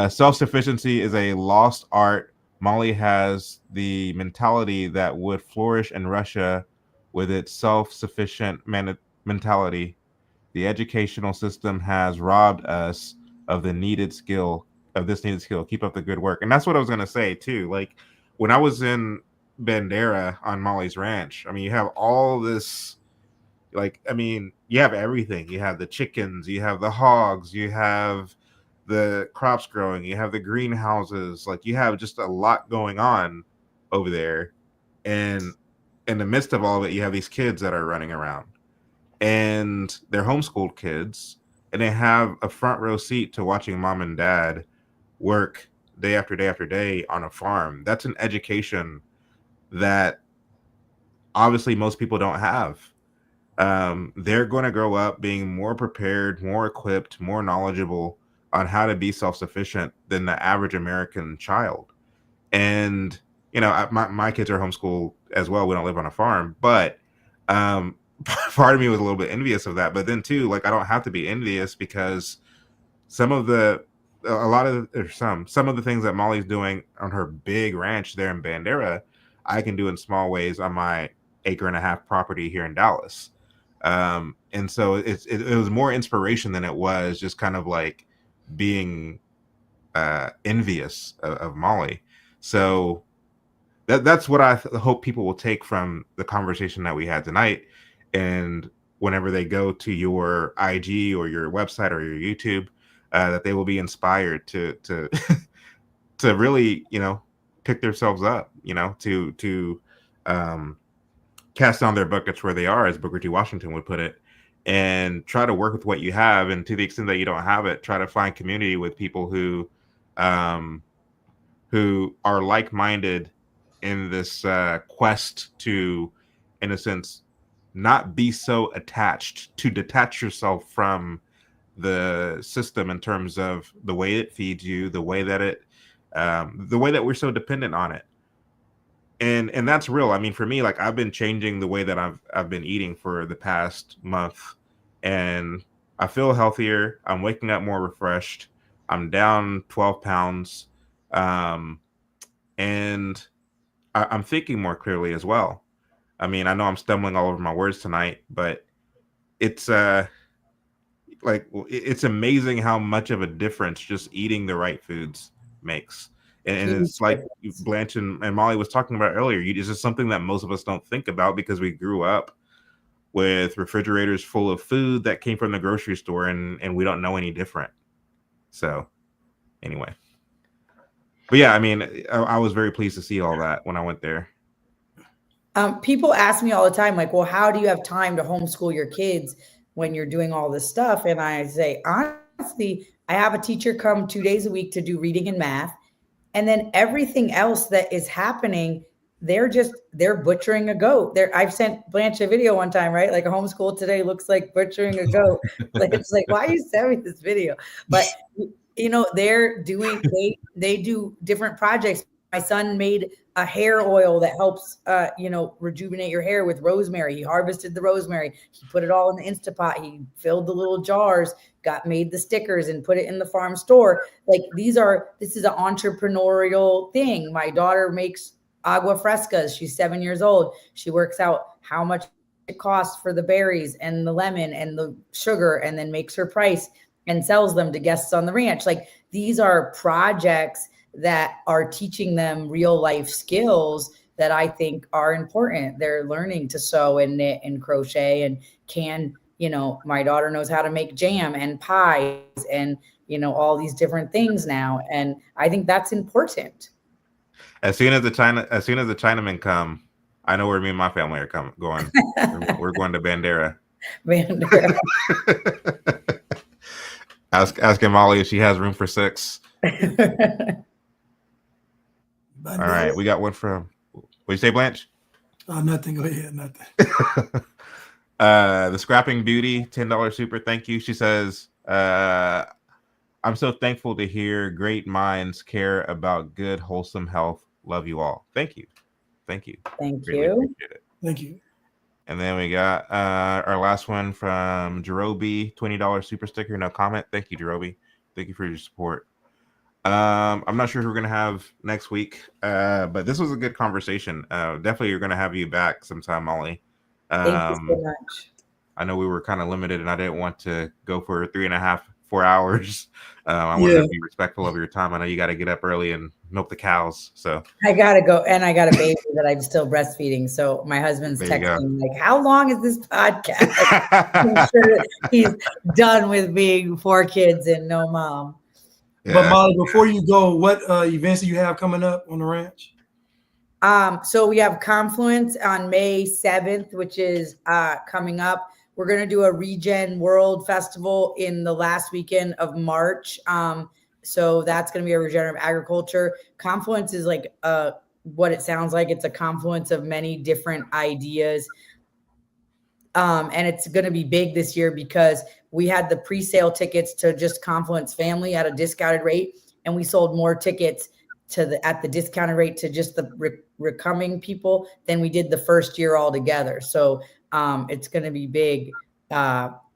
Self-sufficiency is a lost art. Mollie has the mentality that would flourish in Russia with its self-sufficient mentality. The educational system has robbed us of this needed skill. Keep up the good work. And that's what I was going to say too. Like when I was in Bandera on Mollie's ranch, I mean, you have all this, you have everything. You have the chickens, you have the hogs, you have the crops growing, you have the greenhouses, you have just a lot going on over there. And in the midst of all of it, you have these kids that are running around, and they're homeschooled kids, and they have a front row seat to watching mom and dad work day after day after day on a farm. That's an education that obviously most people don't have. They're going to grow up being more prepared, more equipped, more knowledgeable on how to be self-sufficient than the average American child. And, my kids are homeschooled as well. We don't live on a farm, but part of me was a little bit envious of that. But then too, I don't have to be envious because some of the things that Mollie's doing on her big ranch there in Bandera, I can do in small ways on my 1.5 acre property here in Dallas. And so it was more inspiration than it was just kind of being envious of Mollie. So that's what I hope people will take from the conversation that we had tonight. And whenever they go to your IG or your website or your YouTube, that they will be inspired to to really, pick themselves up, to cast down their buckets where they are, as Booker T. Washington would put it, and try to work with what you have. And to the extent that you don't have it, try to find community with people who are like-minded in this quest to, in a sense, not be so attached, to detach yourself from the system in terms of the way it feeds you, the way that we're so dependent on it. And that's real. I mean, for me, like, I've been changing the way that I've been eating for the past month, and I feel healthier. I'm waking up more refreshed. I'm down 12 pounds. And I'm thinking more clearly as well. I mean, I know I'm stumbling all over my words tonight, but it's it's amazing how much of a difference just eating the right foods makes. And it's like Blanche and Mollie was talking about earlier. This is something that most of us don't think about because we grew up with refrigerators full of food that came from the grocery store, and we don't know any different. So anyway. But yeah, I mean, I was very pleased to see all that when I went there. People ask me all the time, like, well, how do you have time to homeschool your kids when you're doing all this stuff? And I say, honestly, I have a teacher come 2 days a week to do reading and math. And then everything else that is happening, they're butchering a goat. I've sent Blanche a video one time, right? Like, a homeschool today looks like butchering a goat. Like, it's like, why are you sending me this video? But they're doing, they do different projects. My son made a hair oil that helps, rejuvenate your hair with rosemary. He harvested the rosemary. He put it all in the Instapot. He filled the little jars, made the stickers and put it in the farm store. Like, this is an entrepreneurial thing. My daughter makes agua frescas. She's 7 years old. She works out how much it costs for the berries and the lemon and the sugar, and then makes her price and sells them to guests on the ranch. Like, these are projects that are teaching them real life skills that I think are important. They're learning to sew and knit and crochet and my daughter knows how to make jam and pies and, all these different things now. And I think that's important. As soon as the Chinamen come, I know where me and my family are going. We're going to Bandera. Bandera. Asking Mollie if she has room for 6. All right, we got one from. What you say, Blanche? Nothing. Go ahead. Nothing. The Scrapping Beauty, $10 super. Thank you. She says, "I'm so thankful to hear great minds care about good, wholesome health. Love you all. Thank you. Thank really you. Appreciate it. Thank you." And then we got our last one from Jerobi, $20 super sticker. No comment. Thank you, Jerobi. Thank you for your support. I'm not sure who we're gonna have next week, but this was a good conversation. Definitely, we're gonna have you back sometime, Mollie. Thank you so much. I know we were kind of limited, and I didn't want to go for 3.5, 4 hours. I wanted to be respectful of your time. I know you got to get up early and milk the cows, so I gotta go, and I got a baby that I'm still breastfeeding. So my husband's texting like, "How long is this podcast?" I'm sure he's done with being 4 kids and no mom. Yeah. But Mollie, before you go, what events do you have coming up on the ranch? So we have Confluence on May 7th, which is coming up. We're going to do a Regen World Festival in the last weekend of March. So that's going to be a regenerative agriculture. Confluence is like what it sounds like. It's a confluence of many different ideas. And it's going to be big this year because we had the pre-sale tickets to just Confluence Family at a discounted rate, and we sold more tickets at the discounted rate to just the recoming people than we did the first year altogether. So it's going to be big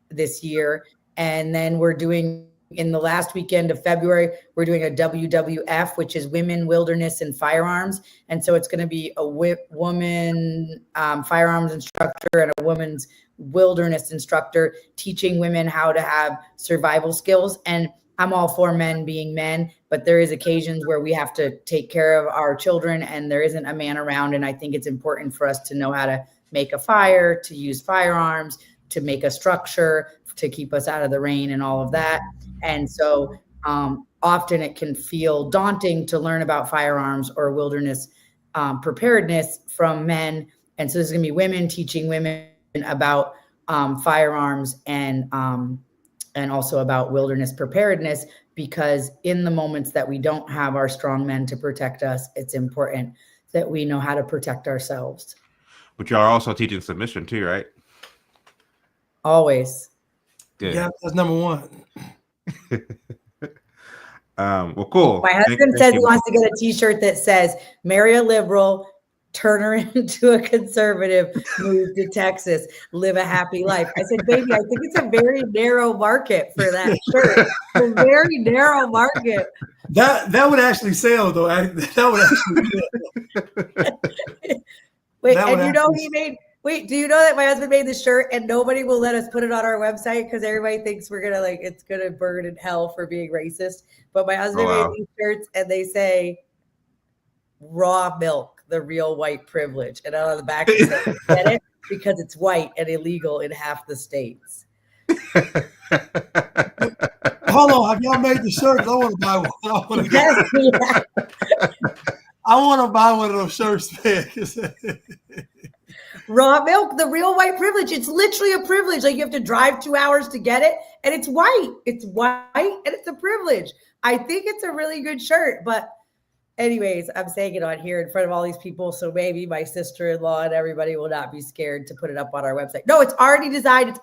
this year. And then we're doing, in the last weekend of February, we're doing a WWF, which is Women, Wilderness, and Firearms. And so it's going to be a woman firearms instructor and a woman's wilderness instructor teaching women how to have survival skills. And I'm all for men being men, but there is occasions where we have to take care of our children and there isn't a man around. And I think it's important for us to know how to make a fire, to use firearms, to make a structure, to keep us out of the rain and all of that. And so often it can feel daunting to learn about firearms or wilderness preparedness from men. And so there's going to be women teaching women about firearms and also about wilderness preparedness, because in the moments that we don't have our strong men to protect us, it's important that we know how to protect ourselves. But y'all are also teaching submission too, right? Always. Good. Yeah, that's number one. Well, cool. My husband says he wants to get a t-shirt that says, marry a liberal, turn her into a conservative, move to Texas, live a happy life. I said, baby, I think it's a very narrow market for that shirt. A very narrow market. That would actually sell, though. That would actually Wait, and you know do you know that my husband made the shirt and nobody will let us put it on our website because everybody thinks we're gonna it's gonna burn in hell for being racist. But my husband made these shirts and they say raw milk, the real white privilege. And on the back it says, get it because it's white and illegal in half the states. Hold on, have y'all made the shirts? I want to buy one. I want to buy one of those shirts, man. Raw milk, the real white privilege. It's literally a privilege. Like you have to drive 2 hours to get it, and it's white. It's white, and it's a privilege. I think it's a really good shirt. But anyways, I'm saying it on here in front of all these people, so maybe my sister-in-law and everybody will not be scared to put it up on our website. No, it's already designed.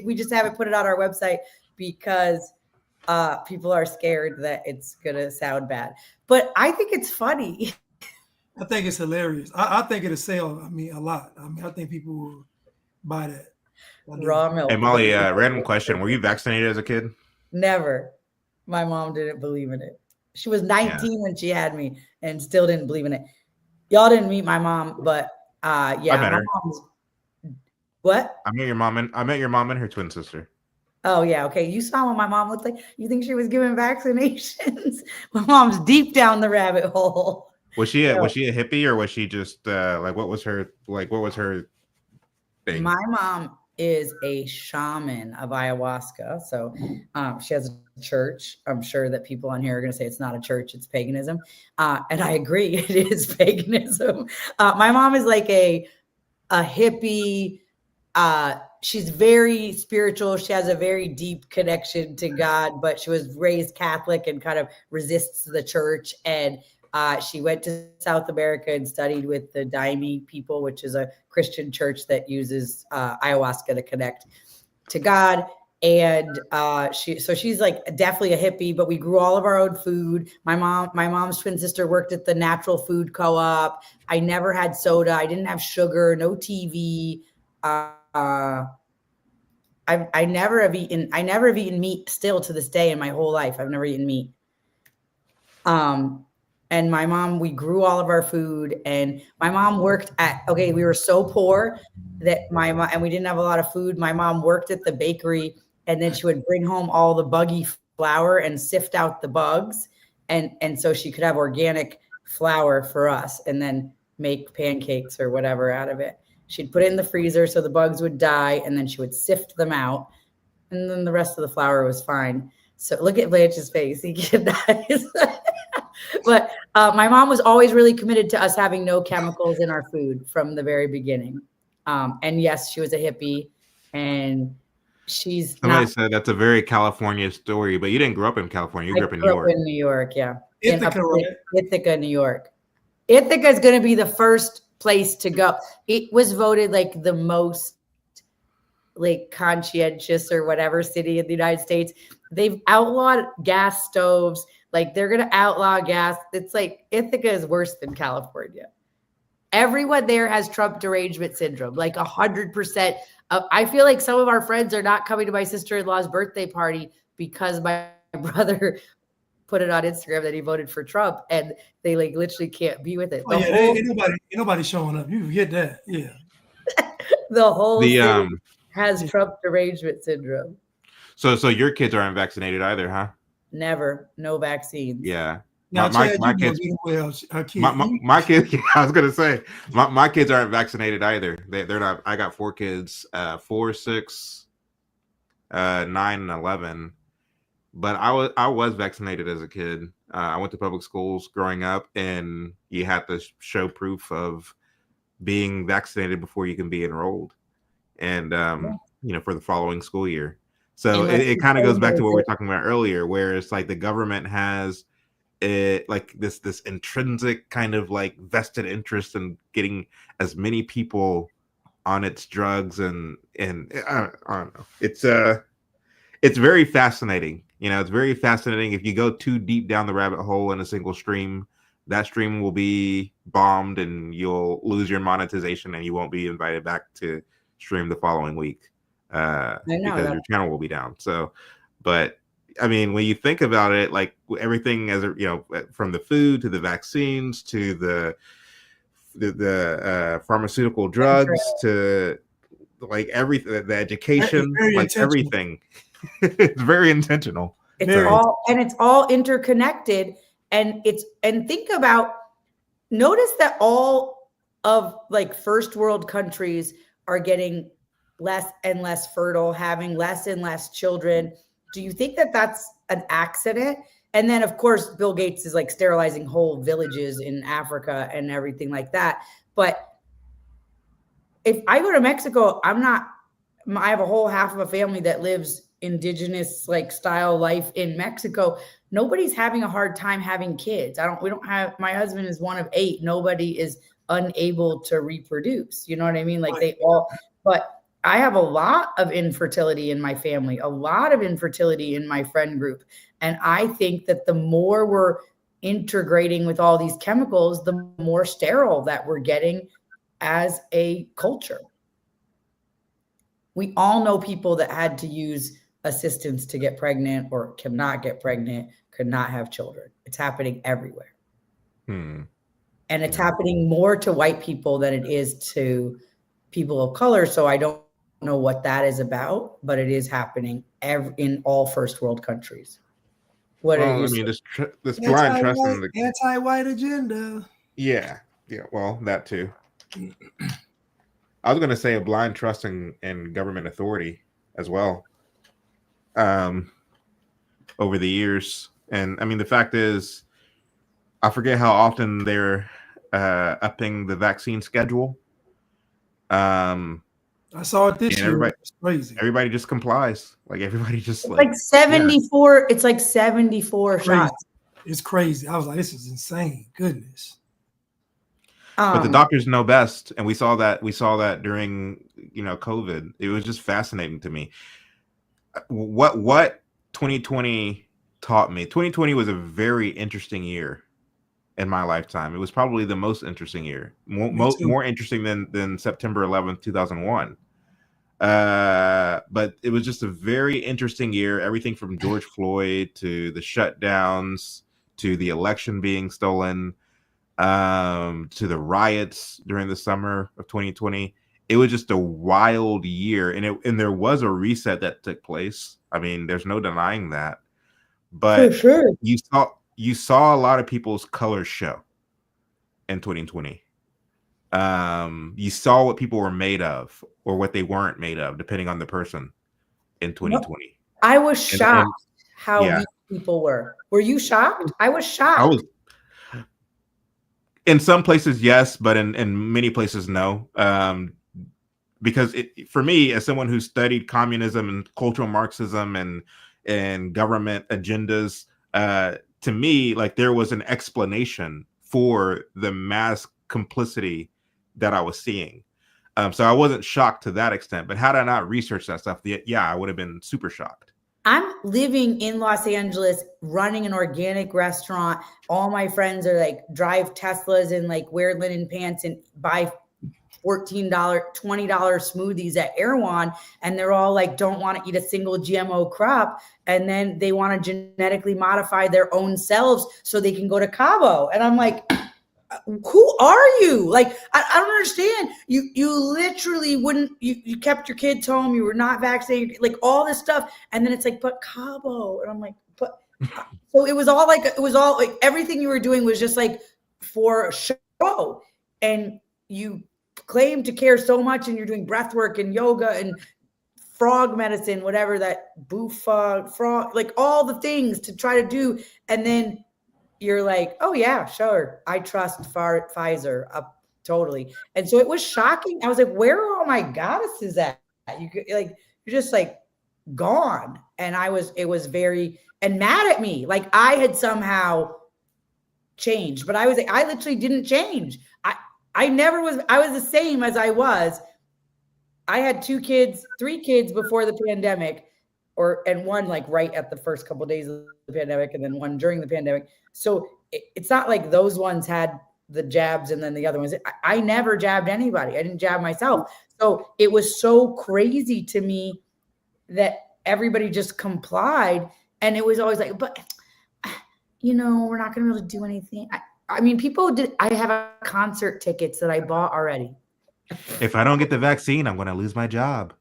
We just haven't put it on our website because people are scared that it's gonna sound bad. But I think it's funny. I think it's hilarious. I think it'll sell. I mean, a lot. I mean, I think people will buy that. Raw milk. Hey, Molly, random question. Were you vaccinated as a kid? Never. My mom didn't believe in it. She was 19 when she had me and still didn't believe in it. Y'all didn't meet my mom, but I met her. What? I met your mom and her twin sister. Oh, yeah. Okay. You saw what my mom looked like. You think she was giving vaccinations? My mom's deep down the rabbit hole. Was she a hippie, or was she just what was her thing? My mom is a shaman of ayahuasca. So she has a church. I'm sure that people on here are going to say it's not a church, it's paganism. And I agree, it is paganism. My mom is like a hippie. She's very spiritual. She has a very deep connection to God, but she was raised Catholic and kind of resists the church. And she went to South America and studied with the Daime people, which is a Christian church that uses ayahuasca to connect to God. And she's like definitely a hippie, but we grew all of our own food. My mom's twin sister worked at the Natural Food Co-op. I never had soda. I didn't have sugar, no TV. I never have eaten meat still to this day in my whole life. I've never eaten meat. And my mom, we grew all of our food, and my mom worked we were so poor that and we didn't have a lot of food. My mom worked at the bakery, and then she would bring home all the buggy flour and sift out the bugs. And so she could have organic flour for us and then make pancakes or whatever out of it. She'd put it in the freezer so the bugs would die, and then she would sift them out. And then the rest of the flour was fine. So look at Blanche's face. He cannot. But my mom was always really committed to us having no chemicals in our food from the very beginning. And yes, she was a hippie, and somebody said that's a very California story, but you didn't grow up in California. You grew up in New York. In New York, yeah. Ithaca, New York. Ithaca is going to be the first place to go. It was voted like the most conscientious or whatever city in the United States. They've outlawed gas stoves. Like they're going to outlaw gas. It's like Ithaca is worse than California. Everyone there has Trump derangement syndrome, like 100%. I feel like some of our friends are not coming to my sister-in-law's birthday party because my brother put it on Instagram that he voted for Trump, and they literally can't be with it. Ain't nobody showing up. You get that. Yeah. The whole city has Trump derangement syndrome. So your kids aren't vaccinated either, huh? Never. No vaccines. Yeah. Now, my kids. My kids. I was gonna say my kids aren't vaccinated either. They're not. I got 4 kids, 4, 6, 9, and 11, but I was vaccinated as a kid. I went to public schools growing up, and you had to show proof of being vaccinated before you can be enrolled, and for the following school year. So it kind of goes back to what we were talking about earlier, where it's like the government has like this intrinsic kind of like vested interest in getting as many people on its drugs, and I don't know. It's very fascinating. It's very fascinating. If you go too deep down the rabbit hole in a single stream, that stream will be bombed and you'll lose your monetization and you won't be invited back to stream the following week because your channel will be down. So, but I mean, when you think about it, like everything as from the food to the vaccines to the pharmaceutical drugs to like everything, the education, like everything. It's very intentional. It's all interconnected, and think about, notice that all of like first world countries are getting less and less fertile, having less and less children. Do you think that that's an accident? And then of course Bill Gates is like sterilizing whole villages in Africa and everything like that. But if I go to Mexico, I have a whole half of a family that lives indigenous like style life in Mexico. Nobody's having a hard time having kids. My husband is one of 8. Nobody is unable to reproduce. You know what I mean? Like but I have a lot of infertility in my family, a lot of infertility in my friend group. And I think that the more we're integrating with all these chemicals, the more sterile that we're getting as a culture. We all know people that had to use assistance to get pregnant or cannot get pregnant, could not have children. It's happening everywhere. And it's happening more to white people than it is to people of color. So I don't know what that is about, but it is happening in all first world countries. What are you saying? This blind trust in the anti-white agenda. Yeah. Well, that too. I was going to say a blind trust in government authority as well. Over the years, and I mean the fact is, I forget how often they're upping the vaccine schedule. I saw it this year. It's crazy. Everybody just complies. Like everybody just it's like 74. Yeah. It's like 74 shots. It's crazy. I was like, this is insane. Goodness. But the doctors know best, and we saw that during COVID. It was just fascinating to me. What 2020 taught me. 2020 was a very interesting year in my lifetime. It was probably the most interesting year, more interesting than September 11th, 2001. But it was just a very interesting year. Everything from George Floyd to the shutdowns to the election being stolen, to the riots during the summer of 2020. It was just a wild year, and there was a reset that took place. I mean, there's no denying that. But for sure, you saw a lot of people's colors show in 2020. You saw what people were made of or what they weren't made of, depending on the person in 2020. I was shocked how weak people were. Were you shocked? I was shocked. In some places, yes, but in many places, no. Because for me, as someone who studied communism and cultural Marxism and government agendas, to me, like there was an explanation for the mass complicity that I was seeing. So I wasn't shocked to that extent. But had I not researched that stuff, I would have been super shocked. I'm living in Los Angeles, running an organic restaurant. All my friends are like drive Teslas and like wear linen pants and buy $14, $20 smoothies at Erewhon, and they're all like don't want to eat a single GMO crop, and then they want to genetically modify their own selves so they can go to Cabo. And I'm like, who are you? Like, I don't understand. You literally wouldn't, you kept your kids home, you were not vaccinated, like all this stuff. And then it's like, but Cabo. And I'm like, but so it was all like everything you were doing was just like for a show. And you claim to care so much, and you're doing breath work and yoga and frog medicine, whatever that frog, like all the things to try to do. And then you're like, oh yeah, sure. I trust Pfizer totally. And so it was shocking. I was like, where are all my goddesses at? You're just like gone. And it was very, and mad at me. Like I had somehow changed, but I literally didn't change. I never was, I was the same as I was. I had 3 kids before the pandemic, and one like right at the first couple of days of the pandemic, and then one during the pandemic. So it's not like those ones had the jabs and then the other ones. I never jabbed anybody. I didn't jab myself. So it was so crazy to me that everybody just complied. And it was always like, but we're not going to be able to do anything. I mean, people did. I have concert tickets that I bought already. If I don't get the vaccine, I'm going to lose my job.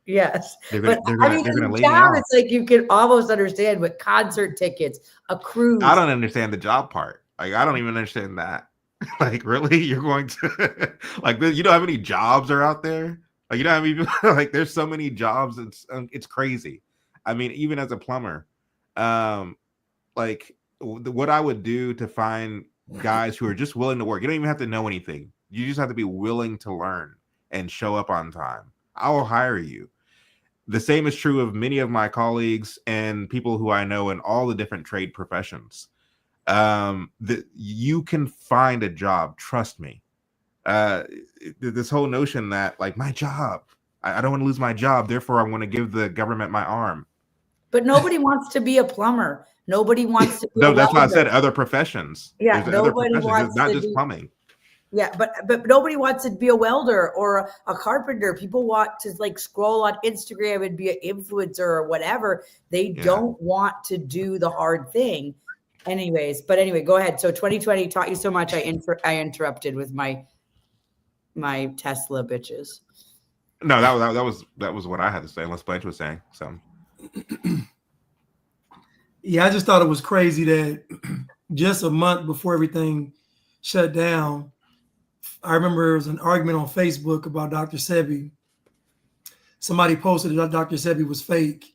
Yes. They're going to lay me off. It's like you can almost understand, but concert tickets, a cruise. I don't understand the job part. Like, I don't even understand that. Like, really? You're going to, like, you know how many jobs are out there? Like, you know how many people, like, there's so many jobs. It's crazy. I mean, even as a plumber, like, what I would do to find guys who are just willing to work. You don't even have to know anything. You just have to be willing to learn and show up on time. I will hire you. The same is true of many of my colleagues and people who I know in all the different trade professions. You can find a job. Trust me. This whole notion that like my job, I don't want to lose my job. Therefore, I want to give the government my arm. But nobody wants to be a plumber. Nobody wants to be no, that's why I said other professions. Yeah, nobody wants it's not just plumbing. Yeah, but nobody wants to be a welder or a carpenter. People want to like scroll on Instagram and be an influencer or whatever. They don't want to do the hard thing. Anyway, go ahead. So 2020 taught you so much. I interrupted with my Tesla bitches. No, that was what I had to say. Unless Blanche was saying so. Yeah, I just thought it was crazy that just a month before everything shut down, I remember there was an argument on Facebook about Dr. Sebi. Somebody posted that Dr. Sebi was fake,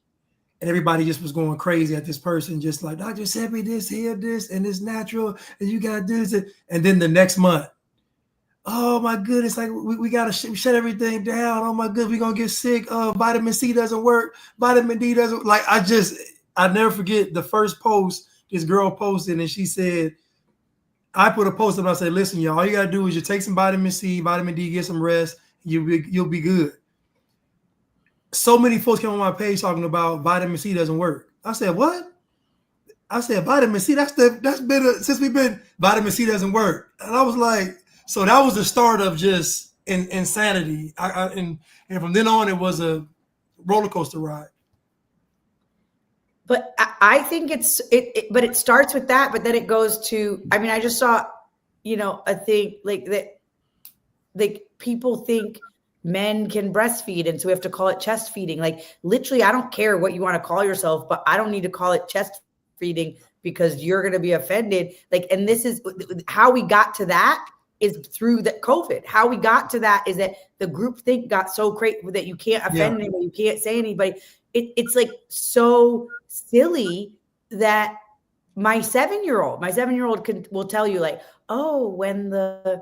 and everybody just was going crazy at this person, just like, Dr. Sebi, this, here, this, and it's natural, and you got to do this. And then the next month, oh my goodness, like we got to shut everything down. Oh my goodness, we're going to get sick. Vitamin C doesn't work. Vitamin D doesn't. Like, I never forget the first post this girl posted, and she said, I put a post up and I said, listen, y'all, all you got to do is you take some vitamin C, vitamin D, get some rest, you'll be good. So many folks came on my page talking about vitamin C doesn't work. I said, what? I said, vitamin C, since we've been, vitamin C doesn't work. And I was like, so that was the start of just insanity. And from then on, it was a roller coaster ride. But I think but it starts with that, but then it goes to, I mean, I just saw, a thing like that, like people think men can breastfeed. And so we have to call it chest feeding. Like literally, I don't care what you want to call yourself, but I don't need to call it chest feeding because you're going to be offended. Like, and this is how we got to that is through the COVID. How we got to that is that the groupthink got so crazy that you can't offend anybody. You can't say anybody. It's like so silly that my 7-year-old will tell you like, oh, when the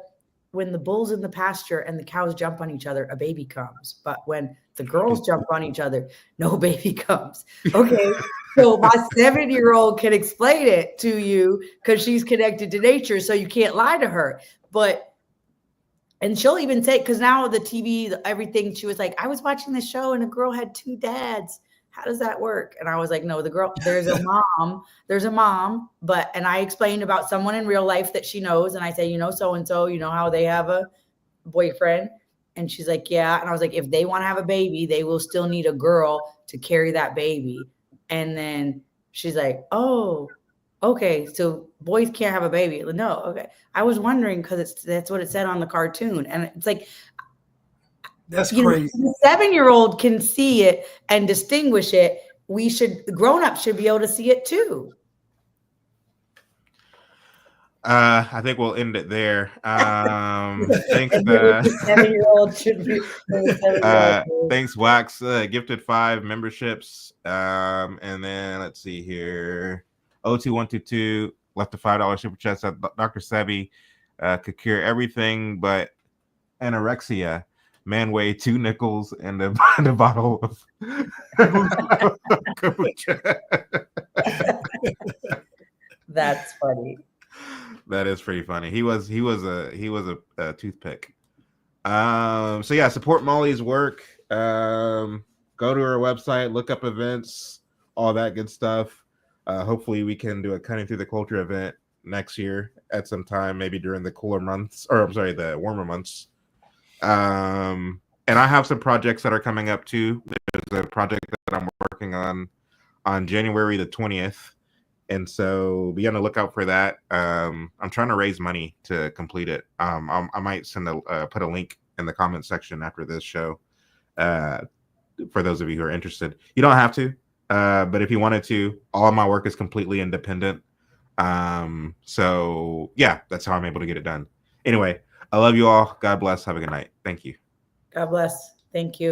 bull's in the pasture and the cows jump on each other, a baby comes. But when the girls jump on each other, no baby comes. Okay. So my 7-year-old can explain it to you because she's connected to nature. So you can't lie to her. And she'll even say, because now the TV, everything, she was like, I was watching this show and a girl had 2 dads. How does that work? And I was like, no, there's a mom, and I explained about someone in real life that she knows. And I say, so-and-so, how they have a boyfriend. And she's like, yeah. And I was like, if they want to have a baby, they will still need a girl to carry that baby. And then she's like, oh, okay. So boys can't have a baby. No. Okay. I was wondering because that's what it said on the cartoon. And it's like, that's crazy. The 7-year-old can see it and distinguish it. The grown-ups should be able to see it too. I think we'll end it there. Thanks. 7-year-old should be. Thanks, Wax. Gifted 5 memberships. And then let's see here. 02122 left a $5 super chat. Said Dr. Sebi could cure everything but anorexia. Man weigh 2 nickels and a bottle of kombucha. That's funny. That is pretty funny. He was a toothpick. So yeah, support Mollie's work. Go to her website, look up events, all that good stuff. Hopefully we can do a Cutting Through the Culture event next year at some time, maybe during the cooler months, or I'm sorry, the warmer months. And I have some projects that are coming up too. There's a project that I'm working on January the 20th. And so be on the lookout for that. I'm trying to raise money to complete it. I might put a link in the comment section after this show for those of you who are interested. You don't have to, but if you wanted to, all of my work is completely independent. So yeah, that's how I'm able to get it done. Anyway, I love you all. God bless. Have a good night. Thank you. God bless. Thank you.